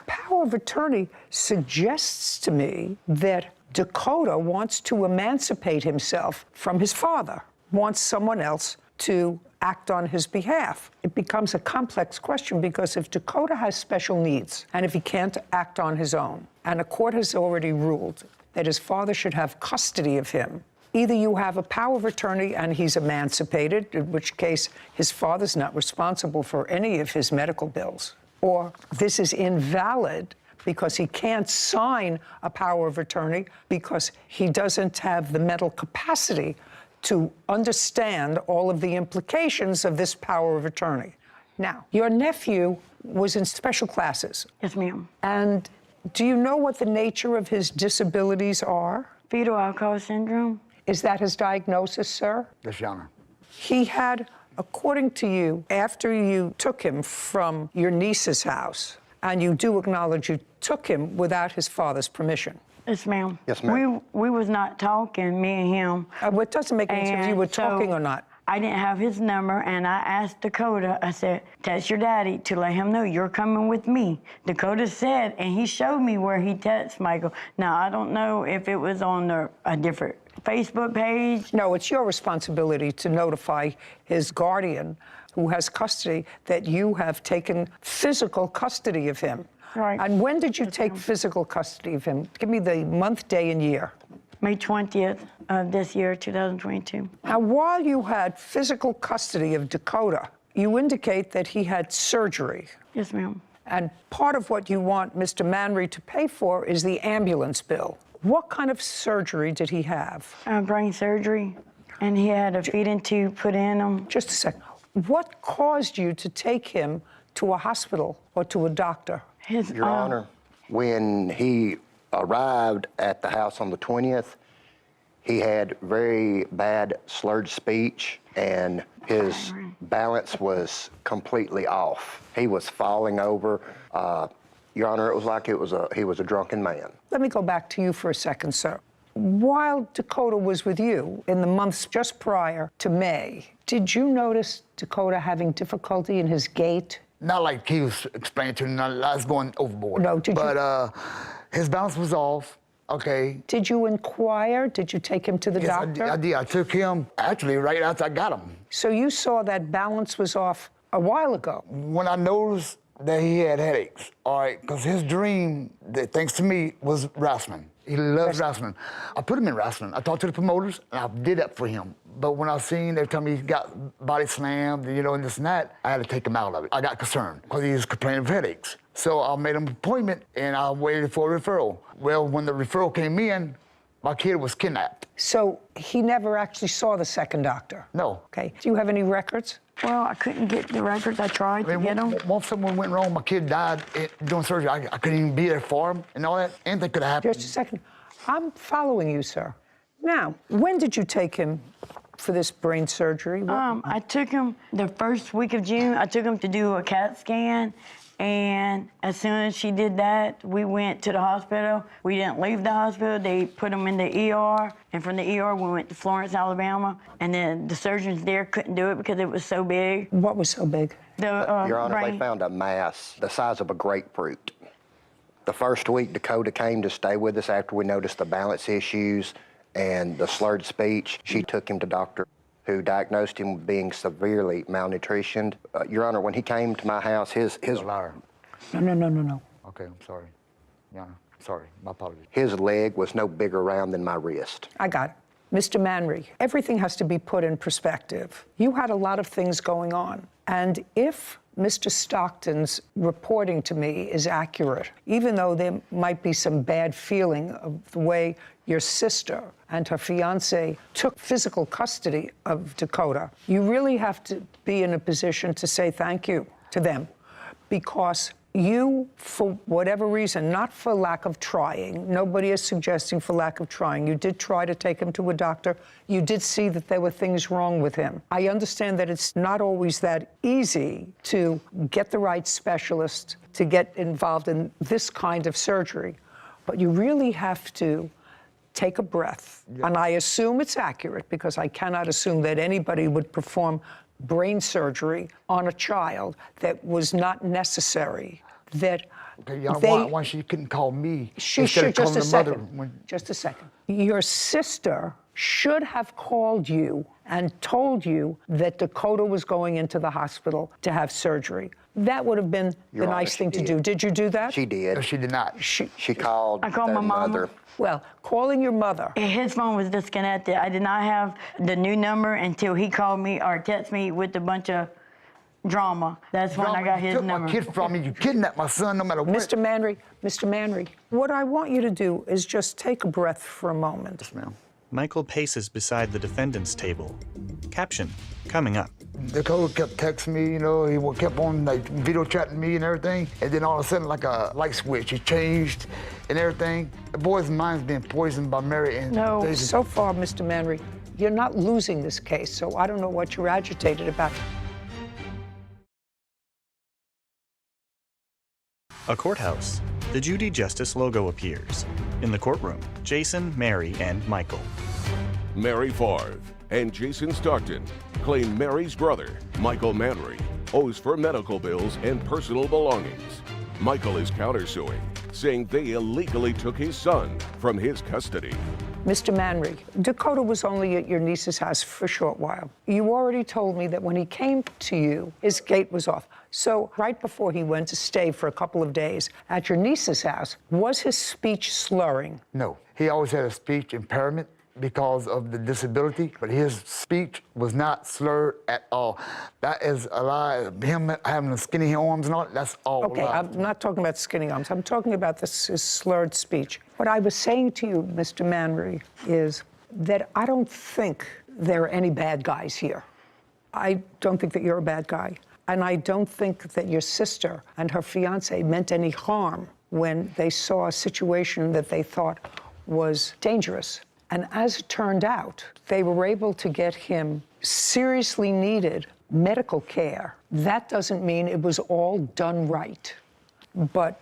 Speaker 2: Power of attorney suggests to me that Dakota wants to emancipate himself from his father, wants someone else to act on his behalf. It becomes a complex question because if Dakota has special needs and if he can't act on his own, and a court has already ruled that his father should have custody of him, either you have a power of attorney and he's emancipated, in which case his father's not responsible for any of his medical bills, or this is invalid because he can't sign a power of attorney because he doesn't have the mental capacity to understand all of the implications of this power of attorney. Now, your nephew was in special classes.
Speaker 21: Yes, ma'am.
Speaker 2: And do you know what the nature of his disabilities are?
Speaker 21: Fetal alcohol syndrome.
Speaker 2: Is that his diagnosis, sir?
Speaker 20: Yes, Your Honor.
Speaker 2: He had, according to you, after you took him from your niece's house, and you do acknowledge you took him without his father's permission.
Speaker 21: Yes, ma'am.
Speaker 12: Yes, ma'am.
Speaker 21: We was not talking, me and him.
Speaker 2: It doesn't make any difference if you were talking or not.
Speaker 21: I didn't have his number, and I asked Dakota, I said, text your daddy to let him know you're coming with me. Dakota said, and he showed me where he texted Michael. Now, I don't know if it was on a different Facebook page.
Speaker 2: No, it's your responsibility to notify his guardian, who has custody, that you have taken physical custody of him.
Speaker 21: Right.
Speaker 2: And when did you take physical custody of him? Give me the month, day, and year.
Speaker 21: May 20th of this year, 2022.
Speaker 2: Now, while you had physical custody of Dakota, you indicate that he had surgery.
Speaker 21: Yes, ma'am.
Speaker 2: And part of what you want Mr. Manry to pay for is the ambulance bill. What kind of surgery did he have?
Speaker 21: Brain surgery, and he had a feeding tube put in him.
Speaker 2: Just a second. What caused you to take him to a hospital or to a doctor?
Speaker 22: Your Honor, when he arrived at the house on the 20th, he had very bad slurred speech and his balance was completely off. He was falling over. Your Honor, it was like he was a drunken man.
Speaker 2: Let me go back to you for a second, sir. While Dakota was with you in the months just prior to May, did you notice Dakota having difficulty in his gait?
Speaker 20: Not like he was explaining to me, I was going overboard.
Speaker 2: No, did you?
Speaker 20: But his balance was off, okay.
Speaker 2: Did you inquire? Did you take him to the doctor?
Speaker 20: I did. I took him, actually, right after I got him.
Speaker 2: So you saw that balance was off a while ago?
Speaker 20: When I noticed that he had headaches, all right, because his dream, thanks to me, was wrestling. He loves wrestling. I put him in wrestling. I talked to the promoters, and I did that for him. But when I seen every time he got body slammed, and this and that, I had to take him out of it. I got concerned because he was complaining of headaches. So I made him an appointment, and I waited for a referral. Well, when the referral came in, my kid was kidnapped.
Speaker 2: So he never actually saw the second doctor?
Speaker 20: No.
Speaker 2: Okay. Do you have any records?
Speaker 21: Well, I couldn't get the records. I tried to get them.
Speaker 20: Once something went wrong, my kid died doing surgery. I couldn't even be there for him and all that. Anything could have happened.
Speaker 2: Just a second. I'm following you, sir. Now, when did you take him for this brain surgery?
Speaker 21: I took him the first week of June. I took him to do a CAT scan. And as soon as she did that, we went to the hospital. We didn't leave the hospital. They put him in the ER. And from the ER, we went to Florence, Alabama. And then the surgeons there couldn't do it because it was so big.
Speaker 2: What was so big?
Speaker 22: Your Honor,
Speaker 21: brain.
Speaker 22: they found a mass the size of a grapefruit. The first week, Dakota came to stay with us after we noticed the balance issues and the slurred speech. She took him to Dr. who diagnosed him with being severely malnutritioned. Your Honor, when he came to my house, his
Speaker 20: liar.
Speaker 2: No.
Speaker 20: Okay, I'm sorry. Your Honor, sorry. My apologies.
Speaker 22: His leg was no bigger round than my wrist.
Speaker 2: I got it. Mr. Manry, everything has to be put in perspective. You had a lot of things going on. And if Mr. Stockton's reporting to me is accurate, even though there might be some bad feeling of the way your sister and her fiancé took physical custody of Dakota, you really have to be in a position to say thank you to them, because you, for whatever reason, not for lack of trying, nobody is suggesting for lack of trying, you did try to take him to a doctor, you did see that there were things wrong with him. I understand that it's not always that easy to get the right specialist to get involved in this kind of surgery, but you really have to take a breath. Yeah. And I assume it's accurate, because I cannot assume that anybody would perform brain surgery on a child that was not necessary. That
Speaker 20: okay, why she couldn't call me?
Speaker 2: She should. Just a second. Just a second. Your sister should have called you and told you that Dakota was going into the hospital to have surgery. That would have been the nice thing to do. Did you do that?
Speaker 22: She did.
Speaker 20: No, she did not.
Speaker 22: She called.
Speaker 21: I called my mother.
Speaker 2: Well, calling your mother.
Speaker 21: His phone was disconnected. I did not have the new number until he called me or texted me with a bunch of drama. That's when I got his number.
Speaker 20: You took my kid from me. You kidnapped my son no matter what.
Speaker 2: Mr. Manry, what I want you to do is just take a breath for a moment.
Speaker 20: Yes, ma'am.
Speaker 6: Michael paces beside the defendant's table. Caption coming up.
Speaker 20: Dakota kept texting me, he kept on video chatting me and everything. And then all of a sudden, like a light switch, he changed and everything. The boy's mind's being poisoned by Mary and
Speaker 2: No, so far, Mr. Manry, you're not losing this case, so I don't know what you're agitated about.
Speaker 6: A courthouse. The Judy Justice logo appears. In the courtroom, Jason, Mary, and Michael.
Speaker 4: Mary Favre and Jason Stockton claim Mary's brother, Michael Manry, owes for medical bills and personal belongings. Michael is countersuing, saying they illegally took his son from his custody.
Speaker 2: Mr. Manry, Dakota was only at your niece's house for a short while. You already told me that when he came to you, his gate was off. So right before he went to stay for a couple of days at your niece's house, was his speech slurring?
Speaker 20: No, he always had a speech impairment because of the disability, but his speech was not slurred at all. That is a lie. Him having the skinny arms and all, that's all
Speaker 2: Okay,
Speaker 20: lie.
Speaker 2: I'm not talking about skinny arms. I'm talking about his slurred speech. What I was saying to you, Mr. Manry, is that I don't think there are any bad guys here. I don't think that you're a bad guy. And I don't think that your sister and her fiancé meant any harm when they saw a situation that they thought was dangerous. And as it turned out, they were able to get him seriously needed medical care. That doesn't mean it was all done right. But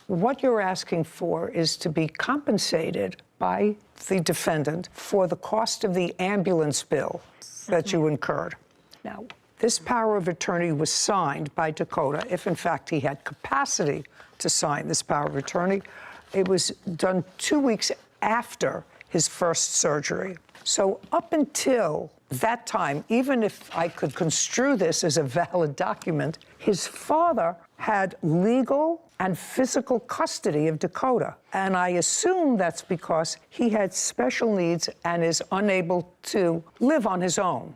Speaker 2: what you're asking for is to be compensated by the defendant for the cost of the ambulance bill that you incurred. Now, this power of attorney was signed by Dakota, if in fact he had capacity to sign this power of attorney. It was done 2 weeks after his first surgery. So up until that time, even if I could construe this as a valid document, his father had legal and physical custody of Dakota. And I assume that's because he had special needs and is unable to live on his own.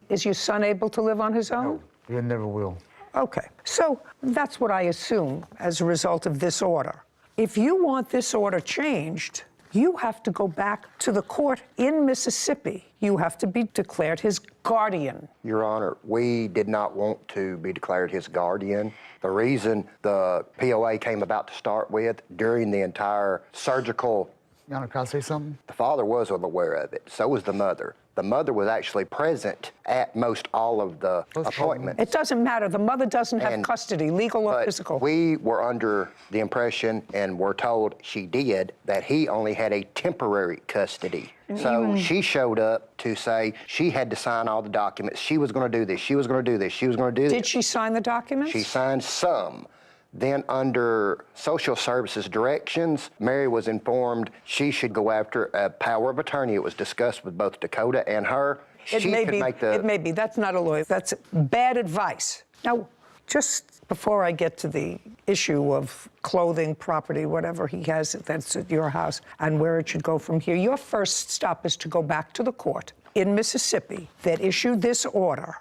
Speaker 2: Is your son able to live on his own?
Speaker 20: No, he never will.
Speaker 2: Okay, so that's what I assume as a result of this order. If you want this order changed, you have to go back to the court in Mississippi. You have to be declared his guardian.
Speaker 22: Your Honor, we did not want to be declared his guardian. The reason the POA came about to start with, during the entire surgical...
Speaker 20: Your Honor, can I say something?
Speaker 22: The father was aware of it. So was the mother. The mother was actually present at most all of the appointments.
Speaker 2: It doesn't matter. The mother doesn't have custody, legal or physical.
Speaker 22: We were under the impression, and were told she did, that he only had a temporary custody. So she showed up to say she had to sign all the documents. She was going to do this. She was going to do this. She was going to do this.
Speaker 2: Did she sign the documents?
Speaker 22: She signed some. Then under social services directions, Mary was informed she should go after a power of attorney. It was discussed with both Dakota and her.
Speaker 2: It may be. That's not a lawyer. That's bad advice. Now, just before I get to the issue of clothing, property, whatever he has that's at your house, and where it should go from here, your first stop is to go back to the court in Mississippi that issued this order.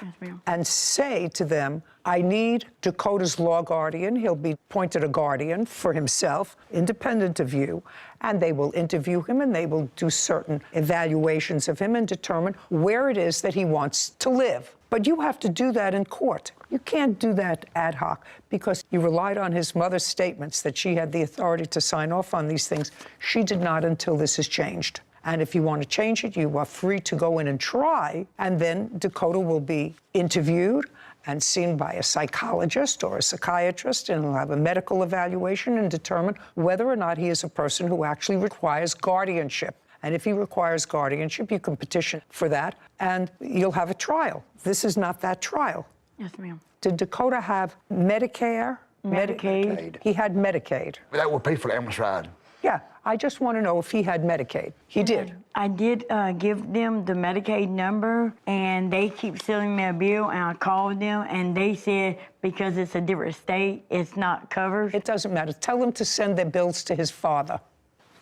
Speaker 21: Yes, ma'am.
Speaker 2: And say to them, I need Dakota's law guardian. He'll be appointed a guardian for himself, independent of you, and they will interview him and they will do certain evaluations of him and determine where it is that he wants to live. But you have to do that in court. You can't do that ad hoc because you relied on his mother's statements that she had the authority to sign off on these things. She did not until this is changed. And if you want to change it, you are free to go in and try, and then Dakota will be interviewed and seen by a psychologist or a psychiatrist, and he'll have a medical evaluation and determine whether or not he is a person who actually requires guardianship. And if he requires guardianship, you can petition for that, and you'll have a trial. This is not that trial.
Speaker 21: Yes, ma'am.
Speaker 2: Did Dakota have Medicare?
Speaker 21: Medicaid.
Speaker 2: He had Medicaid.
Speaker 20: That would pay for the ambulance ride.
Speaker 2: Yeah, I just want to know if he had Medicaid. He did.
Speaker 21: I did give them the Medicaid number, and they keep sending me a bill, and I called them, and they said because it's a different state, it's not covered.
Speaker 2: It doesn't matter. Tell them to send their bills to his father.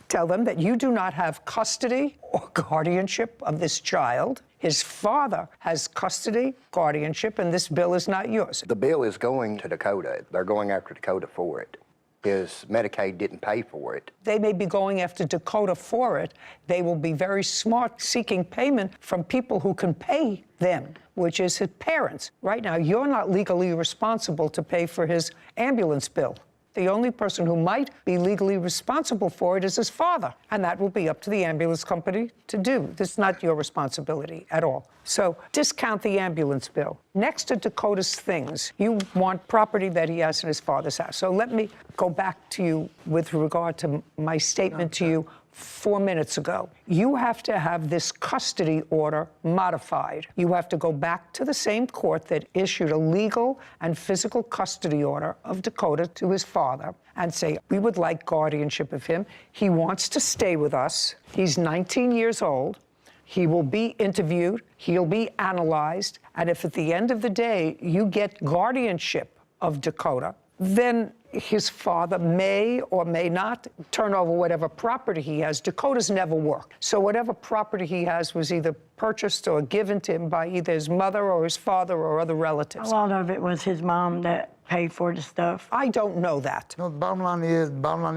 Speaker 2: Tell them that you do not have custody or guardianship of this child. His father has custody, guardianship, and this bill is not yours.
Speaker 22: The bill is going to Dakota. They're going after Dakota for it. His Medicaid didn't pay for it.
Speaker 2: They may be going after Dakota for it. They will be very smart seeking payment from people who can pay them, which is his parents. Right now, you're not legally responsible to pay for his ambulance bill. The only person who might be legally responsible for it is his father, and that will be up to the ambulance company to do. This is not your responsibility at all. So discount the ambulance bill. Next to Dakota's things, you want property that he has in his father's house. So let me go back to you with regard to my statement to you 4 minutes ago. You have to have this custody order modified. You have to go back to the same court that issued a legal and physical custody order of Dakota to his father and say, we would like guardianship of him. He wants to stay with us. He's 19 years old. He will be interviewed. He'll be analyzed. And if at the end of the day you get guardianship of Dakota, then his father may or may not turn over whatever property he has. Dakota's never worked. So whatever property he has was either purchased or given to him by either his mother or his father or other relatives.
Speaker 21: A lot of it was his mom that paid for the stuff.
Speaker 2: I don't know that.
Speaker 20: No, the bottom line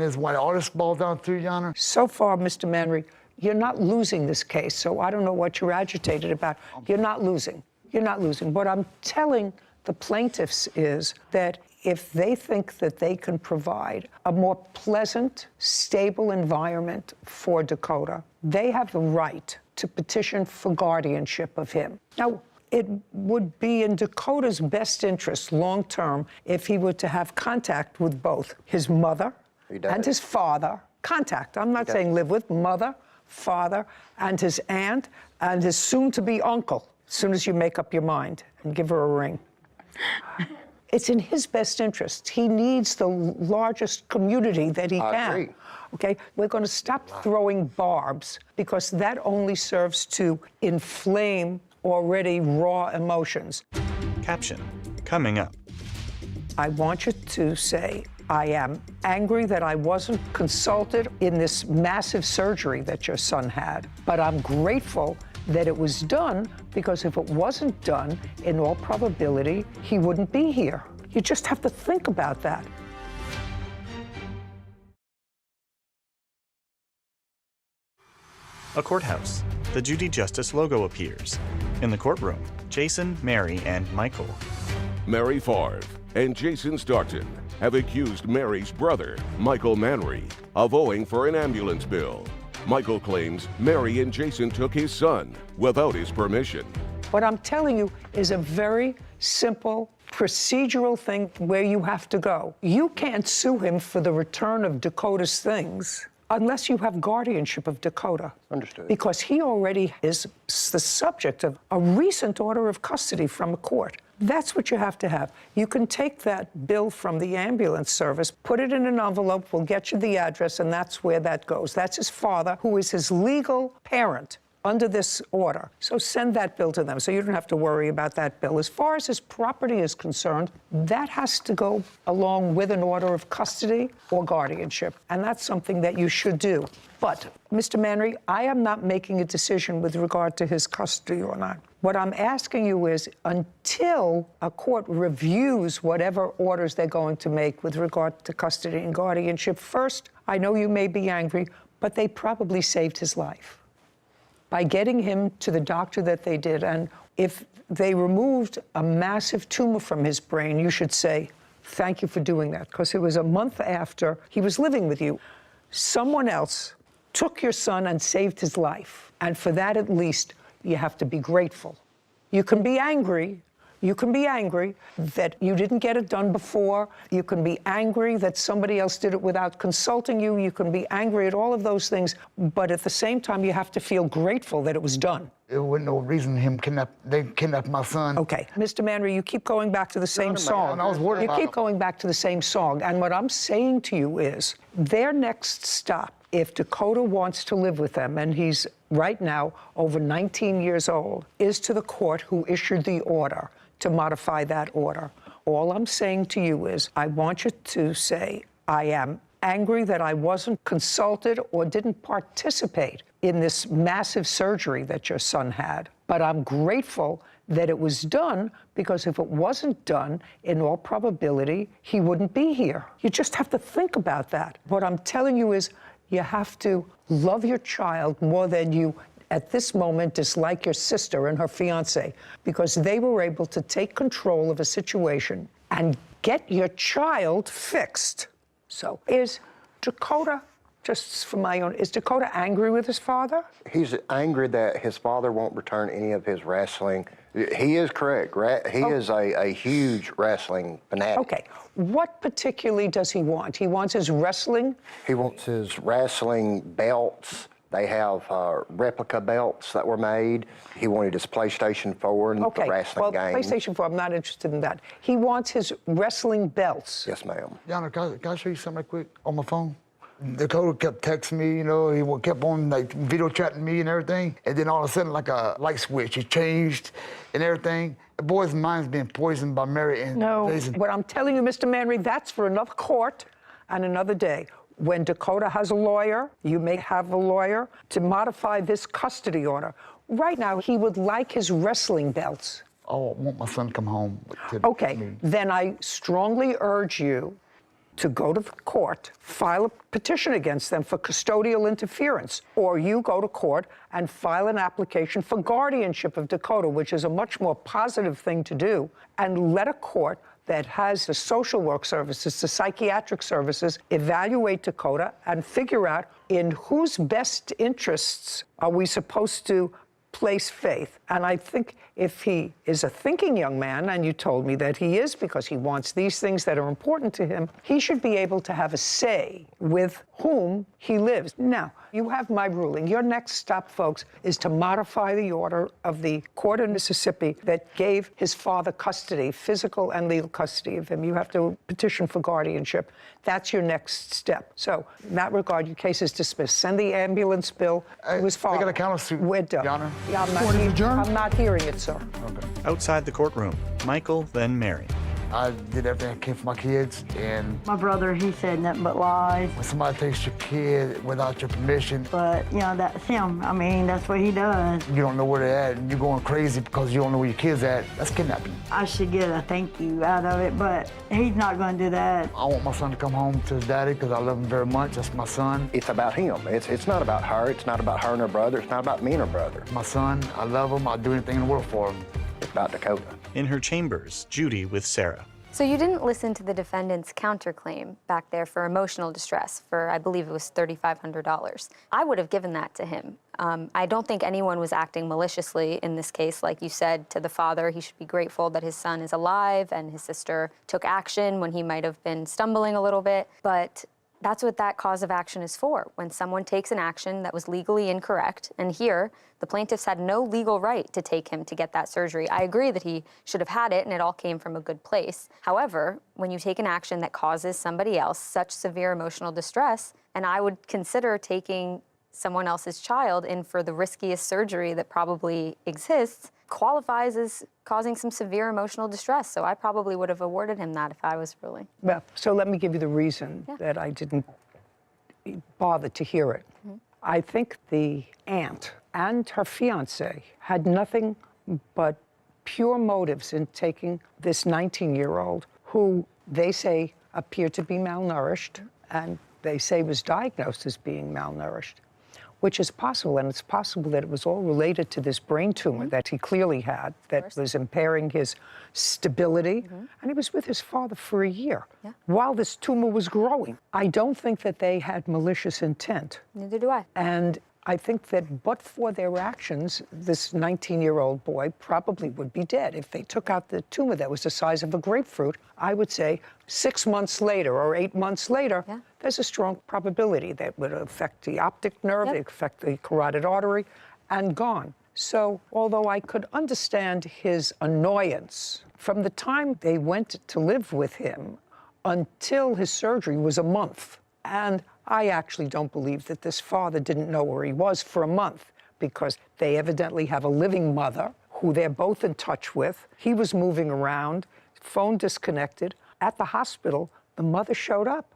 Speaker 20: is why all this boils down to, Your Honor.
Speaker 2: So far, Mr. Manry, you're not losing this case, so I don't know what you're agitated about. You're not losing. You're not losing. What I'm telling the plaintiffs is that if they think that they can provide a more pleasant, stable environment for Dakota, they have the right to petition for guardianship of him. Now, it would be in Dakota's best interest long-term if he were to have contact with both his mother and his father. Contact. I'm not saying live with. Mother, father, and his aunt, and his soon-to-be uncle, as soon as you make up your mind and give her a ring. It's in his best interest. He needs the largest community that he can.
Speaker 22: I agree.
Speaker 2: okay? We're going to stop throwing barbs because that only serves to inflame already raw emotions.
Speaker 6: Caption, coming up.
Speaker 2: I want you to say, I am angry that I wasn't consulted in this massive surgery that your son had, but I'm grateful that it was done because if it wasn't done, in all probability, he wouldn't be here. You just have to think about that.
Speaker 6: A courthouse. The Judy Justice logo appears. In the courtroom, Jason, Mary, and Michael.
Speaker 4: Mary Favre and Jason Stockton have accused Mary's brother, Michael Manry, of owing for an ambulance bill. Michael claims Mary and Jason took his son without his permission.
Speaker 2: What I'm telling you is a very simple procedural thing where you have to go. You can't sue him for the return of Dakota's things unless you have guardianship of Dakota.
Speaker 22: Understood.
Speaker 2: Because he already is the subject of a recent order of custody from a court. That's what you have to have. You can take that bill from the ambulance service, put it in an envelope, we'll get you the address, and that's where that goes. That's his father, who is his legal parent under this order. So send that bill to them so you don't have to worry about that bill. As far as his property is concerned, that has to go along with an order of custody or guardianship, and that's something that you should do. But, Mr. Manry, I am not making a decision with regard to his custody or not. What I'm asking you is, until a court reviews whatever orders they're going to make with regard to custody and guardianship, first, I know you may be angry, but they probably saved his life by getting him to the doctor that they did. And if they removed a massive tumor from his brain, you should say, thank you for doing that, because it was a month after he was living with you. Someone else took your son and saved his life. And for that, at least, you have to be grateful. You can be angry. You can be angry that you didn't get it done before. You can be angry that somebody else did it without consulting you. You can be angry at all of those things. But at the same time, you have to feel grateful that it was done.
Speaker 20: There wasn't no reason they kidnapped my son.
Speaker 2: Okay, Mr. Manry, you keep going back to the same song.
Speaker 20: I was worried about
Speaker 2: You keep going back to the same song. And what I'm saying to you is, their next stop, if Dakota wants to live with them, and he's right now over 19 years old, is to the court who issued the order to modify that order. All I'm saying to you is, I want you to say, I am angry that I wasn't consulted or didn't participate in this massive surgery that your son had. But I'm grateful that it was done, because if it wasn't done, in all probability, he wouldn't be here. You just have to think about that. What I'm telling you is, you have to love your child more than you, at this moment, dislike your sister and her fiance, because they were able to take control of a situation and get your child fixed. So is Dakota, just for my own, is Dakota angry with his father?
Speaker 22: He's angry that his father won't return any of his wrestling. He is correct. He is a huge wrestling fanatic.
Speaker 2: Okay. What particularly does he want? He wants his wrestling?
Speaker 22: He wants his wrestling belts. They have replica belts that were made. He wanted his PlayStation 4 and the wrestling game.
Speaker 2: PlayStation 4, I'm not interested in that. He wants his wrestling belts.
Speaker 22: Yes, ma'am.
Speaker 20: Yana, can I show you something right quick on my phone? Dakota kept texting me, you know, he kept on like video chatting me and everything. And then all of a sudden, like a light switch, it changed and everything. The boy's mind's being poisoned by Mary and Jason.
Speaker 2: What I'm telling you, Mr. Manry, that's for another court and another day. When Dakota has a lawyer, you may have a lawyer to modify this custody order. Right now, he would like his wrestling belts.
Speaker 20: Oh, I want my son to come home.
Speaker 2: Okay, then I strongly urge you to go to the court, file a petition against them for custodial interference, or you go to court and file an application for guardianship of Dakota, which is a much more positive thing to do, and let a court that has the social work services, the psychiatric services, evaluate Dakota and figure out in whose best interests are we supposed to place faith. And I think if he is a thinking young man, and you told me that he is because he wants these things that are important to him, he should be able to have a say with whom he lives. Now, you have my ruling. Your next stop, folks, is to modify the order of the court in Mississippi that gave his father custody, physical and legal custody of him. You have to petition for guardianship. That's your next step. So, in that regard, your case is dismissed. Send the ambulance bill to his father.
Speaker 20: I got a countersuit.
Speaker 2: We're done.
Speaker 20: Your Honor.
Speaker 2: Yeah,
Speaker 5: Court is adjourned.
Speaker 2: I'm not hearing it, sir.
Speaker 20: Okay.
Speaker 6: Outside the courtroom, Michael, then Mary.
Speaker 20: I did everything I can for my kids, and
Speaker 21: My brother, he said nothing but lies.
Speaker 20: when somebody takes your kid without your permission,
Speaker 21: But, you know, that's him. I mean, that's what he does.
Speaker 20: you don't know where they're at, and you're going crazy because you don't know where your kid's at, that's kidnapping.
Speaker 21: I should get a thank you out of it, but he's not going to do that.
Speaker 20: I want my son to come home to his daddy because I love him very much. That's my son.
Speaker 22: It's about him. It's not about her. It's not about her and her brother. It's not about me and her brother.
Speaker 20: My son, I love him. I'd do anything in the world for him.
Speaker 22: It's about Dakota.
Speaker 6: In her chambers, Judy with Sarah.
Speaker 8: So you didn't listen to the defendant's counterclaim back there for emotional distress for, I believe it was $3,500. I would have given that to him. I don't think anyone was acting maliciously in this case. Like you said to the father, he should be grateful that his son is alive and his sister took action when he might have been stumbling a little bit. But that's what that cause of action is for, when someone takes an action that was legally incorrect. And here, the plaintiffs had no legal right to take him to get that surgery. I agree that he should have had it and it all came from a good place. However, when you take an action that causes somebody else such severe emotional distress, and I would consider taking someone else's child in for the riskiest surgery that probably exists, qualifies as causing some severe emotional distress. So I probably would have awarded him that if I was ruling.
Speaker 2: Well, so let me give you the reason that I didn't bother to hear it. I think the aunt and her fiance had nothing but pure motives in taking this 19-year-old who they say appeared to be malnourished and they say was diagnosed as being malnourished, which is possible, and it's possible that it was all related to this brain tumor that he clearly had that was impairing his stability, and he was with his father for a year while this tumor was growing. I don't think that they had malicious intent.
Speaker 8: Neither do I.
Speaker 2: And I think that but for their actions, this 19-year-old boy probably would be dead. If they took out the tumor that was the size of a grapefruit, I would say 6 months later or 8 months later, there's a strong probability that would affect the optic nerve, it affect the carotid artery, and gone. So although I could understand his annoyance, from the time they went to live with him until his surgery was a month. And I actually don't believe that this father didn't know where he was for a month, because they evidently have a living mother who they're both in touch with. He was moving around, phone disconnected. At the hospital, the mother showed up.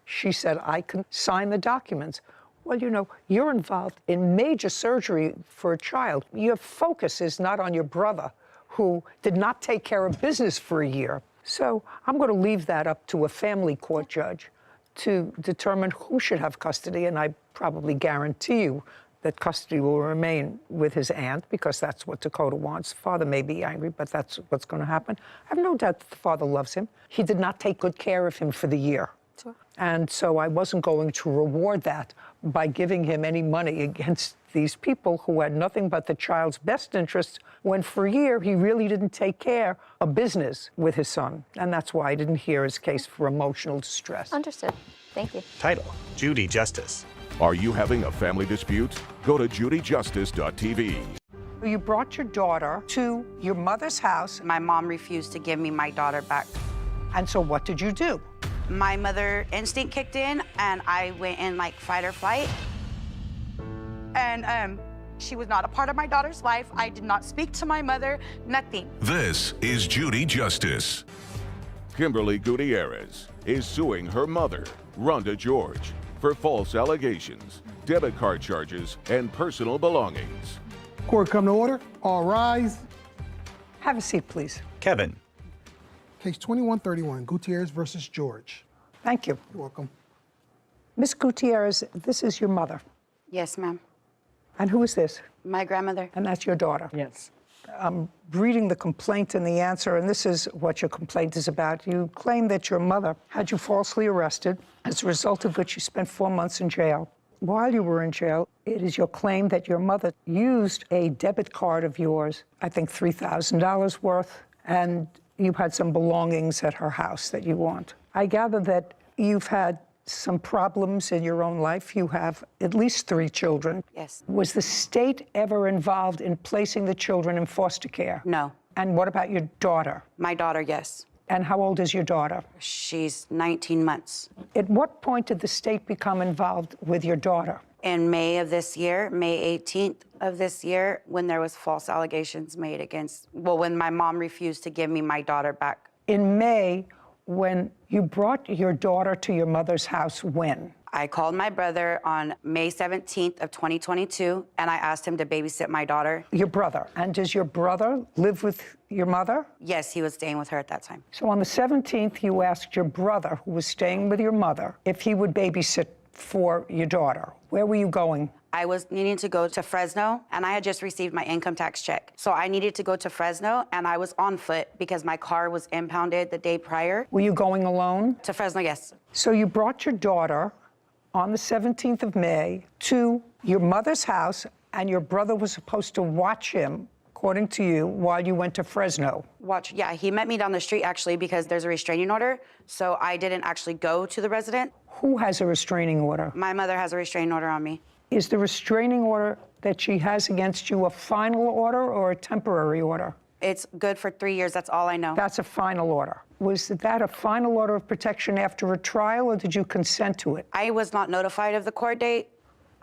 Speaker 2: She said, I can sign the documents. Well, you know, you're involved in major surgery for a child. Your focus is not on your brother, who did not take care of business for a year. So I'm going to leave that up to a family court judge to determine who should have custody, and I probably guarantee you that custody will remain with his aunt, because that's what Dakota wants. Father may be angry, but that's what's going to happen. I have no doubt that the father loves him. He did not take good care of him for the year.
Speaker 8: Sure.
Speaker 2: And so I wasn't going to reward that by giving him any money against these people who had nothing but the child's best interests, when for a year he really didn't take care of business with his son. And that's why I didn't hear his case for emotional distress.
Speaker 8: Understood. Thank you.
Speaker 6: Title, Judy Justice.
Speaker 4: Are you having a family dispute? Go to judyjustice.tv.
Speaker 2: You brought your daughter to your mother's house.
Speaker 3: My mom refused to give me my daughter back.
Speaker 2: And so what did you do?
Speaker 3: My mother instinct kicked in, and I went in like fight or flight. And she was not a part of my daughter's life. I did not speak to my mother, nothing.
Speaker 4: This is Judy Justice. Kimberly Gutierrez is suing her mother, Rhonda George, for false allegations, debit card charges, and personal belongings.
Speaker 5: Court come to order. All rise.
Speaker 2: Have a seat, please.
Speaker 6: Kevin.
Speaker 5: Case 2131, Gutierrez versus George.
Speaker 2: Thank you.
Speaker 5: You're welcome.
Speaker 2: Miss Gutierrez, this is your mother.
Speaker 3: Yes, ma'am.
Speaker 2: And who is this?
Speaker 3: My grandmother.
Speaker 2: And that's your daughter?
Speaker 3: Yes.
Speaker 2: I'm reading the complaint and the answer, and this is what your complaint is about. You claim that your mother had you falsely arrested, as a result of which you spent 4 months in jail. while you were in jail, it is your claim that your mother used a debit card of yours, I think $3,000 worth, and you had some belongings at her house that you want. I gather that you've had some problems in your own life. You have at least 3 children.
Speaker 1: Yes.
Speaker 2: Was the state ever involved in placing the children in foster care?
Speaker 1: No.
Speaker 2: And what about your daughter?
Speaker 1: My daughter, yes.
Speaker 2: And how old is your daughter?
Speaker 1: She's 19 months.
Speaker 2: At what point did the state become involved with your daughter?
Speaker 1: In May of this year, May 18th of this year, when there was false allegations made against, well, when my mom refused to give me my daughter back.
Speaker 2: In May, when you brought your daughter to your mother's house, when?
Speaker 1: I called my brother on May 17th of 2022, and I asked him to babysit my daughter.
Speaker 2: Your brother. And does your brother live with your mother?
Speaker 1: Yes, he was staying with her at that time.
Speaker 2: So on the 17th, you asked your brother, who was staying with your mother, if he would babysit for your daughter. Where were you going?
Speaker 1: I was needing to go to Fresno, and I had just received my income tax check. So I needed to go to Fresno, and I was on foot because my car was impounded the day prior.
Speaker 2: Were you going alone?
Speaker 1: To Fresno, yes.
Speaker 2: So you brought your daughter on the 17th of May to your mother's house, and your brother was supposed to watch him, according to you, while you went to Fresno.
Speaker 1: Watch, yeah, he met me down the street, actually, because there's a restraining order, so I didn't actually go to the resident.
Speaker 2: Who has a restraining order?
Speaker 1: My mother has a restraining order on me.
Speaker 2: Is the restraining order that she has against you a final order or a temporary order?
Speaker 1: It's good for 3 years, that's all I know.
Speaker 2: That's a final order. Was that a final order of protection after a trial, or did you consent to it?
Speaker 1: I was not notified of the court date.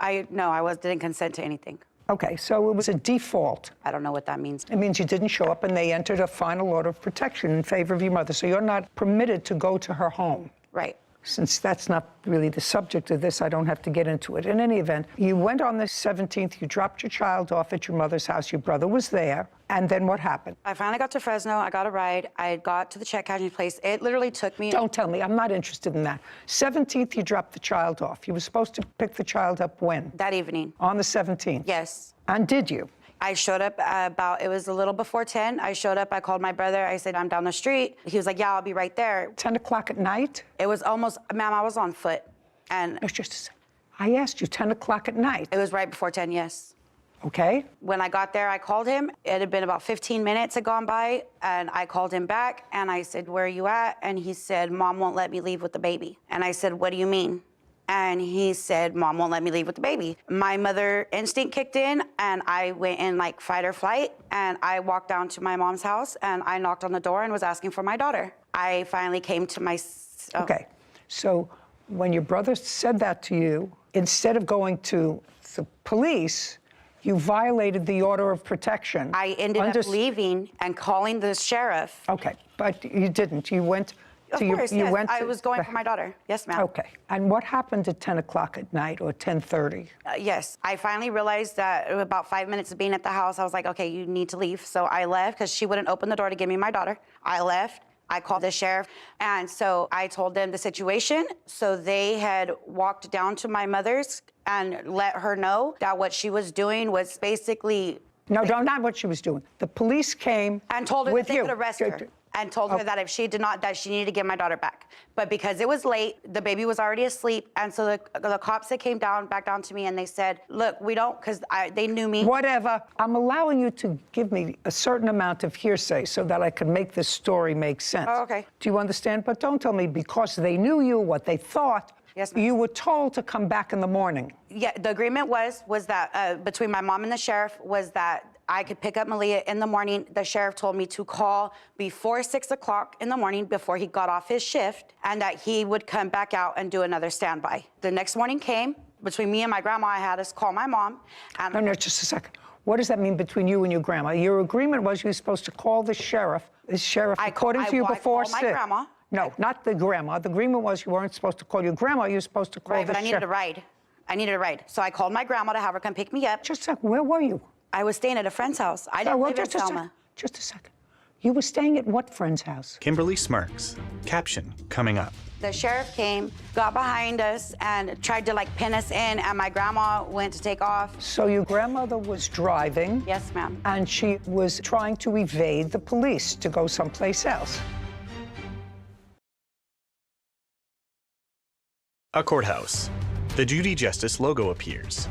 Speaker 1: Didn't consent to anything.
Speaker 2: Okay, so it was a default.
Speaker 1: I don't know what that means.
Speaker 2: It means you didn't show up and they entered a final order of protection in favor of your mother. So you're not permitted to go to her home.
Speaker 1: Right.
Speaker 2: Since that's not really the subject of this, I don't have to get into it. In any event, you went on the 17th, you dropped your child off at your mother's house, your brother was there, and then what happened?
Speaker 1: I finally got to Fresno, I got a ride, I got to the check cashing place. It literally took me...
Speaker 2: Don't tell me, I'm not interested in that. 17th, you dropped the child off. You were supposed to pick the child up when?
Speaker 1: That evening.
Speaker 2: On the 17th?
Speaker 1: Yes.
Speaker 2: And did you?
Speaker 1: I showed up it was a little before 10. I showed up, I called my brother, I said, I'm down the street. He was like, yeah, I'll be right there.
Speaker 2: 10 o'clock at night?
Speaker 1: It was almost, ma'am, I was on foot. And
Speaker 2: it's just a second. I asked you 10 o'clock at night.
Speaker 1: It was right before 10, yes.
Speaker 2: Okay.
Speaker 1: When I got there, I called him. It had been about 15 minutes had gone by, and I called him back, and I said, where are you at? And he said, Mom won't let me leave with the baby. And I said, what do you mean? And he said, Mom won't let me leave with the baby. My mother instinct kicked in, and I went in like fight or flight, and I walked down to my mom's house, and I knocked on the door and was asking for my daughter. I finally came to my...
Speaker 2: Okay, so when your brother said that to you, instead of going to the police, you violated the order of protection.
Speaker 1: I ended up leaving and calling the sheriff.
Speaker 2: Okay, but you didn't. You went...
Speaker 1: Of course, yes. I was going for my daughter. Yes, ma'am.
Speaker 2: Okay. And what happened at 10 o'clock at night or 10:30?
Speaker 1: Yes. I finally realized that about 5 minutes of being at the house, I was like, okay, you need to leave. So I left because she wouldn't open the door to give me my daughter. I left. I called the sheriff. And so I told them the situation. So they had walked down to my mother's and let her know that what she was doing was basically...
Speaker 2: No, not what she was doing. The police came
Speaker 1: and told her
Speaker 2: with
Speaker 1: that they could arrest her. And told her that if she did not, that she needed to give my daughter back. But because it was late, the baby was already asleep. And so the cops that came back down to me and they said, look, we don't, because they knew me.
Speaker 2: Whatever. I'm allowing you to give me a certain amount of hearsay so that I can make this story make sense.
Speaker 1: Oh, okay.
Speaker 2: Do you understand? But don't tell me because they knew you, what they thought.
Speaker 1: Yes, ma'am.
Speaker 2: You were told to come back in the morning.
Speaker 1: Yeah, the agreement was that between my mom and the sheriff was that I could pick up Malia in the morning. The sheriff told me to call before 6 o'clock in the morning before he got off his shift and that he would come back out and do another standby. The next morning came. Between me and my grandma, I had us call my mom. And
Speaker 2: no, just a second. What does that mean between you and your grandma? Your agreement was you were supposed to call the sheriff. The sheriff, according to you, before 6.
Speaker 1: I called my grandma.
Speaker 2: No, not the grandma. The agreement was you weren't supposed to call your grandma. You were supposed to call the sheriff.
Speaker 1: Right, but I needed a ride. I needed a ride. So I called my grandma to have her come pick me up.
Speaker 2: Just a second. Where were you?
Speaker 1: I was staying at a friend's house. I didn't live in Selma.
Speaker 2: Just a second. You were staying at what friend's house?
Speaker 6: Kimberly smirks. Caption coming up.
Speaker 1: The sheriff came, got behind us, and tried to pin us in, and my grandma went to take off.
Speaker 2: So your grandmother was driving?
Speaker 1: Yes, ma'am.
Speaker 2: And she was trying to evade the police to go someplace else.
Speaker 6: A courthouse. The Judy Justice logo appears.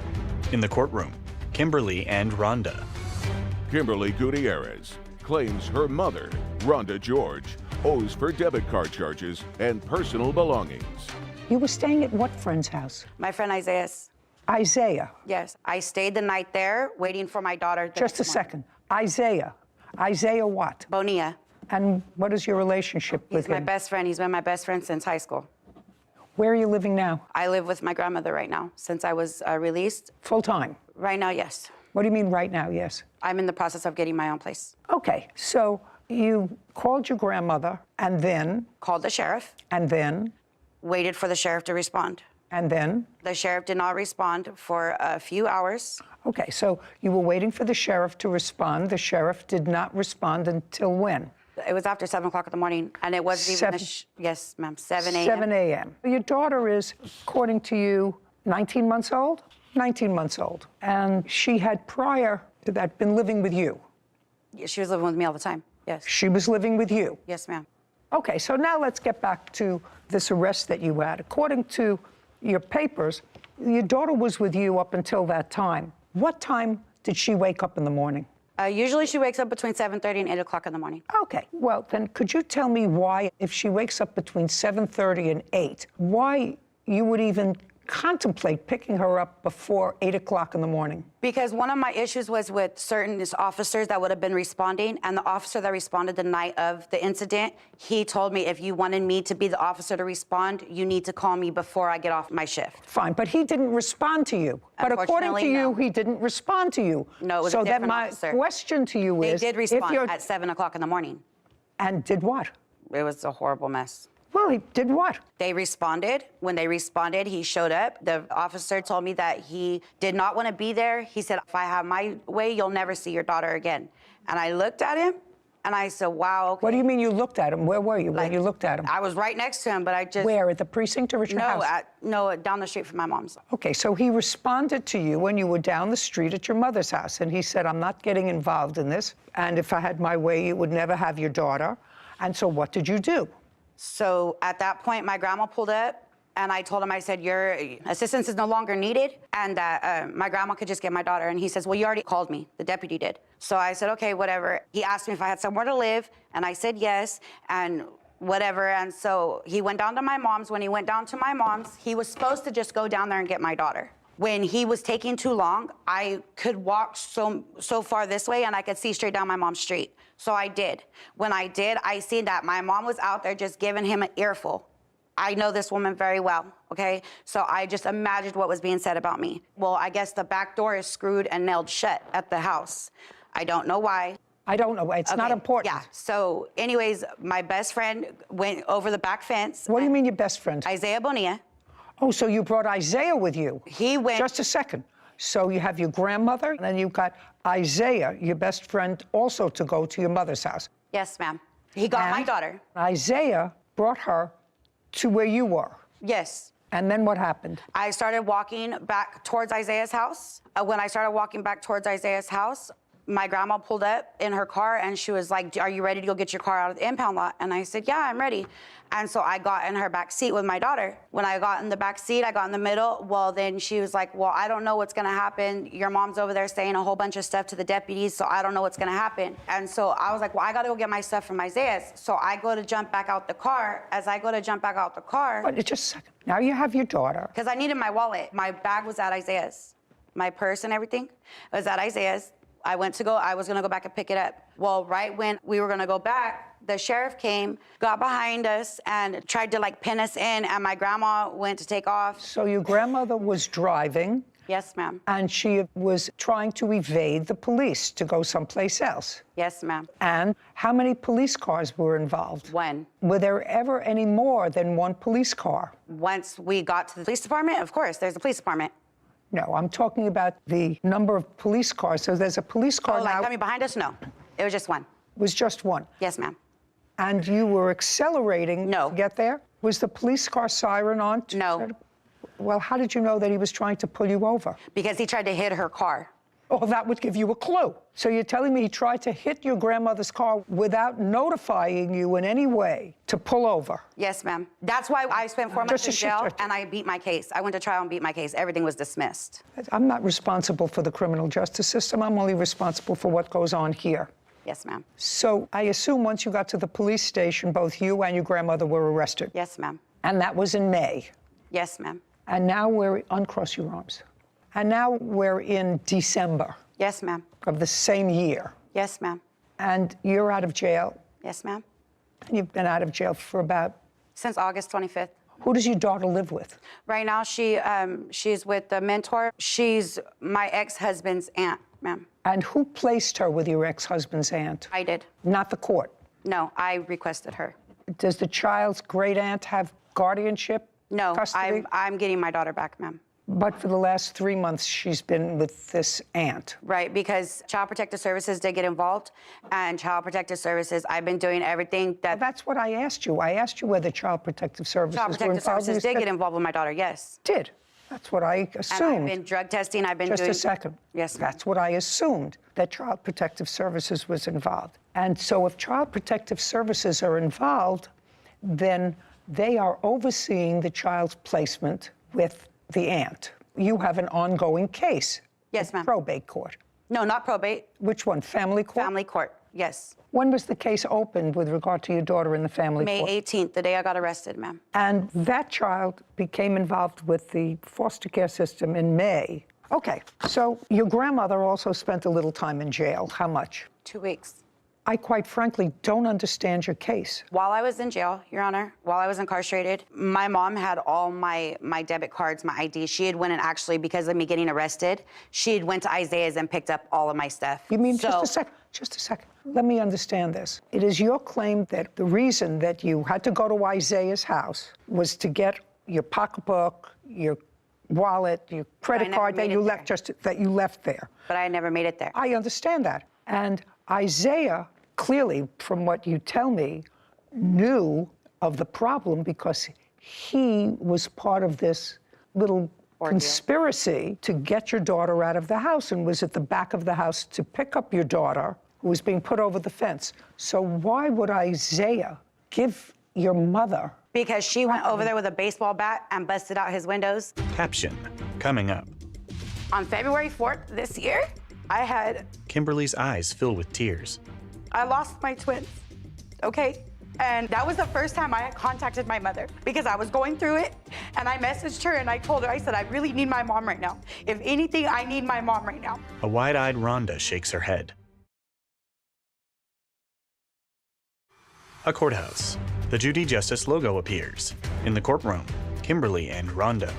Speaker 6: In the courtroom, Kimberly and Rhonda.
Speaker 4: Kimberly Gutierrez claims her mother, Rhonda George, owes for debit card charges and personal belongings.
Speaker 2: You were staying at what friend's house?
Speaker 1: My friend Isaiah's.
Speaker 2: Isaiah.
Speaker 1: Yes, I stayed the night there waiting for my daughter.
Speaker 2: Just a second. Isaiah. Isaiah what?
Speaker 1: Bonilla.
Speaker 2: And what is your relationship with
Speaker 1: He's my
Speaker 2: him?
Speaker 1: best friend. He's been my best friend since high school.
Speaker 2: Where are you living now?
Speaker 1: I live with my grandmother right now since I was released.
Speaker 2: Full time?
Speaker 1: Right now, yes.
Speaker 2: What do you mean right now, yes?
Speaker 1: I'm in the process of getting my own place.
Speaker 2: Okay, so you called your grandmother and then?
Speaker 1: Called the sheriff.
Speaker 2: And then?
Speaker 1: Waited for the sheriff to respond.
Speaker 2: And then?
Speaker 1: The sheriff did not respond for a few hours.
Speaker 2: Okay, so you were waiting for the sheriff to respond. The sheriff did not respond until when?
Speaker 1: It was after 7 o'clock in the morning, and it wasn't even yes, ma'am, 7 a.m.
Speaker 2: 7 a.m. Your daughter is, according to you, 19 months old? 19 months old. And she had prior to that been living with you?
Speaker 1: She was living with me all the time, yes.
Speaker 2: She was living with you?
Speaker 1: Yes, ma'am.
Speaker 2: Okay, so now let's get back to this arrest that you had. According to your papers, your daughter was with you up until that time. What time did she wake up in the morning?
Speaker 1: Usually she wakes up between 7:30 and 8 o'clock in the morning.
Speaker 2: Okay, well, then could you tell me why, if she wakes up between 7:30 and 8, why you would even contemplate picking her up before 8 o'clock in the morning?
Speaker 1: Because one of my issues was with certain officers that would have been responding, and the officer that responded the night of the incident, he told me if you wanted me to be the officer to respond, you need to call me before I get off my shift.
Speaker 2: Fine, but he didn't respond to you. But according to you, he didn't respond to you.
Speaker 1: No, it was
Speaker 2: so
Speaker 1: a different
Speaker 2: then my
Speaker 1: officer.
Speaker 2: question to you is,
Speaker 1: They did respond at 7 o'clock in the morning.
Speaker 2: And did what?
Speaker 1: It was a horrible mess.
Speaker 2: Well, he did what?
Speaker 1: They responded. When they responded, he showed up. The officer told me that he did not want to be there. He said, if I have my way, you'll never see your daughter again. And I looked at him, and I said, wow, okay.
Speaker 2: What do you mean you looked at him? Where were you when you looked at him?
Speaker 1: I was right next to him, but I just...
Speaker 2: Where, at the precinct or at your house?
Speaker 1: No, down the street from my mom's.
Speaker 2: Okay, so he responded to you when you were down the street at your mother's house, and he said, I'm not getting involved in this, and if I had my way, you would never have your daughter. And so what did you do?
Speaker 1: So at that point, my grandma pulled up, and I told him, I said, your assistance is no longer needed, and that my grandma could just get my daughter. And he says, well, you already called me. The deputy did. So I said, okay, whatever. He asked me if I had somewhere to live, and I said yes, and whatever. And so he went down to my mom's. When he went down to my mom's, he was supposed to just go down there and get my daughter. When he was taking too long, I could walk so far this way, and I could see straight down my mom's street. So I did. When I did, I seen that my mom was out there just giving him an earful. I know this woman very well, okay? So I just imagined what was being said about me. Well, I guess the back door is screwed and nailed shut at the house. I don't know why.
Speaker 2: I don't know. It's not important.
Speaker 1: Yeah. So anyways, my best friend went over the back fence.
Speaker 2: What do you mean your best friend?
Speaker 1: Isaiah Bonilla.
Speaker 2: Oh, so you brought Isaiah with you?
Speaker 1: He went...
Speaker 2: Just a second. So you have your grandmother, and then you've got Isaiah, your best friend, also to go to your mother's house.
Speaker 1: Yes, ma'am. He got my daughter.
Speaker 2: Isaiah brought her to where you were.
Speaker 1: Yes.
Speaker 2: And then what happened?
Speaker 1: I started walking back towards Isaiah's house. When I started walking back towards Isaiah's house, my grandma pulled up in her car, and she was like, are you ready to go get your car out of the impound lot? And I said, yeah, I'm ready. And so I got in her back seat with my daughter. When I got in the back seat, I got in the middle. Well, then she was like, well, I don't know what's gonna happen. Your mom's over there saying a whole bunch of stuff to the deputies, so I don't know what's gonna happen. And so I was like, well, I gotta go get my stuff from Isaiah's. So I go to jump back out the car. As I go to jump back out the car.
Speaker 2: But just a second. Now you have your daughter.
Speaker 1: Because I needed my wallet. My bag was at Isaiah's. My purse and everything was at Isaiah's. I was gonna go back and pick it up. Well, right when we were gonna go back, the sheriff came, got behind us, and tried to pin us in, and my grandma went to take off.
Speaker 2: So your grandmother was driving.
Speaker 1: Yes, ma'am.
Speaker 2: And she was trying to evade the police to go someplace else.
Speaker 1: Yes, ma'am.
Speaker 2: And how many police cars were involved?
Speaker 1: One.
Speaker 2: Were there ever any more than one police car?
Speaker 1: Once we got to the police department, of course, there's a police department.
Speaker 2: No, I'm talking about the number of police cars. So there's a police car now.
Speaker 1: Coming behind us? No. It was just one.
Speaker 2: It was just one?
Speaker 1: Yes, ma'am.
Speaker 2: And you were accelerating to get there? Was the police car siren on?
Speaker 1: No.
Speaker 2: Well, how did you know that he was trying to pull you over?
Speaker 1: Because he tried to hit her car.
Speaker 2: Oh, that would give you a clue. So you're telling me he tried to hit your grandmother's car without notifying you in any way to pull over?
Speaker 1: Yes, ma'am. That's why I spent 4 months in jail, and I beat my case. I went to trial and beat my case. Everything was dismissed.
Speaker 2: I'm not responsible for the criminal justice system. I'm only responsible for what goes on here.
Speaker 1: Yes, ma'am.
Speaker 2: So I assume once you got to the police station, both you and your grandmother were arrested?
Speaker 1: Yes, ma'am.
Speaker 2: And that was in May?
Speaker 1: Yes, ma'am.
Speaker 2: And now uncross your arms. And now we're in December.
Speaker 1: Yes, ma'am.
Speaker 2: Of the same year.
Speaker 1: Yes, ma'am.
Speaker 2: And you're out of jail.
Speaker 1: Yes, ma'am.
Speaker 2: And you've been out of jail for about?
Speaker 1: Since August 25th.
Speaker 2: Who does your daughter live with?
Speaker 1: Right now, she's with the mentor. She's my ex-husband's aunt, ma'am.
Speaker 2: And who placed her with your ex-husband's aunt?
Speaker 1: I did.
Speaker 2: Not the court?
Speaker 1: No, I requested her.
Speaker 2: Does the child's great aunt have guardianship?
Speaker 1: No,
Speaker 2: custody?
Speaker 1: I'm getting my daughter back, ma'am.
Speaker 2: But for the last 3 months, she's been with this aunt.
Speaker 1: Right, because Child Protective Services did get involved, and Child Protective Services, I've been doing everything that...
Speaker 2: Well, that's what I asked you. I asked you whether Child Protective Services
Speaker 1: Child Protective Services did get involved with my daughter, yes.
Speaker 2: Did? That's what I assumed.
Speaker 1: And I've been drug testing, I've been
Speaker 2: doing...
Speaker 1: Just
Speaker 2: a second.
Speaker 1: Yes,
Speaker 2: That's what I assumed, that Child Protective Services was involved. And so if Child Protective Services are involved, then they are overseeing the child's placement with the aunt. You have an ongoing case.
Speaker 1: Yes, ma'am.
Speaker 2: Probate court.
Speaker 1: No, not probate.
Speaker 2: Which one? Family court?
Speaker 1: Family court, yes.
Speaker 2: When was the case opened with regard to your daughter in the family
Speaker 1: May
Speaker 2: court?
Speaker 1: May 18th, the day I got arrested, ma'am.
Speaker 2: And that child became involved with the foster care system in May. Okay, so your grandmother also spent a little time in jail. How much?
Speaker 1: 2 weeks.
Speaker 2: I quite frankly don't understand your case.
Speaker 1: While I was in jail, Your Honor, while I was incarcerated, my mom had all my debit cards, my ID. She had went and actually, because of me getting arrested, she had went to Isaiah's and picked up all of my stuff.
Speaker 2: You mean, just a second. Let me understand this. It is your claim that the reason that you had to go to Isaiah's house was to get your pocketbook, your wallet, your credit card that you left there.
Speaker 1: But I never made it there.
Speaker 2: I understand that. And Isaiah, clearly, from what you tell me, knew of the problem because he was part of this little conspiracy to get your daughter out of the house and was at the back of the house to pick up your daughter who was being put over the fence. So why would Isaiah give your mother?
Speaker 1: Because she went over there with a baseball bat and busted out his windows.
Speaker 6: Caption coming up.
Speaker 1: On February 4th this year, I had...
Speaker 6: Kimberly's eyes fill with tears.
Speaker 3: I lost my twins, okay? And that was the first time I had contacted my mother because I was going through it and I messaged her and I told her, I said, I really need my mom right now. If anything, I need my mom right now.
Speaker 6: A wide-eyed Rhonda shakes her head. A courthouse. The Judy Justice logo appears. In the courtroom, Kimberly and Rhonda.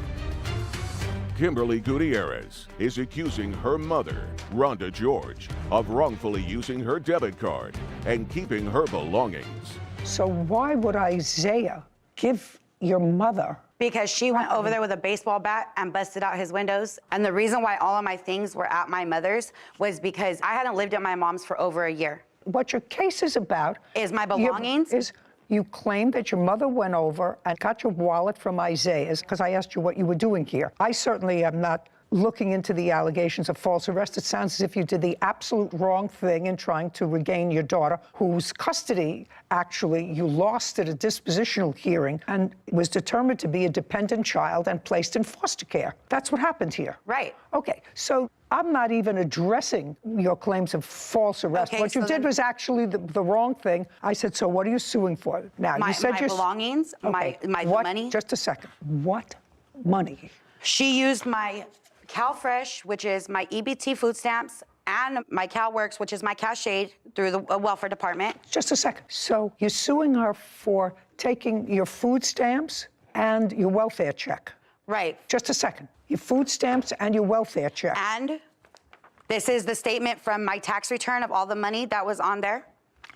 Speaker 4: Kimberly Gutierrez is accusing her mother, Rhonda George, of wrongfully using her debit card and keeping her belongings.
Speaker 2: So why would Isaiah give your mother?
Speaker 1: Because she went over there with a baseball bat and busted out his windows. And the reason why all of my things were at my mother's was because I hadn't lived at my mom's for over a year.
Speaker 2: What your case is about
Speaker 1: is my belongings.
Speaker 2: You claim that your mother went over and got your wallet from Isaiah's because I asked you what you were doing here. I certainly am not looking into the allegations of false arrest. It sounds as if you did the absolute wrong thing in trying to regain your daughter, whose custody, actually, you lost at a dispositional hearing and was determined to be a dependent child and placed in foster care. That's what happened here.
Speaker 1: Right.
Speaker 2: Okay, so I'm not even addressing your claims of false arrest.
Speaker 1: Okay,
Speaker 2: what you did was actually the wrong thing. I said, so what are you suing for? Now, you said
Speaker 1: my belongings,
Speaker 2: okay.
Speaker 1: my
Speaker 2: what,
Speaker 1: money.
Speaker 2: Just a second. What money?
Speaker 1: She used my CalFresh, which is my EBT food stamps, and my CalWorks, which is my cash aid through the welfare department.
Speaker 2: Just a second. So you're suing her for taking your food stamps and your welfare check?
Speaker 1: Right.
Speaker 2: Just a second. Your food stamps and your welfare check.
Speaker 1: And this is the statement from my tax return of all the money that was on there.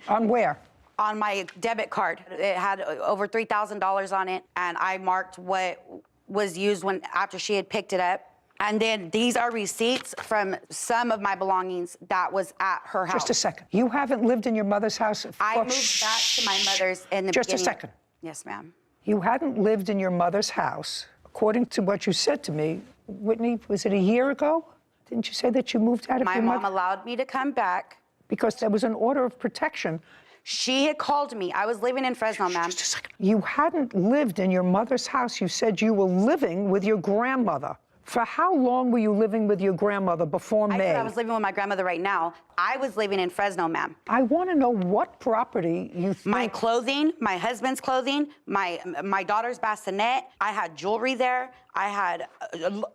Speaker 2: On where?
Speaker 1: On my debit card. It had over $3,000 on it, and I marked what was used after she had picked it up. And then these are receipts from some of my belongings that was at her house.
Speaker 2: Just a second. You haven't lived in your mother's house for...
Speaker 1: I moved back to my mother's in the beginning.
Speaker 2: Just a second.
Speaker 1: Yes, ma'am.
Speaker 2: You hadn't lived in your mother's house, according to what you said to me, Whitney, was it a year ago? Didn't you say that you moved out of
Speaker 1: My
Speaker 2: your
Speaker 1: mom
Speaker 2: mother?
Speaker 1: allowed me to come back.
Speaker 2: Because there was an order of protection.
Speaker 1: She had called me. I was living in Fresno, ma'am.
Speaker 2: Just a second. You hadn't lived in your mother's house. You said you were living with your grandmother. For how long were you living with your grandmother before May?
Speaker 1: I said I was living with my grandmother right now. I was living in Fresno, ma'am.
Speaker 2: I want to know what property you think.
Speaker 1: My clothing, my husband's clothing, my daughter's bassinet. I had jewelry there. I had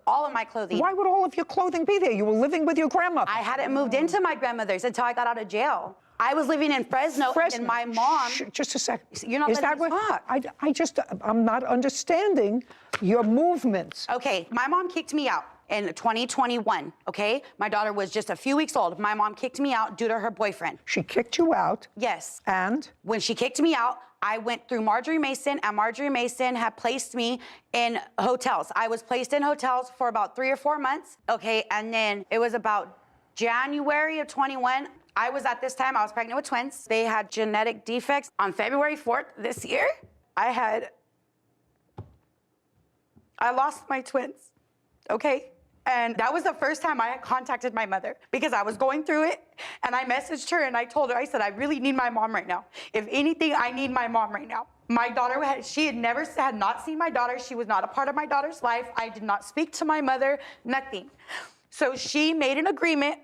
Speaker 1: all of my clothing.
Speaker 2: Why would all of your clothing be there? You were living with your grandmother.
Speaker 1: I hadn't moved into my grandmother's until I got out of jail. I was living in Fresno, and my mom...
Speaker 2: Just a second.
Speaker 1: You're not letting me talk.
Speaker 2: I'm not understanding your movements.
Speaker 1: Okay, my mom kicked me out in 2021, okay? My daughter was just a few weeks old. My mom kicked me out due to her boyfriend.
Speaker 2: She kicked you out?
Speaker 1: Yes.
Speaker 2: And?
Speaker 1: When she kicked me out, I went through Marjorie Mason, and Marjorie Mason had placed me in hotels. I was placed in hotels for about 3 or 4 months, okay? And then it was about January of 21. I was at this time, I was pregnant with twins. They had genetic defects. On February 4th this year, I lost my twins, okay? And that was the first time I had contacted my mother because I was going through it, and I messaged her and I told her, I said, I really need my mom right now. If anything, I need my mom right now. My daughter, she had not seen my daughter. She was not a part of my daughter's life. I did not speak to my mother, nothing. So she made an agreement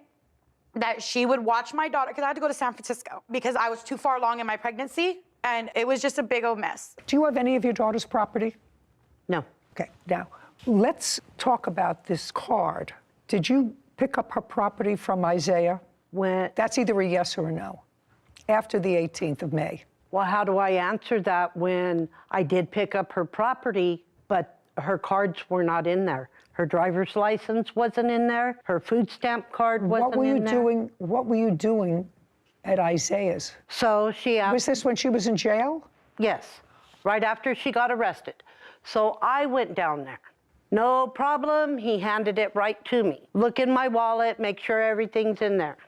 Speaker 1: that she would watch my daughter, because I had to go to San Francisco because I was too far along in my pregnancy, and it was just a big old mess.
Speaker 2: Do you have any of your daughter's property?
Speaker 21: No.
Speaker 2: Okay, now, let's talk about this card. Did you pick up her property from Isaiah? That's either a yes or a no, after the 18th of May.
Speaker 21: Well, how do I answer that when I did pick up her property, but her cards were not in there? Her driver's license wasn't in there. Her food stamp card wasn't in there.
Speaker 2: What were you doing at Isaiah's?
Speaker 21: So she asked...
Speaker 2: Was this when she was in jail?
Speaker 21: Yes, right after she got arrested. So I went down there. No problem, he handed it right to me. Look in my wallet, make sure everything's in there.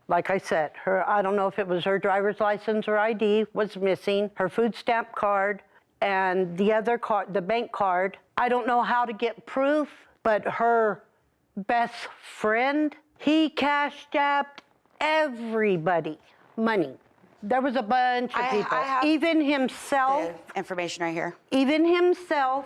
Speaker 21: Like I said, I don't know if it was her driver's license or ID was missing, her food stamp card, and the other card, the bank card. I don't know how to get proof, but her best friend, he cashed out everybody money. There was a bunch of people, even himself.
Speaker 1: The information right here.
Speaker 21: Even himself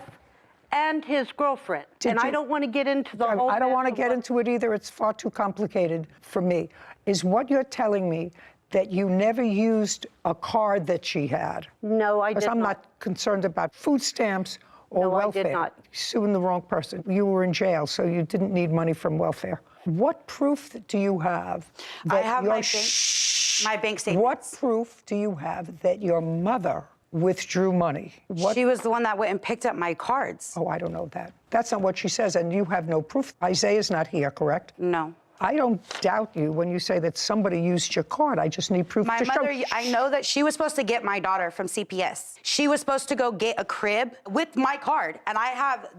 Speaker 21: and his girlfriend. I don't want to get into the whole...
Speaker 2: I don't want to get into it either. It's far too complicated for me. Is what you're telling me that you never used a card that she had?
Speaker 21: No, I did not.
Speaker 2: Because I'm not concerned about food stamps or welfare.
Speaker 21: I did not.
Speaker 2: You're suing the wrong person. You were in jail, so you didn't need money from welfare. What proof do you have that
Speaker 1: I have my bank statement.
Speaker 2: What proof do you have that your mother withdrew money?
Speaker 1: She was the one that went and picked up my cards.
Speaker 2: Oh, I don't know that. That's not what she says, and you have no proof. Isaiah's not here, correct?
Speaker 1: No.
Speaker 2: I don't doubt you when you say that somebody used your card. I just need proof to show.
Speaker 1: I know that she was supposed to get my daughter from CPS. She was supposed to go get a crib with my card, and I have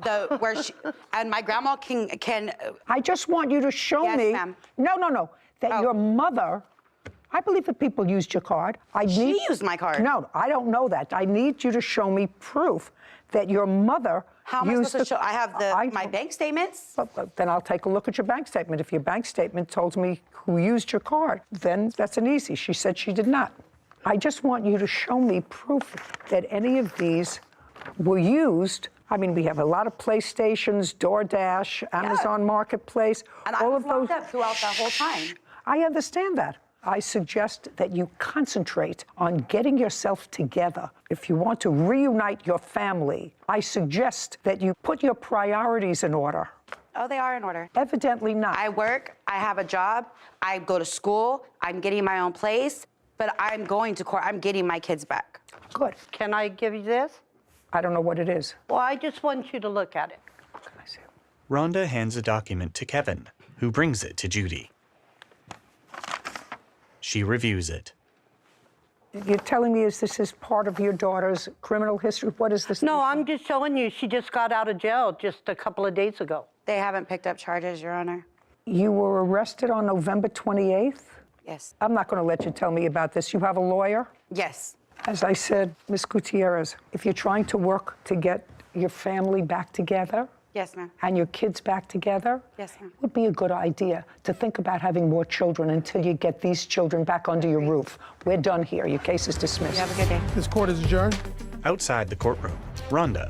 Speaker 1: and my grandma can.
Speaker 2: I just want you to show me.
Speaker 1: Yes, ma'am.
Speaker 2: No, that your mother. I believe that people used your card.
Speaker 1: She used my card.
Speaker 2: No, I don't know that. I need you to show me proof that your mother
Speaker 1: How am I supposed to show? I have my bank statements.
Speaker 2: Then I'll take a look at your bank statement. If your bank statement tells me who used your card, then that's an easy. She said she did not. I just want you to show me proof that any of these were used. I mean, we have a lot of PlayStations, DoorDash, Amazon Marketplace.
Speaker 1: And
Speaker 2: all
Speaker 1: I was
Speaker 2: of those.
Speaker 1: locked up throughout that whole time.
Speaker 2: I understand that. I suggest that you concentrate on getting yourself together. If you want to reunite your family, I suggest that you put your priorities in order.
Speaker 1: Oh, they are in order.
Speaker 2: Evidently not.
Speaker 1: I work, I have a job, I go to school, I'm getting my own place, but I'm going to court, I'm getting my kids back.
Speaker 2: Good.
Speaker 21: Can I give you this?
Speaker 2: I don't know what it is.
Speaker 21: Well, I just want you to look at it.
Speaker 2: Can I see it?
Speaker 6: Rhonda hands a document to Kevin, who brings it to Judy. She reviews it.
Speaker 2: You're telling me this is part of your daughter's criminal history? What is this?
Speaker 21: No, I'm just showing you she just got out of jail just a couple of days ago.
Speaker 1: They haven't picked up charges, Your Honor.
Speaker 2: You were arrested on November 28th?
Speaker 1: Yes.
Speaker 2: I'm not going to let you tell me about this. You have a lawyer?
Speaker 1: Yes.
Speaker 2: As I said, Ms. Gutierrez, if you're trying to work to get your family back together,
Speaker 1: Yes, ma'am.
Speaker 2: and your kids back together,
Speaker 1: Yes, ma'am.
Speaker 2: it would be a good idea to think about having more children until you get these children back under your roof. We're done here. Your case is dismissed.
Speaker 1: You have a good day.
Speaker 5: This court is adjourned.
Speaker 6: Outside the courtroom, Rhonda.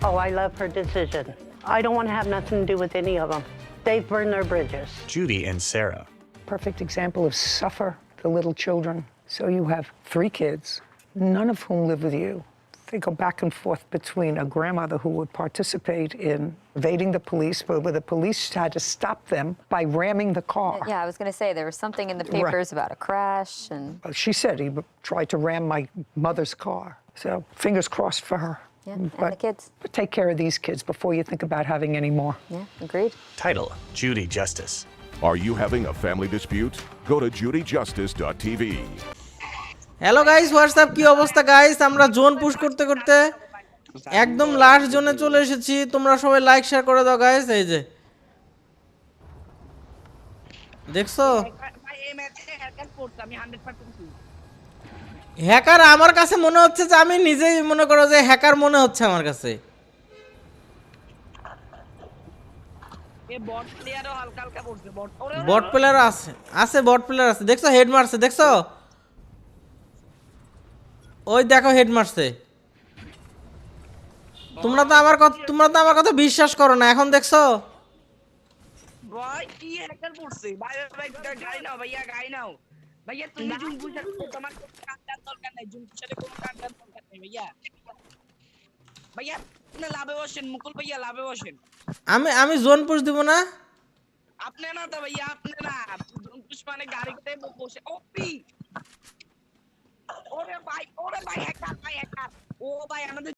Speaker 7: Oh, I love her decision. I don't want to have nothing to do with any of them. They've burned their bridges.
Speaker 6: Judy and Sarah.
Speaker 2: Perfect example of suffer the little children. So you have 3 kids, none of whom live with you. They go back and forth between a grandmother who would participate in evading the police, but where the police had to stop them by ramming the car.
Speaker 8: Yeah, I was going to say there was something in the
Speaker 2: Right.
Speaker 8: papers about a crash and.
Speaker 2: She said he tried to ram my mother's car. So fingers crossed for her.
Speaker 8: Yeah, and the kids.
Speaker 2: But take care of these kids before you think about having any more.
Speaker 8: Yeah, agreed.
Speaker 6: Title, Judy Justice.
Speaker 4: Are you having a family dispute? Go to judyjustice.tv.
Speaker 10: Hello guys WhatsApp কি অবস্থা guys আমরা zone push করতে করতে একদম last জোনে চলে এসেছি তোমরা সবাই লাইক শেয়ার করে দাও গাইস এই যে দেখছো হ্যাকার আমার কাছে মনে হচ্ছে যে আমি নিজেই মনে করো যে হ্যাকার মনে হচ্ছে আমার কাছে বট প্লেয়ার আছে বট প্লেয়ার আছে দেখছো হেড মারছে দেখছো ওই দেখো হেড মারছে তোমরা তো আমার কথা বিশ্বাস করো না এখন দেখছো
Speaker 23: ভাই কি হ্যাকার পড়ছে ভাই গাই নাও ভাইয়া গাই নাও ভাইয়া তুমি জুম পুষার তোমার কোনো কান্দার দরকার নাই জুম পুষারে কোনো কান্দার দরকার নাই ভাইয়া ভাইয়া আপনি লাভে বসেন মুকুল ভাইয়া লাভে বসেন
Speaker 10: আমি জোন পুশ দিব না
Speaker 23: আপনি না তো ভাইয়া আপনি না জুম পুশ মানে গাড়িতে বসে ওপি ওরে ভাই হ্যাকার ও ভাই আমাদের